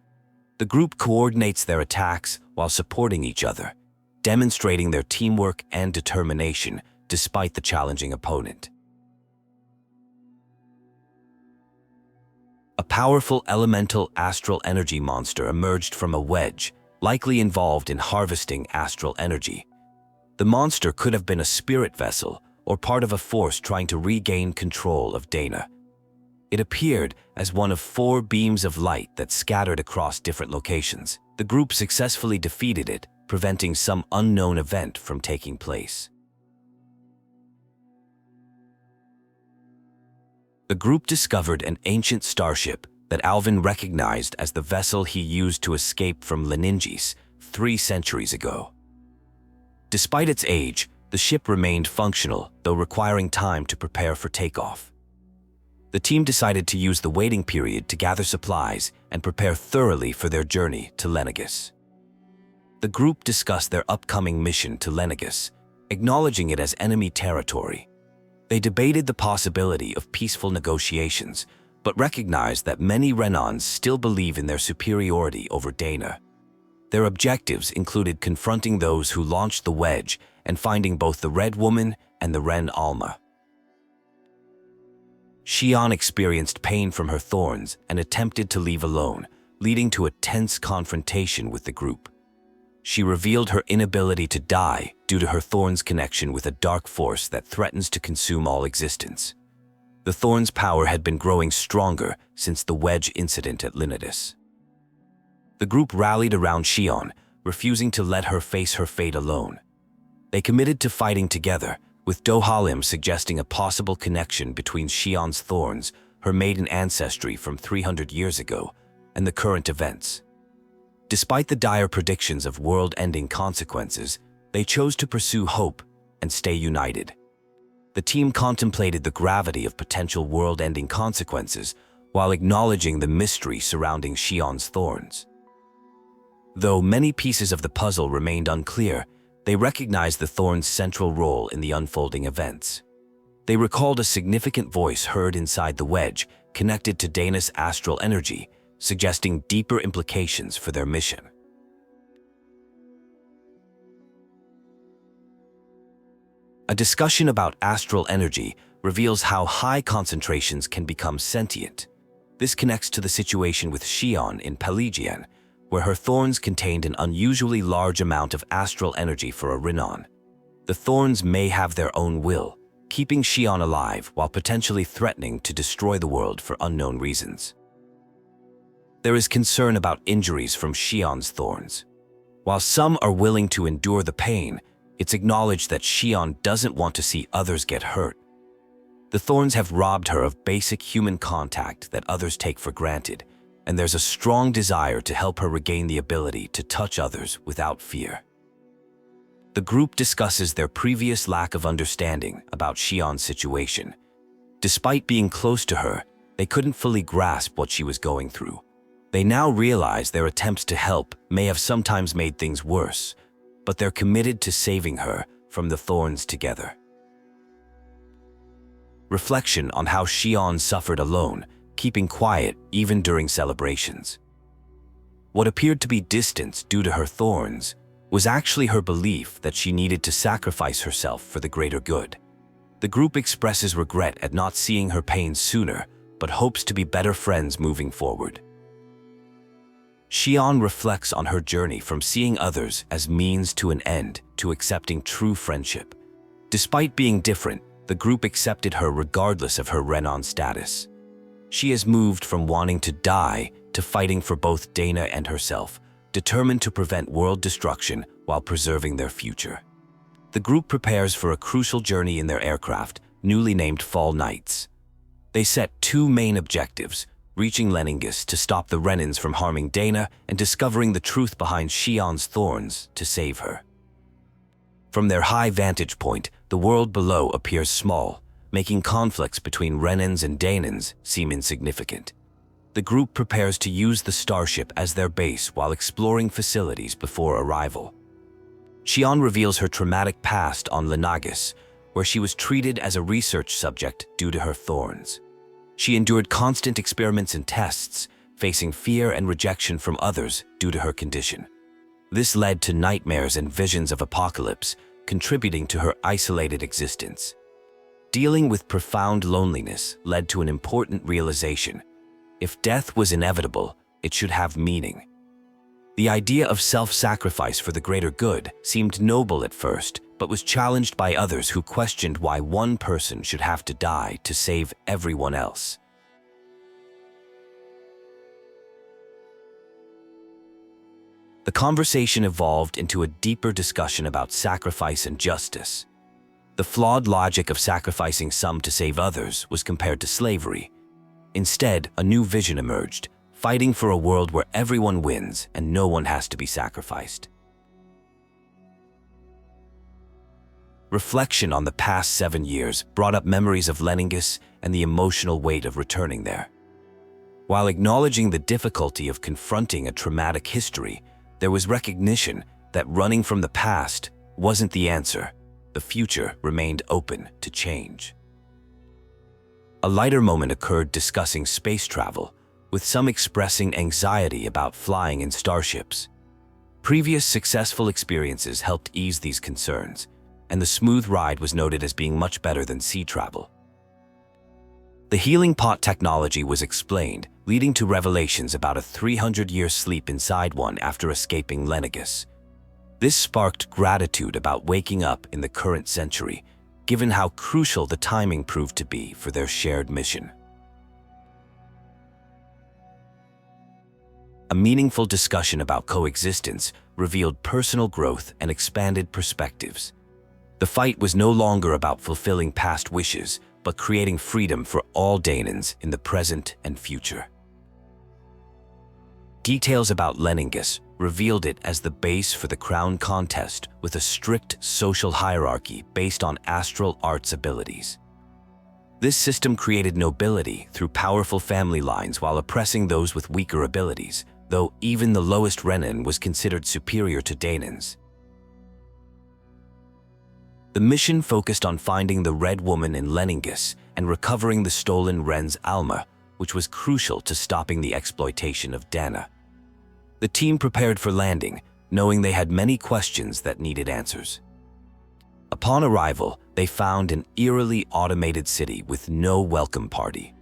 The group coordinates their attacks while supporting each other, demonstrating their teamwork and determination despite the challenging opponent. A powerful elemental astral energy monster emerged from a wedge, likely involved in harvesting astral energy. The monster could have been a spirit vessel or part of a force trying to regain control of Dahna. It appeared as one of 4 beams of light that scattered across different locations. The group successfully defeated it, preventing some unknown event from taking place. The group discovered an ancient starship that Alvin recognized as the vessel he used to escape from Lenegis 3 centuries ago. Despite its age, the ship remained functional, though requiring time to prepare for takeoff. The team decided to use the waiting period to gather supplies and prepare thoroughly for their journey to Lenegis. The group discussed their upcoming mission to Lenegis, acknowledging it as enemy territory. They debated the possibility of peaceful negotiations, but recognized that many Renans still believe in their superiority over Dahna. Their objectives included confronting those who launched the wedge and finding both the Red Woman and the Ren Alma. Xian experienced pain from her thorns and attempted to leave alone, leading to a tense confrontation with the group. She revealed her inability to die due to her thorns' connection with a dark force that threatens to consume all existence. The thorns' power had been growing stronger since the wedge incident at Lenegis. The group rallied around Xian, refusing to let her face her fate alone. They committed to fighting together, with Dohalim suggesting a possible connection between Xian's thorns, her maiden ancestry from 300 years ago, and the current events. Despite the dire predictions of world-ending consequences, they chose to pursue hope and stay united. The team contemplated the gravity of potential world-ending consequences while acknowledging the mystery surrounding Xian's thorns. Though many pieces of the puzzle remained unclear, they recognized the thorns' central role in the unfolding events. They recalled a significant voice heard inside the wedge, connected to Dahna's astral energy, suggesting deeper implications for their mission. A discussion about astral energy reveals how high concentrations can become sentient. This connects to the situation with Xian in Calaglia, where her thorns contained an unusually large amount of astral energy for a Renan. The thorns may have their own will, keeping Xian alive while potentially threatening to destroy the world for unknown reasons. There is concern about injuries from Xian's thorns. While some are willing to endure the pain, it's acknowledged that Xian doesn't want to see others get hurt. The thorns have robbed her of basic human contact that others take for granted, and there's a strong desire to help her regain the ability to touch others without fear. The group discusses their previous lack of understanding about Xian's situation. Despite being close to her, they couldn't fully grasp what she was going through. They now realize their attempts to help may have sometimes made things worse, but they're committed to saving her from the thorns together. Reflection on how Xian suffered alone, keeping quiet even during celebrations. What appeared to be distance due to her thorns was actually her belief that she needed to sacrifice herself for the greater good. The group expresses regret at not seeing her pain sooner, but hopes to be better friends moving forward. Xian reflects on her journey from seeing others as means to an end to accepting true friendship. Despite being different, the group accepted her regardless of her Renan status. She has moved from wanting to die to fighting for both Dahna and herself, determined to prevent world destruction while preserving their future. The group prepares for a crucial journey in their aircraft, newly named Fall Knights. They set two main objectives: reaching Lenegis to stop the Renans from harming Dahna and discovering the truth behind Xian's thorns to save her. From their high vantage point, the world below appears small, making conflicts between Renans and Danans seem insignificant. The group prepares to use the starship as their base while exploring facilities before arrival. Xian reveals her traumatic past on Lenegis, where she was treated as a research subject due to her thorns. She endured constant experiments and tests, facing fear and rejection from others due to her condition. This led to nightmares and visions of apocalypse, contributing to her isolated existence. Dealing with profound loneliness led to an important realization: if death was inevitable, it should have meaning. The idea of self-sacrifice for the greater good seemed noble at first, but was challenged by others who questioned why one person should have to die to save everyone else. The conversation evolved into a deeper discussion about sacrifice and justice. The flawed logic of sacrificing some to save others was compared to slavery. Instead, a new vision emerged: fighting for a world where everyone wins and no one has to be sacrificed. Reflection on the past 7 years brought up memories of Lenegis and the emotional weight of returning there. While acknowledging the difficulty of confronting a traumatic history, there was recognition that running from the past wasn't the answer. The future remained open to change. A lighter moment occurred discussing space travel, with some expressing anxiety about flying in starships. Previous successful experiences helped ease these concerns, and the smooth ride was noted as being much better than sea travel. The healing pot technology was explained, leading to revelations about a 300-year sleep inside one after escaping Lenegis. This sparked gratitude about waking up in the current century, given how crucial the timing proved to be for their shared mission. A meaningful discussion about coexistence revealed personal growth and expanded perspectives. The fight was no longer about fulfilling past wishes, but creating freedom for all Danans in the present and future. Details about Lenegis revealed it as the base for the crown contest, with a strict social hierarchy based on astral arts abilities. This system created nobility through powerful family lines while oppressing those with weaker abilities, though even the lowest Renan was considered superior to Danans. The mission focused on finding the Red Woman in Lenegis and recovering the stolen Ren's Alma, which was crucial to stopping the exploitation of Dahna. The team prepared for landing, knowing they had many questions that needed answers. Upon arrival, they found an eerily automated city with no welcome party.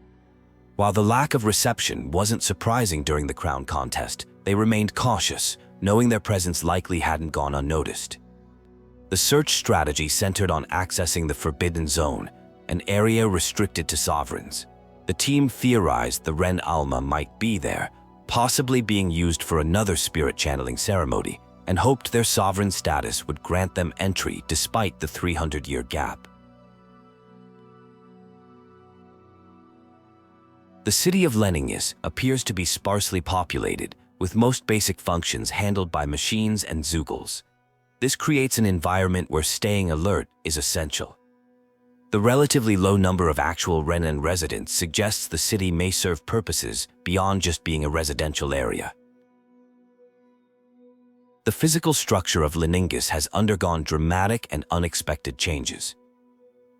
While the lack of reception wasn't surprising during the crown contest, they remained cautious, knowing their presence likely hadn't gone unnoticed. The search strategy centered on accessing the Forbidden Zone, an area restricted to sovereigns. The team theorized the Ren Alma might be there, possibly being used for another spirit channeling ceremony, and hoped their sovereign status would grant them entry despite the 300-year gap. The city of Lenegis appears to be sparsely populated, with most basic functions handled by machines and Zeugles. This creates an environment where staying alert is essential. The relatively low number of actual Renan residents suggests the city may serve purposes beyond just being a residential area. The physical structure of Lenegis has undergone dramatic and unexpected changes.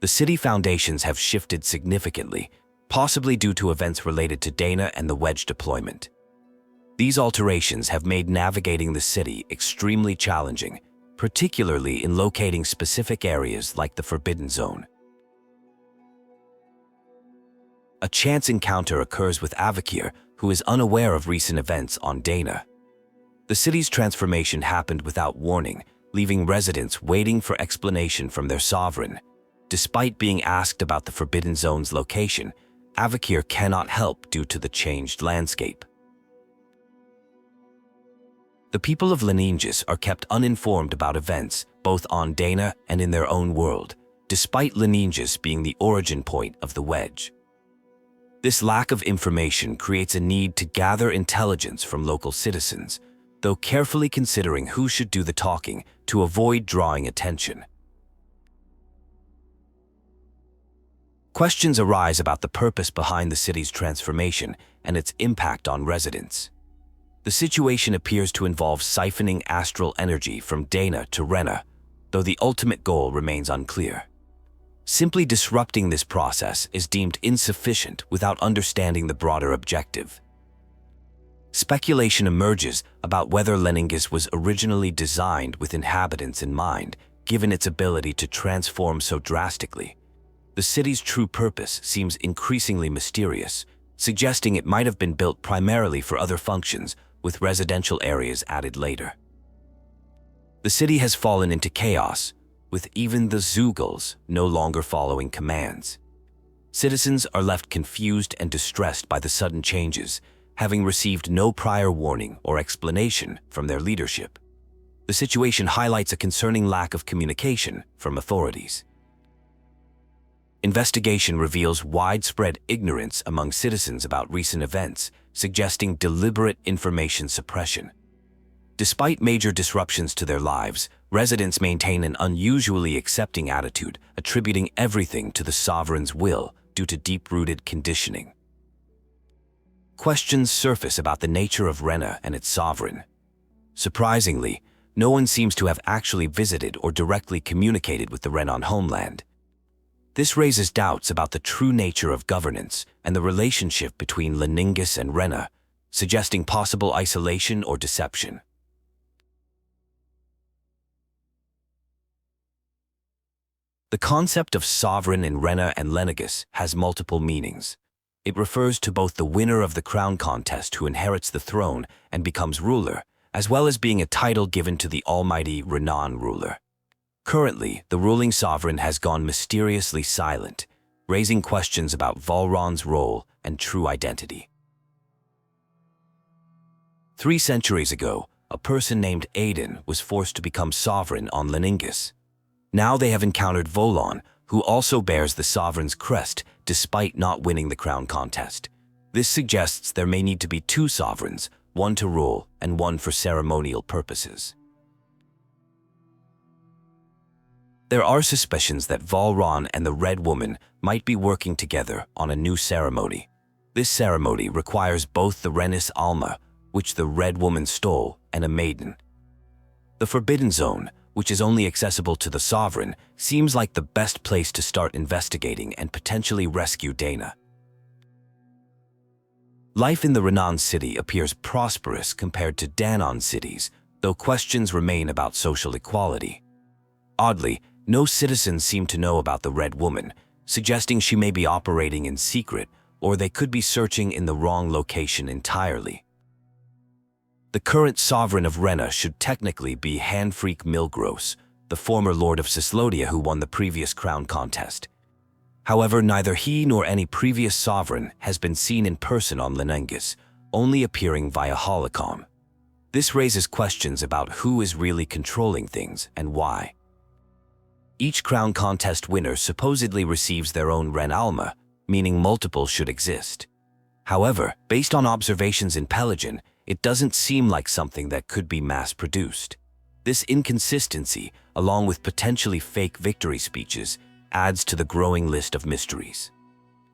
The city foundations have shifted significantly, possibly due to events related to Dahna and the wedge deployment. These alterations have made navigating the city extremely challenging, particularly in locating specific areas like the Forbidden Zone. A chance encounter occurs with Avakir, who is unaware of recent events on Dahna. The city's transformation happened without warning, leaving residents waiting for explanation from their sovereign. Despite being asked about the Forbidden Zone's location, Avakir cannot help due to the changed landscape. The people of Lenegis are kept uninformed about events, both on Dahna and in their own world, despite Lenegis being the origin point of the wedge. This lack of information creates a need to gather intelligence from local citizens, though carefully considering who should do the talking to avoid drawing attention. Questions arise about the purpose behind the city's transformation and its impact on residents. The situation appears to involve siphoning astral energy from Dahna to Rena, though the ultimate goal remains unclear. Simply disrupting this process is deemed insufficient without understanding the broader objective. Speculation emerges about whether Lenegis was originally designed with inhabitants in mind, given its ability to transform so drastically. The city's true purpose seems increasingly mysterious, suggesting it might have been built primarily for other functions, with residential areas added later. The city has fallen into chaos, with even the Zeugles no longer following commands. Citizens are left confused and distressed by the sudden changes, having received no prior warning or explanation from their leadership. The situation highlights a concerning lack of communication from authorities. Investigation reveals widespread ignorance among citizens about recent events, suggesting deliberate information suppression. Despite major disruptions to their lives, residents maintain an unusually accepting attitude, attributing everything to the sovereign's will due to deep-rooted conditioning. Questions surface about the nature of Rena and its sovereign. Surprisingly, no one seems to have actually visited or directly communicated with the Renan homeland. This raises doubts about the true nature of governance and the relationship between Lenegis and Rena, suggesting possible isolation or deception. The concept of sovereign in Rena and Lenegis has multiple meanings. It refers to both the winner of the crown contest who inherits the throne and becomes ruler, as well as being a title given to the almighty Renan ruler. Currently, the ruling sovereign has gone mysteriously silent, raising questions about Volron's role and true identity. 3 centuries ago, a person named Aiden was forced to become sovereign on Lenegis. Now they have encountered Volon, who also bears the sovereign's crest despite not winning the crown contest. This suggests there may need to be 2 sovereigns, one to rule and one for ceremonial purposes. There are suspicions that Volron and the Red Woman might be working together on a new ceremony. This ceremony requires both the Renis Alma, which the Red Woman stole, and a maiden. The Forbidden Zone, which is only accessible to the sovereign, seems like the best place to start investigating and potentially rescue Dahna. Life in the Renan city appears prosperous compared to Danan cities, though questions remain about social equality. Oddly, no citizens seem to know about the Red Woman, suggesting she may be operating in secret, or they could be searching in the wrong location entirely. The current sovereign of Rena should technically be Hanfreek Milgros, the former lord of Cyslodia who won the previous crown contest. However, neither he nor any previous sovereign has been seen in person on Lenegis, only appearing via holocom. This raises questions about who is really controlling things and why. Each crown contest winner supposedly receives their own Ren Alma, meaning multiple should exist. However, based on observations in Pelagian, it doesn't seem like something that could be mass-produced. This inconsistency, along with potentially fake victory speeches, adds to the growing list of mysteries.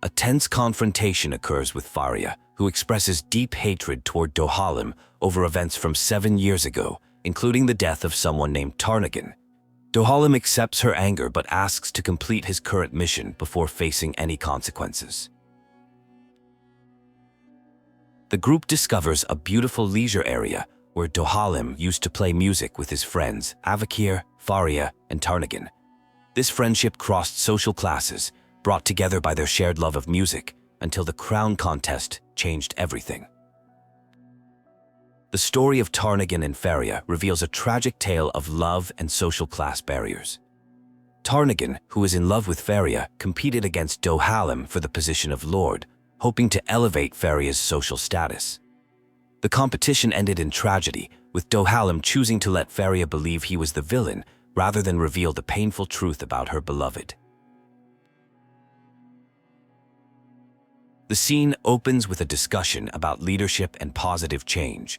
A tense confrontation occurs with Faria, who expresses deep hatred toward Dohalim over events from 7 years ago, including the death of someone named Tarnagan. Dohalim accepts her anger but asks to complete his current mission before facing any consequences. The group discovers a beautiful leisure area where Dohalim used to play music with his friends Avakir, Faria, and Tarnagan. This friendship crossed social classes, brought together by their shared love of music, until the crown contest changed everything. The story of Tarnagan and Feria reveals a tragic tale of love and social class barriers. Tarnagan, who is in love with Feria, competed against Dohalim for the position of Lord, hoping to elevate Feria's social status. The competition ended in tragedy, with Dohalim choosing to let Feria believe he was the villain rather than reveal the painful truth about her beloved. The scene opens with a discussion about leadership and positive change.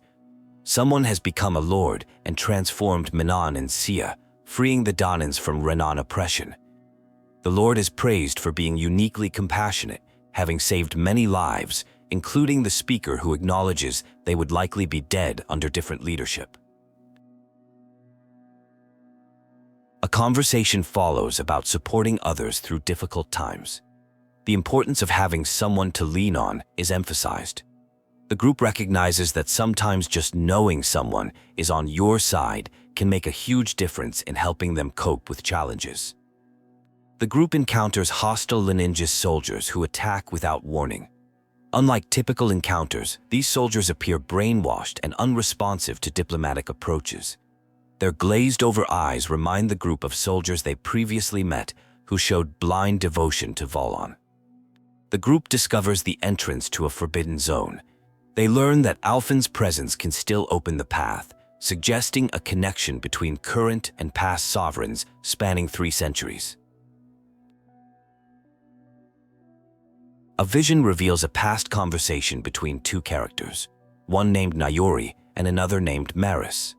Someone has become a lord and transformed Menon and Sia, freeing the Danans from Renan oppression. The lord is praised for being uniquely compassionate, having saved many lives, including the speaker who acknowledges they would likely be dead under different leadership. A conversation follows about supporting others through difficult times. The importance of having someone to lean on is emphasized. The group recognizes that sometimes just knowing someone is on your side can make a huge difference in helping them cope with challenges. The group encounters hostile Lenegis soldiers who attack without warning. Unlike typical encounters, these soldiers appear brainwashed and unresponsive to diplomatic approaches. Their glazed-over eyes remind the group of soldiers they previously met who showed blind devotion to Volon. The group discovers the entrance to a forbidden zone. They learn that Alphen's presence can still open the path, suggesting a connection between current and past sovereigns spanning 3 centuries. A vision reveals a past conversation between 2 characters, one named Nayori and another named Maris.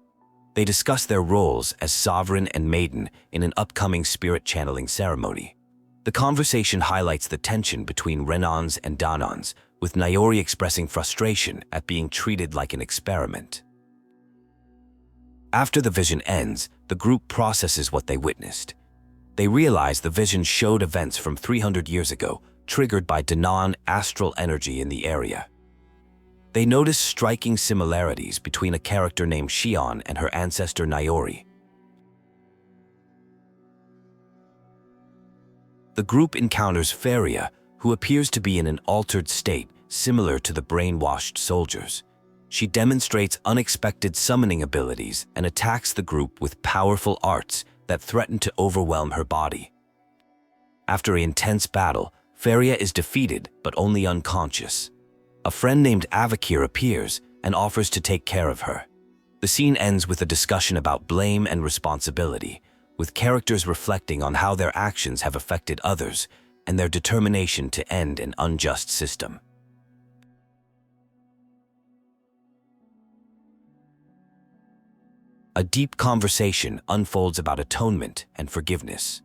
They discuss their roles as sovereign and maiden in an upcoming spirit channeling ceremony. The conversation highlights the tension between Renans and Danans, with Nayori expressing frustration at being treated like an experiment. After the vision ends, the group processes what they witnessed. They realize the vision showed events from 300 years ago, triggered by Dahnan astral energy in the area. They notice striking similarities between a character named Shion and her ancestor Nayori. The group encounters Feria, who appears to be in an altered state similar to the brainwashed soldiers. She demonstrates unexpected summoning abilities and attacks the group with powerful arts that threaten to overwhelm her body. After an intense battle, Feria is defeated but only unconscious. A friend named Avakir appears and offers to take care of her. The scene ends with a discussion about blame and responsibility, with characters reflecting on how their actions have affected others and their determination to end an unjust system. A deep conversation unfolds about atonement and forgiveness.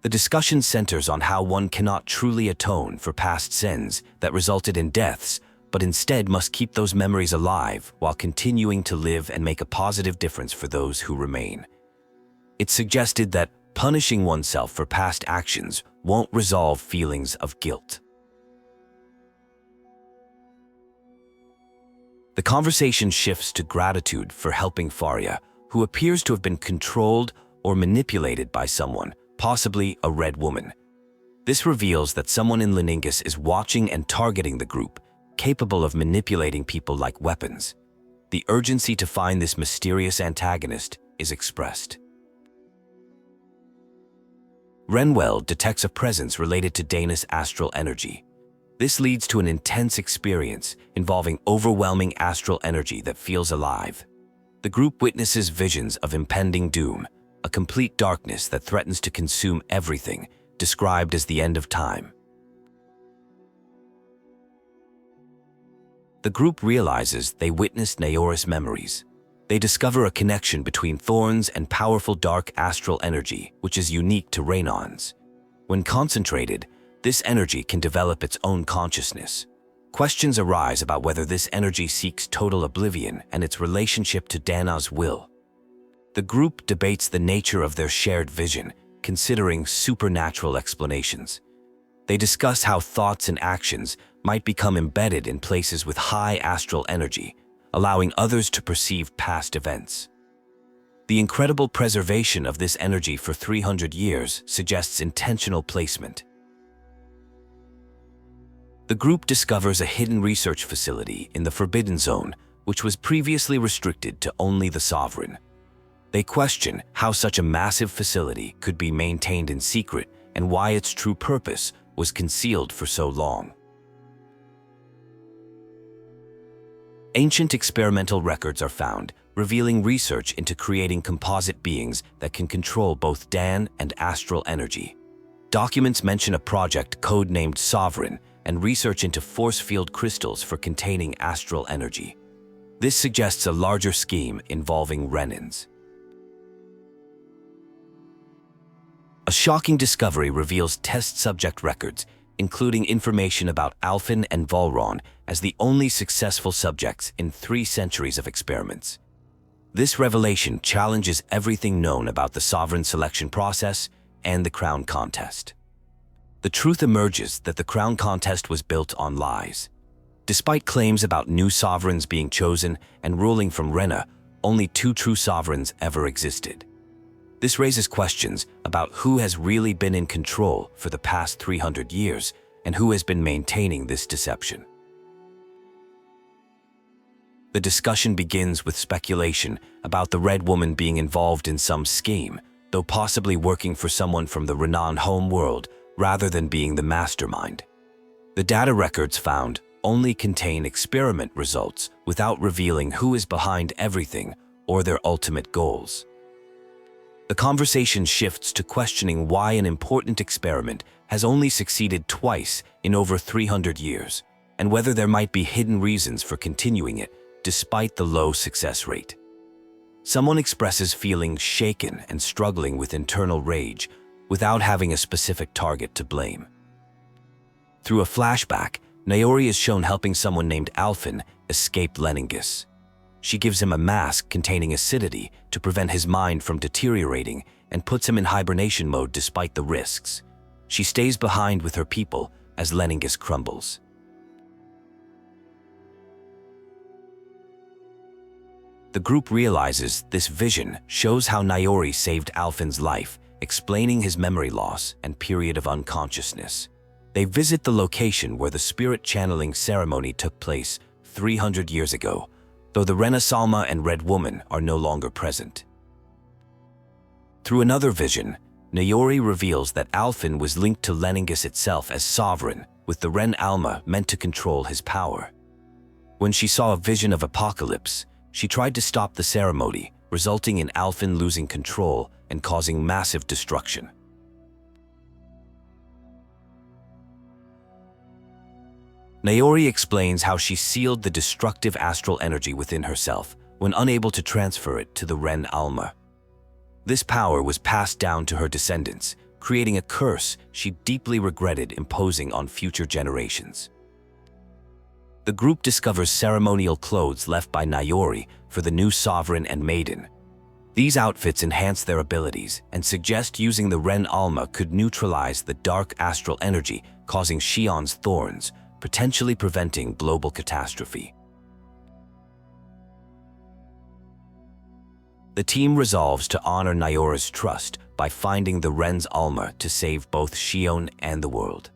The discussion centers on how one cannot truly atone for past sins that resulted in deaths, but instead must keep those memories alive while continuing to live and make a positive difference for those who remain. It's suggested that punishing oneself for past actions won't resolve feelings of guilt. The conversation shifts to gratitude for helping Faria, who appears to have been controlled or manipulated by someone, possibly a red woman. This reveals that someone in Lenegis is watching and targeting the group, capable of manipulating people like weapons. The urgency to find this mysterious antagonist is expressed. Renwell detects a presence related to Dahna's astral energy. This leads to an intense experience involving overwhelming astral energy that feels alive. The group witnesses visions of impending doom, a complete darkness that threatens to consume everything, described as the end of time. The group realizes they witnessed Naoris memories. They discover a connection between thorns and powerful dark astral energy, which is unique to Renons. When concentrated, this energy can develop its own consciousness. Questions arise about whether this energy seeks total oblivion and its relationship to Dahna's will. The group debates the nature of their shared vision, considering supernatural explanations. They discuss how thoughts and actions might become embedded in places with high astral energy, allowing others to perceive past events. The incredible preservation of this energy for 300 years suggests intentional placement. The group discovers a hidden research facility in the Forbidden Zone, which was previously restricted to only the sovereign. They question how such a massive facility could be maintained in secret and why its true purpose was concealed for so long. Ancient experimental records are found, revealing research into creating composite beings that can control both Dan and Astral energy. Documents mention a project codenamed Sovereign and research into force field crystals for containing astral energy. This suggests a larger scheme involving Renans. A shocking discovery reveals test subject records, including information about Alfin and Volron as the only successful subjects in 3 centuries of experiments. This revelation challenges everything known about the sovereign selection process and the crown contest. The truth emerges that the crown contest was built on lies. Despite claims about new sovereigns being chosen and ruling from Rena, only 2 true sovereigns ever existed. This raises questions about who has really been in control for the past 300 years and who has been maintaining this deception. The discussion begins with speculation about the Red Woman being involved in some scheme, though possibly working for someone from the Renan home world rather than being the mastermind. The data records found only contain experiment results without revealing who is behind everything or their ultimate goals. The conversation shifts to questioning why an important experiment has only succeeded twice in over 300 years, and whether there might be hidden reasons for continuing it despite the low success rate. Someone expresses feeling shaken and struggling with internal rage without having a specific target to blame. Through a flashback, Naori is shown helping someone named Alfin escape Lenegis. She gives him a mask containing acidity to prevent his mind from deteriorating and puts him in hibernation mode despite the risks. She stays behind with her people as Lenegis crumbles. The group realizes this vision shows how Naori saved Alfin's life, explaining his memory loss and period of unconsciousness. They visit the location where the spirit channeling ceremony took place 300 years ago, though the Rena Salma and Red Woman are no longer present. Through another vision, Naori reveals that Alfin was linked to Lenegis itself as sovereign, with the Ren Alma meant to control his power. When she saw a vision of apocalypse, she tried to stop the ceremony, resulting in Alfin losing control and causing massive destruction. Naori explains how she sealed the destructive astral energy within herself when unable to transfer it to the Ren Alma. This power was passed down to her descendants, creating a curse she deeply regretted imposing on future generations. The group discovers ceremonial clothes left by Naori for the new sovereign and maiden. These outfits enhance their abilities and suggest using the Ren Alma could neutralize the dark astral energy causing Shion's thorns, potentially preventing global catastrophe. The team resolves to honor Naori's trust by finding the Ren's Alma to save both Shion and the world.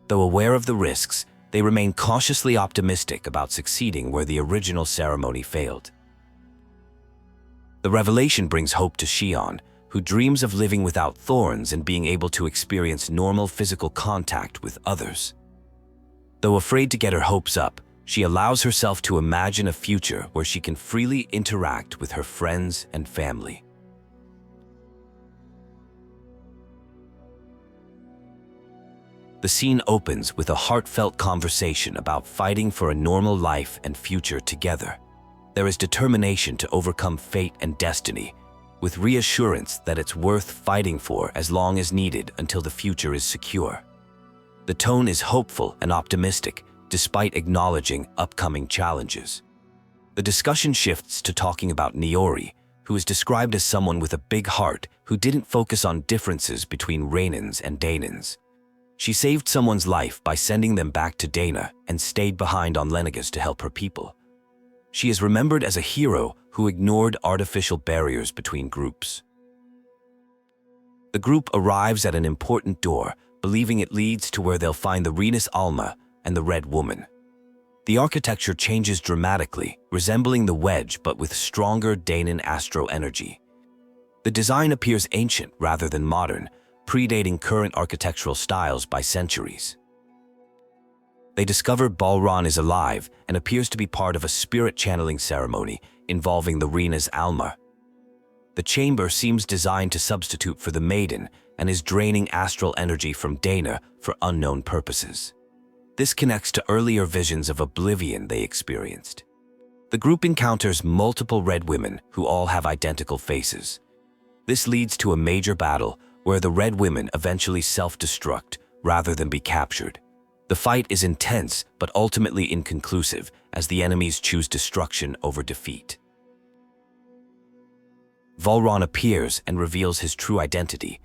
Though aware of the risks, they remain cautiously optimistic about succeeding where the original ceremony failed. The revelation brings hope to Shion, who dreams of living without thorns and being able to experience normal physical contact with others. Though afraid to get her hopes up, she allows herself to imagine a future where she can freely interact with her friends and family. The scene opens with a heartfelt conversation about fighting for a normal life and future together. There is determination to overcome fate and destiny, with reassurance that it's worth fighting for as long as needed until the future is secure. The tone is hopeful and optimistic, despite acknowledging upcoming challenges. The discussion shifts to talking about Naori, who is described as someone with a big heart who didn't focus on differences between Renans and Danans. She saved someone's life by sending them back to Dahna and stayed behind on Lenegis to help her people. She is remembered as a hero who ignored artificial barriers between groups. The group arrives at an important door, believing it leads to where they'll find the Renus Alma and the Red Woman. The architecture changes dramatically, resembling the wedge but with stronger Danin astro energy. The design appears ancient rather than modern, predating current architectural styles by centuries. They discover Balron is alive and appears to be part of a spirit-channeling ceremony involving the Rena's Alma. The chamber seems designed to substitute for the maiden and is draining astral energy from Dahna for unknown purposes. This connects to earlier visions of oblivion they experienced. The group encounters multiple red women who all have identical faces. This leads to a major battle where the red women eventually self-destruct rather than be captured. The fight is intense but ultimately inconclusive as the enemies choose destruction over defeat. Balron appears and reveals his true identity.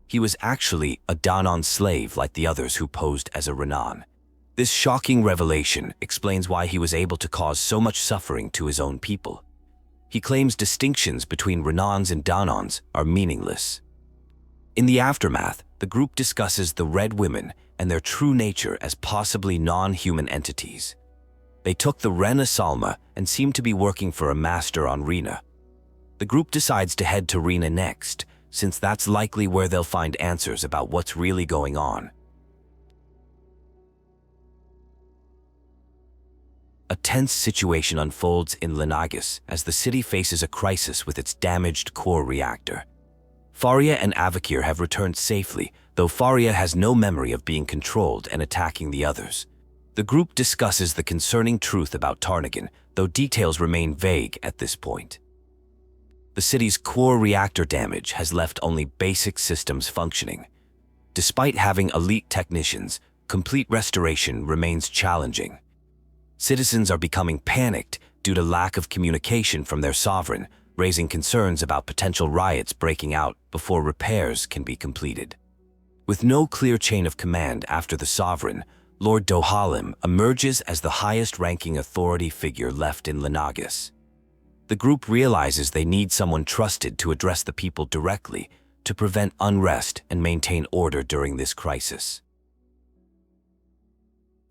He was actually a Danan slave like the others who posed as a Renan. This shocking revelation explains why he was able to cause so much suffering to his own people. He claims distinctions between Renans and Danans are meaningless. In the aftermath, the group discusses the Red Women and their true nature as possibly non-human entities. They took the Rena Salma and seem to be working for a master on Rena. The group decides to head to Rena next, since that's likely where they'll find answers about what's really going on. A tense situation unfolds in Lenegis as the city faces a crisis with its damaged core reactor. Faria and Avakir have returned safely, though Faria has no memory of being controlled and attacking the others. The group discusses the concerning truth about Tarnagan, though details remain vague at this point. The city's core reactor damage has left only basic systems functioning. Despite having elite technicians, complete restoration remains challenging. Citizens are becoming panicked due to lack of communication from their sovereign, raising concerns about potential riots breaking out before repairs can be completed. With no clear chain of command after the sovereign, Lord Dohalim emerges as the highest-ranking authority figure left in Lenegis. The group realizes they need someone trusted to address the people directly to prevent unrest and maintain order during this crisis.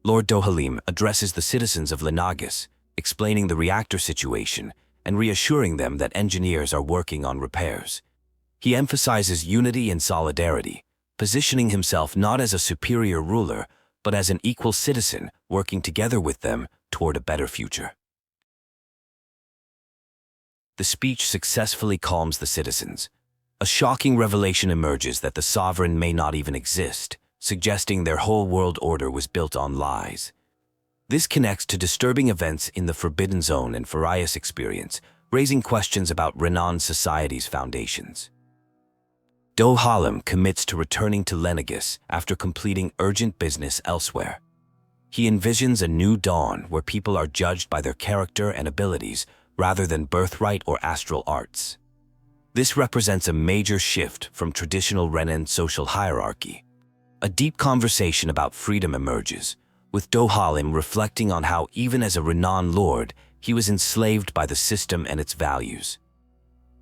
Lord Dohalim addresses the citizens of Lenegis, explaining the reactor situation and reassuring them that engineers are working on repairs. He emphasizes unity and solidarity, positioning himself not as a superior ruler, but as an equal citizen working together with them toward a better future. The speech successfully calms the citizens. A shocking revelation emerges that the sovereign may not even exist, suggesting their whole world order was built on lies. This connects to disturbing events in the Forbidden Zone and Farias experience, raising questions about Renan society's foundations. Dohalim commits to returning to Lenegis after completing urgent business elsewhere. He envisions a new dawn where people are judged by their character and abilities rather than birthright or astral arts. This represents a major shift from traditional Renan social hierarchy. A deep conversation about freedom emerges, with Dohalim reflecting on how even as a Renan lord, he was enslaved by the system and its values.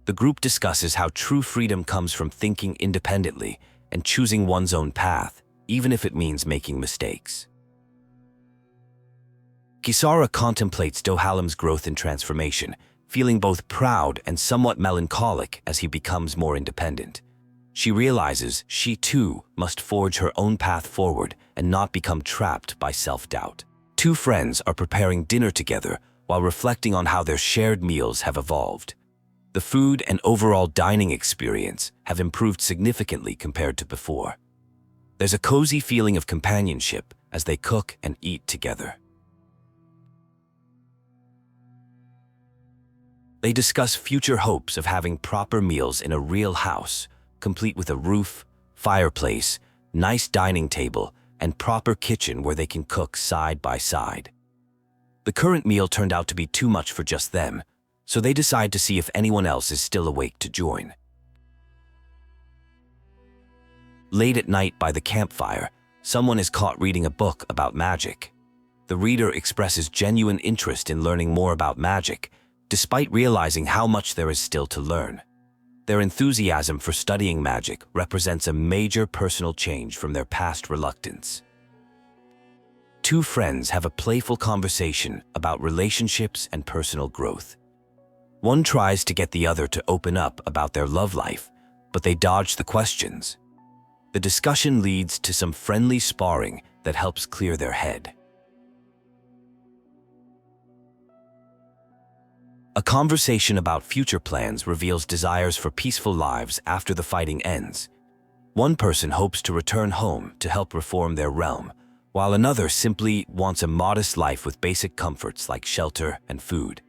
The group discusses how true freedom comes from thinking independently and choosing one's own path, even if it means making mistakes. Kisara contemplates Dohalim's growth and transformation, feeling both proud and somewhat melancholic as he becomes more independent. She realizes she too must forge her own path forward and not become trapped by self-doubt. Two friends are preparing dinner together while reflecting on how their shared meals have evolved. The food and overall dining experience have improved significantly compared to before. There's a cozy feeling of companionship as they cook and eat together. They discuss future hopes of having proper meals in a real house, complete with a roof, fireplace, nice dining table, and proper kitchen where they can cook side by side. The current meal turned out to be too much for just them, so they decide to see if anyone else is still awake to join. Late at night by the campfire, someone is caught reading a book about magic. The reader expresses genuine interest in learning more about magic, despite realizing how much there is still to learn. Their enthusiasm for studying magic represents a major personal change from their past reluctance. two friends have a playful conversation about relationships and personal growth. One tries to get the other to open up about their love life, but they dodge the questions. The discussion leads to some friendly sparring that helps clear their head. A conversation about future plans reveals desires for peaceful lives after the fighting ends. One person hopes to return home to help reform their realm, while another simply wants a modest life with basic comforts like shelter and food.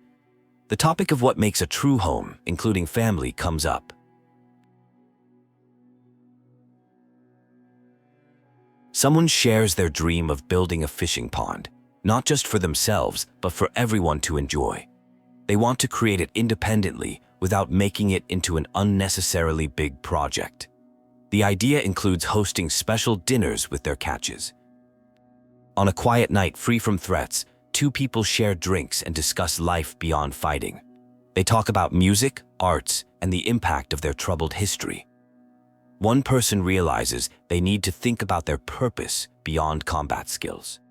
The topic of what makes a true home, including family, comes up. Someone shares their dream of building a fishing pond, not just for themselves, but for everyone to enjoy. They want to create it independently without making it into an unnecessarily big project. The idea includes hosting special dinners with their catches. On a quiet night free from threats, two people share drinks and discuss life beyond fighting. They talk about music, arts, and the impact of their troubled history. One person realizes they need to think about their purpose beyond combat skills.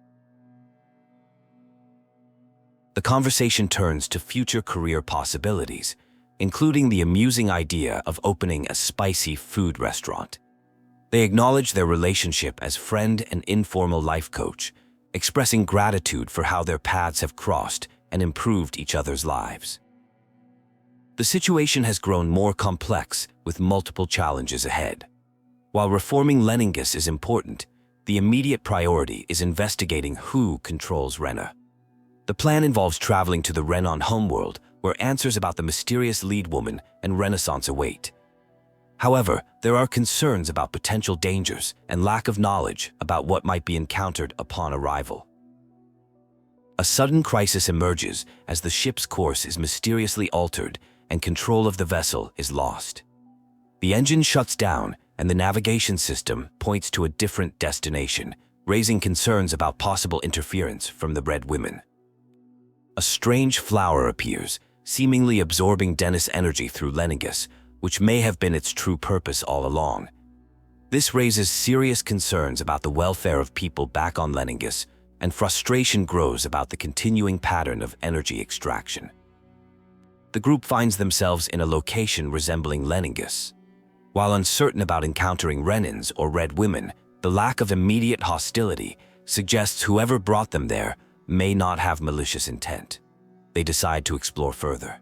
The conversation turns to future career possibilities, including the amusing idea of opening a spicy food restaurant. They acknowledge their relationship as friend and informal life coach, expressing gratitude for how their paths have crossed and improved each other's lives. The situation has grown more complex with multiple challenges ahead. While reforming Lenegis is important, the immediate priority is investigating who controls Rena. The plan involves traveling to the Renan homeworld, where answers about the mysterious lead woman and Renaissance await. However, there are concerns about potential dangers and lack of knowledge about what might be encountered upon arrival. A sudden crisis emerges as the ship's course is mysteriously altered and control of the vessel is lost. The engine shuts down and the navigation system points to a different destination, raising concerns about possible interference from the Red Women. A strange flower appears, seemingly absorbing Dennis' energy through Lenegis, which may have been its true purpose all along. This raises serious concerns about the welfare of people back on Lenegis, and frustration grows about the continuing pattern of energy extraction. The group finds themselves in a location resembling Lenegis. While uncertain about encountering Renans or Red Women, the lack of immediate hostility suggests whoever brought them there may not have malicious intent. They decide to explore further.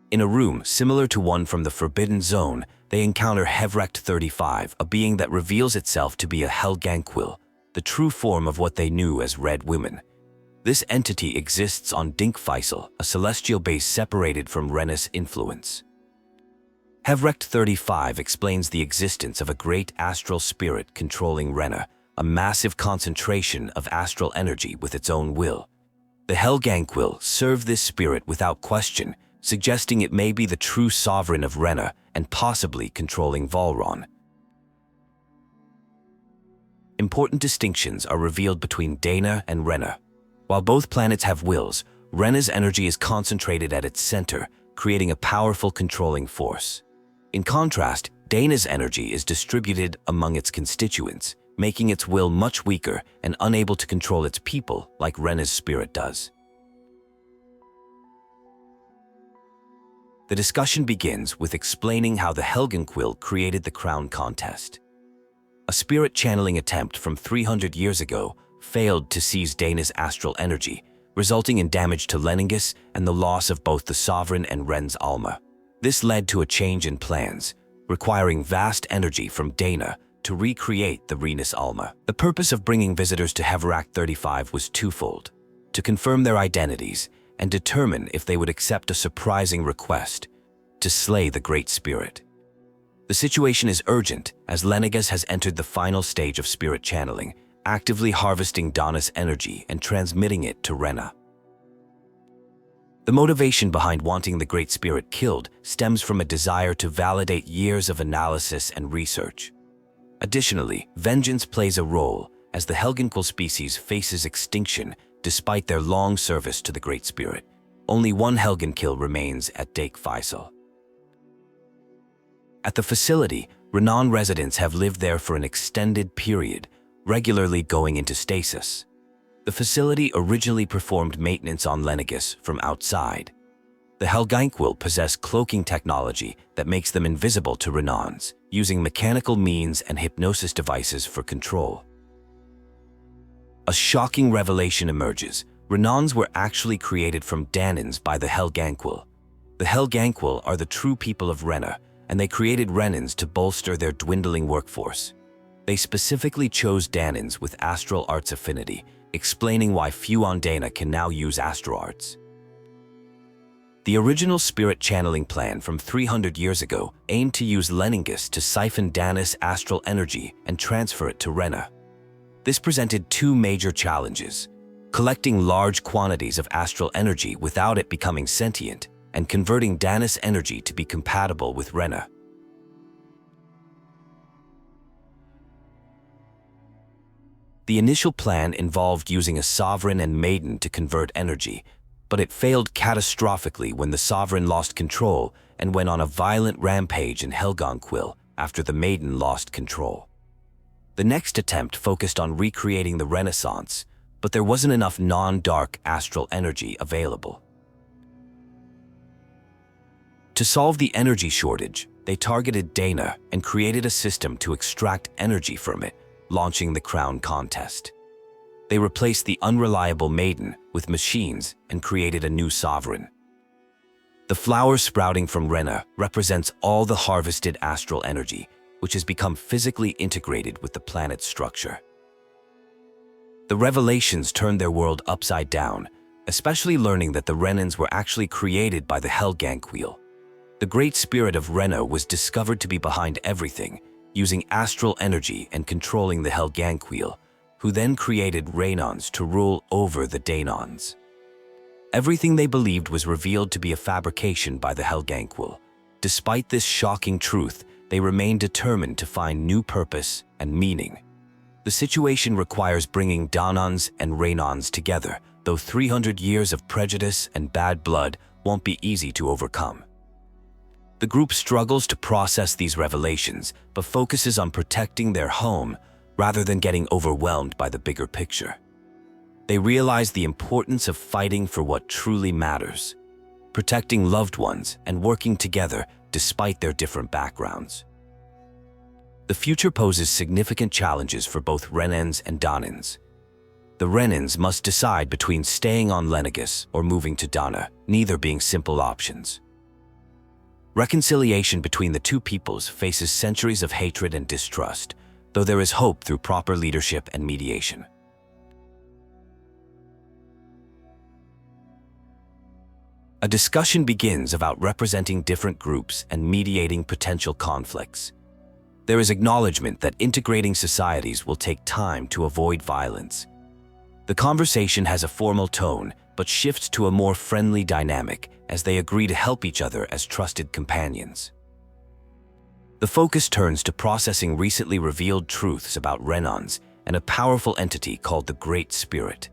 In a room similar to one from the Forbidden Zone, they encounter Hevrecht 35, a being that reveals itself to be a Helganquil, the true form of what they knew as Red Women. This entity exists on Dinkfaisal, a celestial base separated from Rena's influence. Hevrecht 35 explains the existence of a great astral spirit controlling Rena, a massive concentration of astral energy with its own will. The Helganquil serve this spirit without question, suggesting it may be the true sovereign of Rena and possibly controlling Volron. Important distinctions are revealed between Dahna and Rena. While both planets have wills, Rena's energy is concentrated at its center, creating a powerful controlling force. In contrast, Dahna's energy is distributed among its constituents, making its will much weaker and unable to control its people like Rena's spirit does. The discussion begins with explaining how the Helganquil created the crown contest. A spirit channeling attempt from 300 years ago failed to seize Dahna's astral energy, resulting in damage to Lenegis and the loss of both the Sovereign and Ren's Alma. This led to a change in plans, requiring vast energy from Dahna to recreate the Renus Alma. The purpose of bringing visitors to Hevrecht 35 was twofold: to confirm their identities and determine if they would accept a surprising request to slay the Great Spirit. The situation is urgent as Lenegis has entered the final stage of spirit channeling, actively harvesting Dahna's energy and transmitting it to Rena. The motivation behind wanting the Great Spirit killed stems from a desire to validate years of analysis and research. Additionally, vengeance plays a role as the Helganquil species faces extinction despite their long service to the Great Spirit. Only one Helganquil remains at Dinkfaisal. At the facility, Renan residents have lived there for an extended period, regularly going into stasis. The facility originally performed maintenance on Lenegis from outside. The Helganquil possess cloaking technology that makes them invisible to Renans, using mechanical means and hypnosis devices for control. A shocking revelation emerges. Renans were actually created from Danans by the Helganquil. The Helganquil are the true people of Rena, and they created Renans to bolster their dwindling workforce. They specifically chose Danans with astral arts affinity, explaining why few on Dahna can now use astral arts. The original spirit channeling plan from 300 years ago aimed to use Lenegis to siphon Dahna's astral energy and transfer it to Rena. This presented two major challenges: collecting large quantities of astral energy without it becoming sentient, and converting Dahna's energy to be compatible with Rena. The initial plan involved using a sovereign and maiden to convert energy, but it failed catastrophically when the sovereign lost control and went on a violent rampage in Helganquil after the maiden lost control. The next attempt focused on recreating the Renaissance, but there wasn't enough non-dark astral energy available. To solve the energy shortage, they targeted Dahna and created a system to extract energy from it, launching the crown contest. They replaced the unreliable maiden with machines and created a new sovereign. The flower sprouting from Rena represents all the harvested astral energy, which has become physically integrated with the planet's structure. The revelations turned their world upside down, especially learning that the Renans were actually created by the Helganquil. The great spirit of Rena was discovered to be behind everything, using astral energy and controlling the Helganquil, who then created Renans to rule over the Danans. Everything they believed was revealed to be a fabrication by the Helganquil. Despite this shocking truth, they remained determined to find new purpose and meaning. The situation requires bringing Danans and Renans together, though 300 years of prejudice and bad blood won't be easy to overcome. The group struggles to process these revelations, but focuses on protecting their home rather than getting overwhelmed by the bigger picture. They realize the importance of fighting for what truly matters, protecting loved ones and working together despite their different backgrounds. The future poses significant challenges for both Renans and Danans. The Renans must decide between staying on Lenegis or moving to Dahna, neither being simple options. Reconciliation between the two peoples faces centuries of hatred and distrust, though there is hope through proper leadership and mediation. A discussion begins about representing different groups and mediating potential conflicts. There is acknowledgement that integrating societies will take time to avoid violence. The conversation has a formal tone, but shifts to a more friendly dynamic as they agree to help each other as trusted companions. The focus turns to processing recently revealed truths about Renans and a powerful entity called the Great Spirit.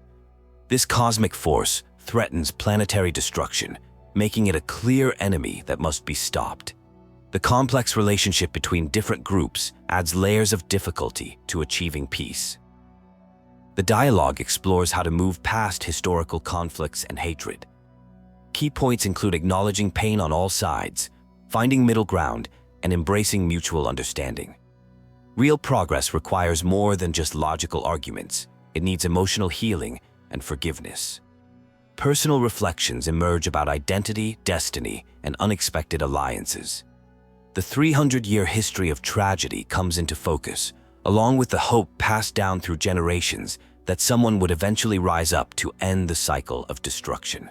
This cosmic force threatens planetary destruction, making it a clear enemy that must be stopped. The complex relationship between different groups adds layers of difficulty to achieving peace. The dialogue explores how to move past historical conflicts and hatred. Key points include acknowledging pain on all sides, finding middle ground, and embracing mutual understanding. Real progress requires more than just logical arguments. It needs emotional healing and forgiveness. Personal reflections emerge about identity, destiny, and unexpected alliances. The 300-year history of tragedy comes into focus, along with the hope passed down through generations that someone would eventually rise up to end the cycle of destruction.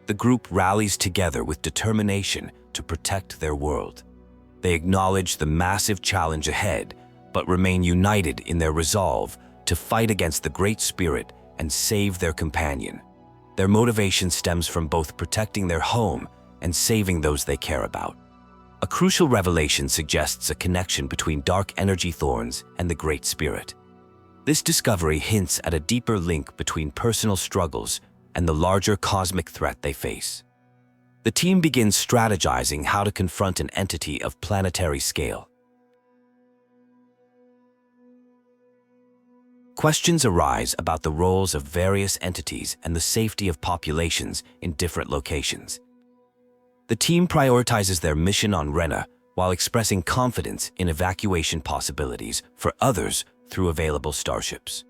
The group rallies together with determination to protect their world. They acknowledge the massive challenge ahead, but remain united in their resolve to fight against the Great Spirit and save their companion. Their motivation stems from both protecting their home and saving those they care about. A crucial revelation suggests a connection between dark energy thorns and the Great Spirit. This discovery hints at a deeper link between personal struggles and the larger cosmic threat they face. The team begins strategizing how to confront an entity of planetary scale. Questions arise about the roles of various entities and the safety of populations in different locations. The team prioritizes their mission on Rena while expressing confidence in evacuation possibilities for others through available starships.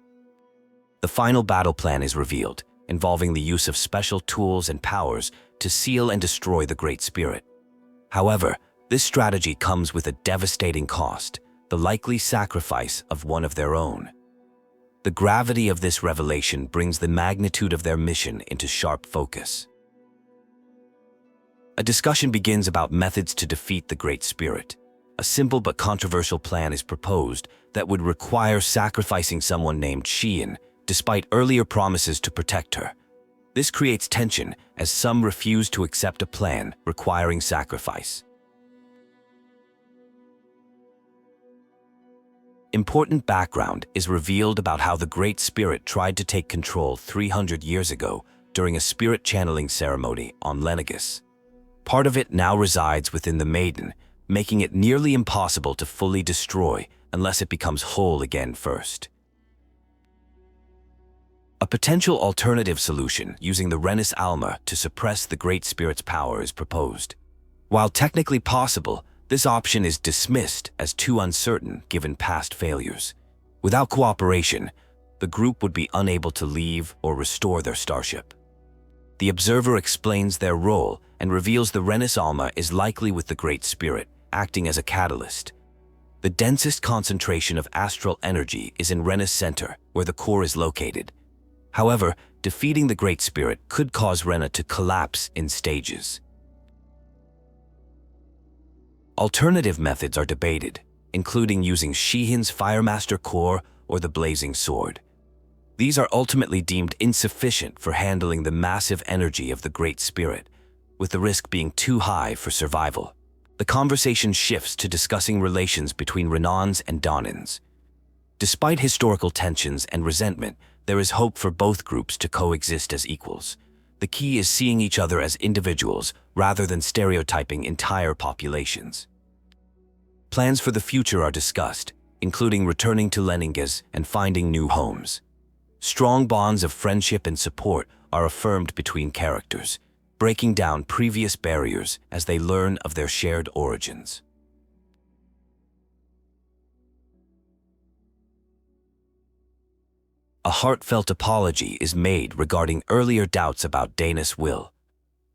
The final battle plan is revealed, involving the use of special tools and powers to seal and destroy the Great Spirit. However, this strategy comes with a devastating cost, the likely sacrifice of one of their own. The gravity of this revelation brings the magnitude of their mission into sharp focus. A discussion begins about methods to defeat the Great Spirit. A simple but controversial plan is proposed that would require sacrificing someone named Xian, despite earlier promises to protect her. This creates tension as some refuse to accept a plan requiring sacrifice. Important background is revealed about how the Great Spirit tried to take control 300 years ago during a spirit channeling ceremony on Lenegis. Part of it now resides within the Maiden, making it nearly impossible to fully destroy unless it becomes whole again first. A potential alternative solution using the Renis Alma to suppress the Great Spirit's power is proposed. While technically possible, this option is dismissed as too uncertain given past failures. Without cooperation, the group would be unable to leave or restore their starship. The observer explains their role and reveals the Renis Alma is likely with the Great Spirit, acting as a catalyst. The densest concentration of astral energy is in Renis Center, where the core is located. However, defeating the Great Spirit could cause Rena to collapse in stages. Alternative methods are debated, including using Shihin's Firemaster core or the Blazing Sword. These are ultimately deemed insufficient for handling the massive energy of the Great Spirit, with the risk being too high for survival. The conversation shifts to discussing relations between Renans and Danans. Despite historical tensions and resentment, there is hope for both groups to coexist as equals. The key is seeing each other as individuals rather than stereotyping entire populations. Plans for the future are discussed, including returning to Lenegis and finding new homes. Strong bonds of friendship and support are affirmed between characters, breaking down previous barriers as they learn of their shared origins. A heartfelt apology is made regarding earlier doubts about Danis' will.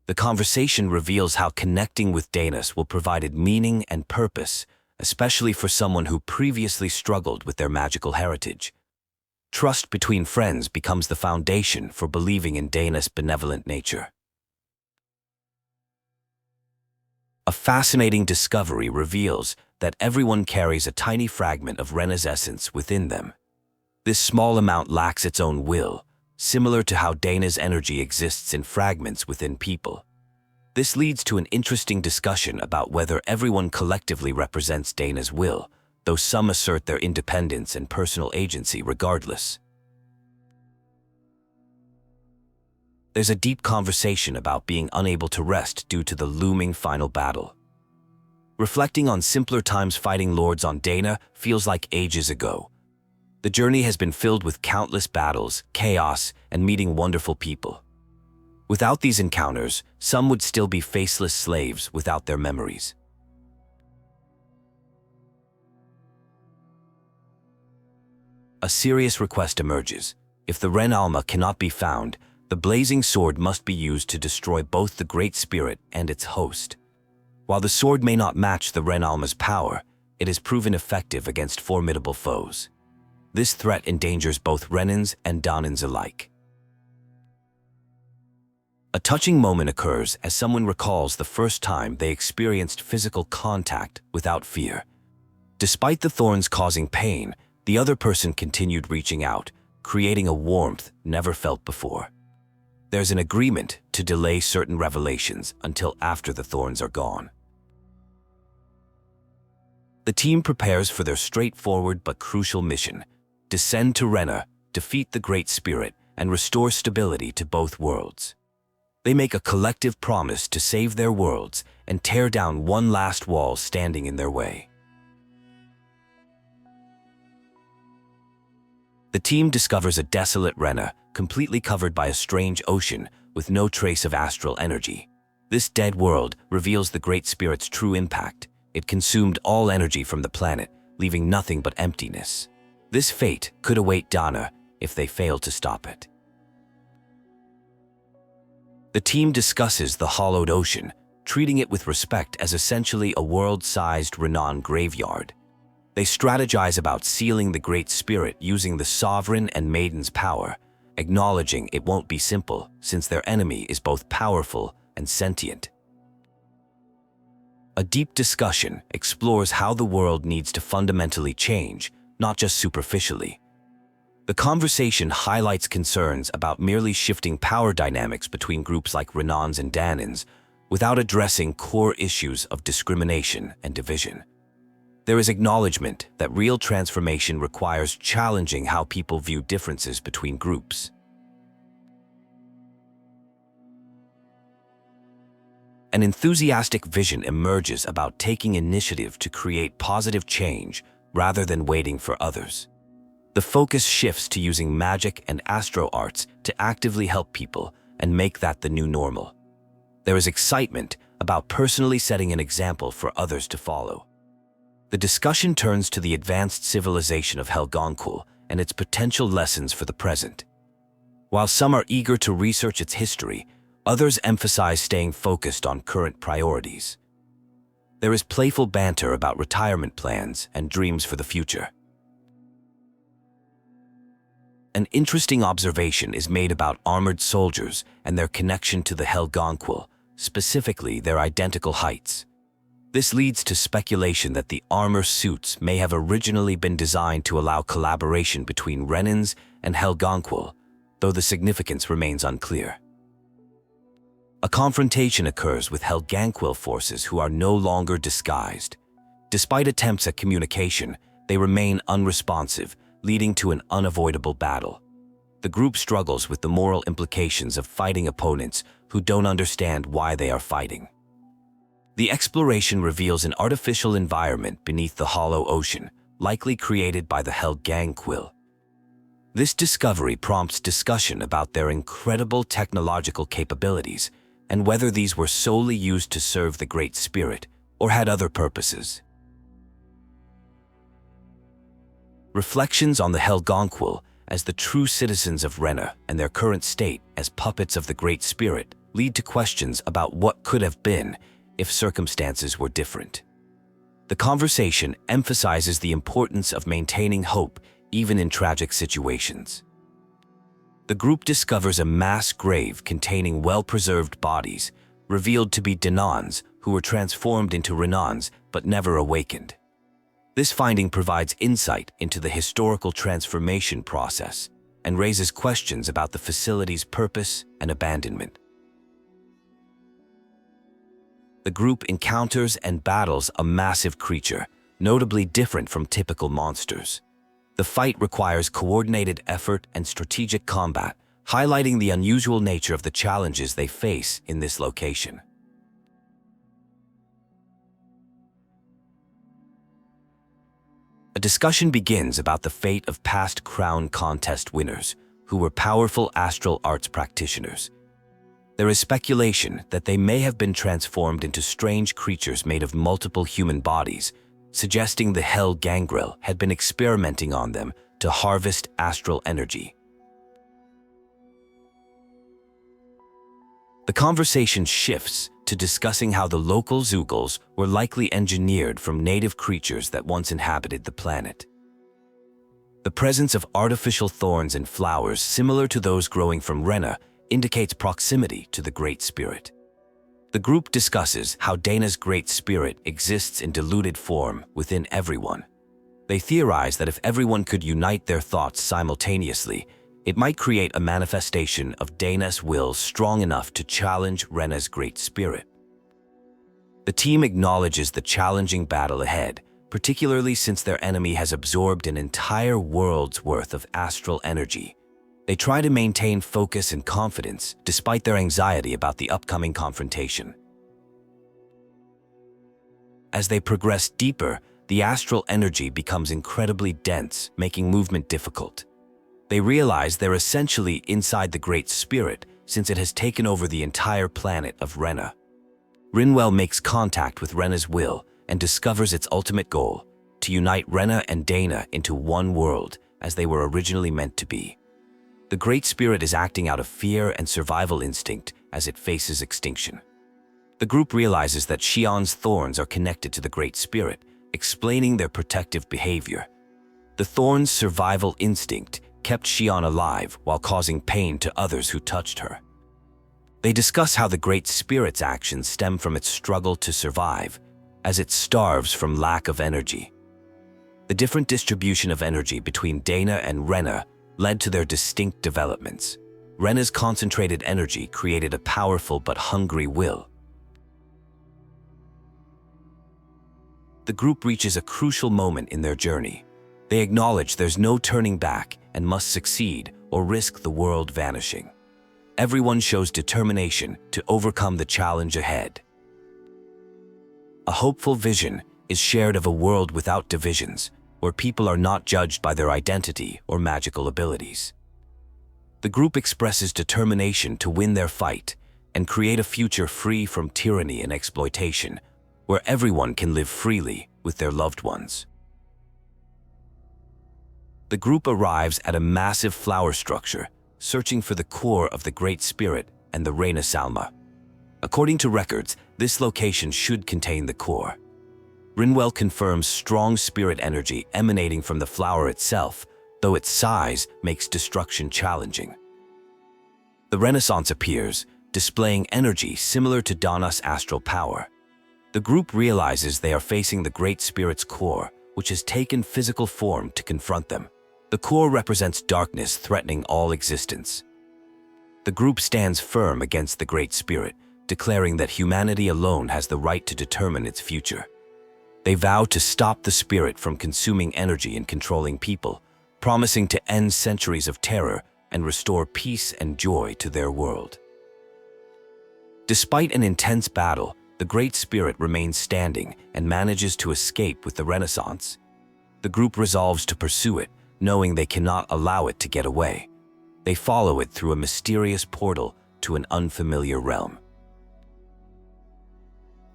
The conversation reveals how connecting with Danis will provide meaning and purpose, especially for someone who previously struggled with their magical heritage. Trust between friends becomes the foundation for believing in Danis' benevolent nature. A fascinating discovery reveals that everyone carries a tiny fragment of Rena's essence within them. This small amount lacks its own will, similar to how Dahna's energy exists in fragments within people. This leads to an interesting discussion about whether everyone collectively represents Dahna's will, though some assert their independence and personal agency regardless. There's a deep conversation about being unable to rest due to the looming final battle. Reflecting on simpler times fighting lords on Dahna feels like ages ago. The journey has been filled with countless battles, chaos, and meeting wonderful people. Without these encounters, some would still be faceless slaves without their memories. A serious request emerges. If the Ren Alma cannot be found, the blazing sword must be used to destroy both the Great Spirit and its host. While the sword may not match the Ren Alma's power, it has proven effective against formidable foes. This threat endangers both Renans and Danans alike. A touching moment occurs as someone recalls the first time they experienced physical contact without fear. Despite the thorns causing pain, the other person continued reaching out, creating a warmth never felt before. There's an agreement to delay certain revelations until after the thorns are gone. The team prepares for their straightforward but crucial mission: descend to Rena, defeat the Great Spirit, and restore stability to both worlds. They make a collective promise to save their worlds and tear down one last wall standing in their way. The team discovers a desolate Renna, completely covered by a strange ocean with no trace of astral energy. This dead world reveals the Great Spirit's true impact. It consumed all energy from the planet, leaving nothing but emptiness. This fate could await Dahna if they fail to stop it. The team discusses the hollowed ocean, treating it with respect as essentially a world-sized Renan graveyard. They strategize about sealing the Great Spirit using the Sovereign and Maiden's power, acknowledging it won't be simple since their enemy is both powerful and sentient. A deep discussion explores how the world needs to fundamentally change, not just superficially. The conversation highlights concerns about merely shifting power dynamics between groups like Renans and Danans without addressing core issues of discrimination and division. There is acknowledgement that real transformation requires challenging how people view differences between groups. An enthusiastic vision emerges about taking initiative to create positive change rather than waiting for others. The focus shifts to using magic and astro arts to actively help people and make that the new normal. There is excitement about personally setting an example for others to follow. The discussion turns to the advanced civilization of Helgonquil and its potential lessons for the present. While some are eager to research its history, others emphasize staying focused on current priorities. There is playful banter about retirement plans and dreams for the future. An interesting observation is made about armored soldiers and their connection to the Helgonquil, specifically their identical heights. This leads to speculation that the armor suits may have originally been designed to allow collaboration between Renans and Helgonquil, though the significance remains unclear. A confrontation occurs with Helgonquil forces who are no longer disguised. Despite attempts at communication, they remain unresponsive, leading to an unavoidable battle. The group struggles with the moral implications of fighting opponents who don't understand why they are fighting. The exploration reveals an artificial environment beneath the hollow ocean, likely created by the Helgonquil. This discovery prompts discussion about their incredible technological capabilities and whether these were solely used to serve the Great Spirit or had other purposes. Reflections on the Helgonquil as the true citizens of Renna and their current state as puppets of the Great Spirit lead to questions about what could have been if circumstances were different. The conversation emphasizes the importance of maintaining hope even in tragic situations. The group discovers a mass grave containing well-preserved bodies, revealed to be Danans who were transformed into Renans but never awakened. This finding provides insight into the historical transformation process and raises questions about the facility's purpose and abandonment. The group encounters and battles a massive creature, notably different from typical monsters. The fight requires coordinated effort and strategic combat, highlighting the unusual nature of the challenges they face in this location. A discussion begins about the fate of past Crown Contest winners, who were powerful astral arts practitioners. There is speculation that they may have been transformed into strange creatures made of multiple human bodies, suggesting the Helgonquil had been experimenting on them to harvest astral energy. The conversation shifts to discussing how the local Zeugles were likely engineered from native creatures that once inhabited the planet. The presence of artificial thorns and flowers similar to those growing from Renna indicates proximity to the Great Spirit. The group discusses how Dahna's Great Spirit exists in diluted form within everyone. They theorize that if everyone could unite their thoughts simultaneously, it might create a manifestation of Dahna's will strong enough to challenge Renna's Great Spirit. The team acknowledges the challenging battle ahead, particularly since their enemy has absorbed an entire world's worth of astral energy. They try to maintain focus and confidence despite their anxiety about the upcoming confrontation. As they progress deeper, the astral energy becomes incredibly dense, making movement difficult. They realize they're essentially inside the Great Spirit since it has taken over the entire planet of Rena. Rinwell makes contact with Rena's will and discovers its ultimate goal, to unite Rena and Dahna into one world as they were originally meant to be. The Great Spirit is acting out of fear and survival instinct as it faces extinction. The group realizes that Xion's thorns are connected to the Great Spirit, explaining their protective behavior. The thorns' survival instinct kept Xion alive while causing pain to others who touched her. They discuss how the Great Spirit's actions stem from its struggle to survive, as it starves from lack of energy. The different distribution of energy between Dahna and Rena led to their distinct developments. Rena's concentrated energy created a powerful but hungry will. The group reaches a crucial moment in their journey. They acknowledge there's no turning back and must succeed or risk the world vanishing. Everyone shows determination to overcome the challenge ahead. A hopeful vision is shared of a world without divisions, where people are not judged by their identity or magical abilities. The group expresses determination to win their fight and create a future free from tyranny and exploitation, where everyone can live freely with their loved ones. The group arrives at a massive flower structure, searching for the core of the Great Spirit and the Reina Salma. According to records, this location should contain the core. Rinwell confirms strong spirit energy emanating from the flower itself, though its size makes destruction challenging. The Renaissance appears, displaying energy similar to Dahna's astral power. The group realizes they are facing the Great Spirit's core, which has taken physical form to confront them. The core represents darkness threatening all existence. The group stands firm against the Great Spirit, declaring that humanity alone has the right to determine its future. They vow to stop the spirit from consuming energy and controlling people, promising to end centuries of terror and restore peace and joy to their world. Despite an intense battle, the Great Spirit remains standing and manages to escape with the Renaissance. The group resolves to pursue it, knowing they cannot allow it to get away. They follow it through a mysterious portal to an unfamiliar realm.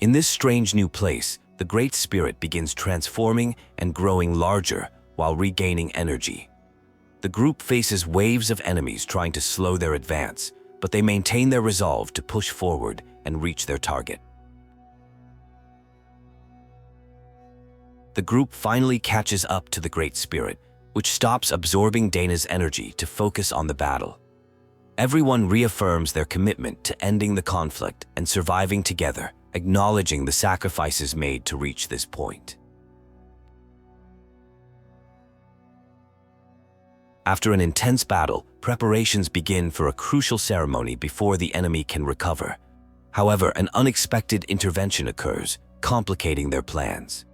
In this strange new place, the Great Spirit begins transforming and growing larger while regaining energy. The group faces waves of enemies trying to slow their advance, but they maintain their resolve to push forward and reach their target. The group finally catches up to the Great Spirit, which stops absorbing Dahna's energy to focus on the battle. Everyone reaffirms their commitment to ending the conflict and surviving together, acknowledging the sacrifices made to reach this point. After an intense battle, preparations begin for a crucial ceremony before the enemy can recover. However, an unexpected intervention occurs, complicating their plans.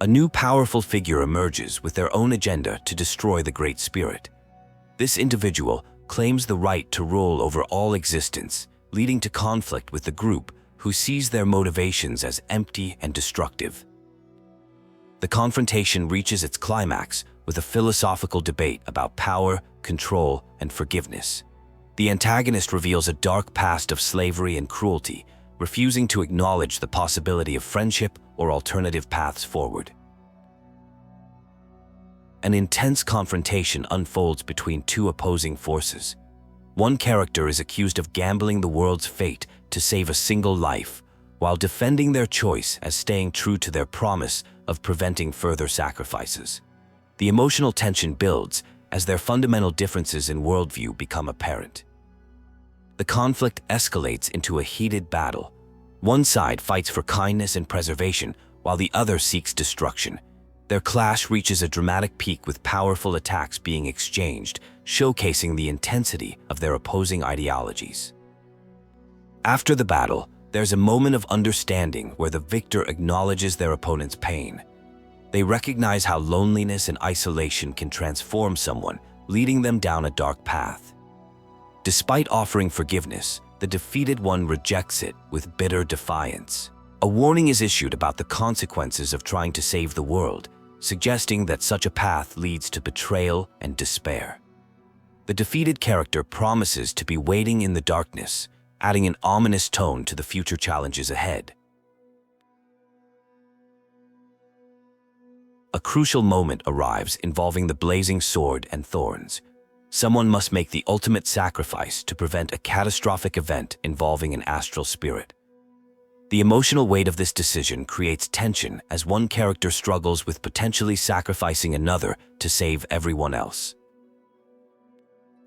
A new powerful figure emerges with their own agenda to destroy the Great Spirit. This individual claims the right to rule over all existence, leading to conflict with the group, who sees their motivations as empty and destructive. The confrontation reaches its climax with a philosophical debate about power, control, and forgiveness. The antagonist reveals a dark past of slavery and cruelty, refusing to acknowledge the possibility of friendship or alternative paths forward. An intense confrontation unfolds between two opposing forces. One character is accused of gambling the world's fate to save a single life, while defending their choice as staying true to their promise of preventing further sacrifices. The emotional tension builds as their fundamental differences in worldview become apparent. The conflict escalates into a heated battle. One side fights for kindness and preservation, while the other seeks destruction. Their clash reaches a dramatic peak with powerful attacks being exchanged, showcasing the intensity of their opposing ideologies. After the battle, there's a moment of understanding where the victor acknowledges their opponent's pain. They recognize how loneliness and isolation can transform someone, leading them down a dark path. Despite offering forgiveness, the defeated one rejects it with bitter defiance. A warning is issued about the consequences of trying to save the world, suggesting that such a path leads to betrayal and despair. The defeated character promises to be waiting in the darkness, adding an ominous tone to the future challenges ahead. A crucial moment arrives involving the blazing sword and thorns. Someone must make the ultimate sacrifice to prevent a catastrophic event involving an astral spirit. The emotional weight of this decision creates tension as one character struggles with potentially sacrificing another to save everyone else.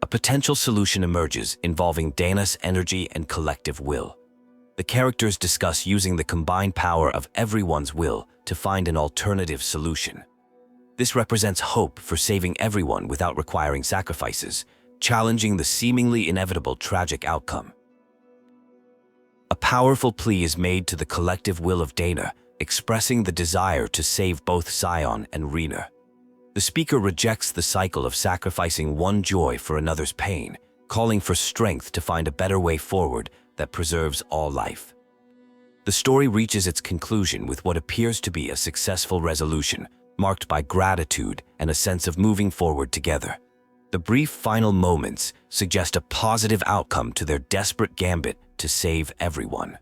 A potential solution emerges involving Dahna's energy and collective will. The characters discuss using the combined power of everyone's will to find an alternative solution. This represents hope for saving everyone without requiring sacrifices, challenging the seemingly inevitable tragic outcome. A powerful plea is made to the collective will of Dahna, expressing the desire to save both Sion and Rena. The speaker rejects the cycle of sacrificing one joy for another's pain, calling for strength to find a better way forward that preserves all life. The story reaches its conclusion with what appears to be a successful resolution, marked by gratitude and a sense of moving forward together. The brief final moments suggest a positive outcome to their desperate gambit to save everyone.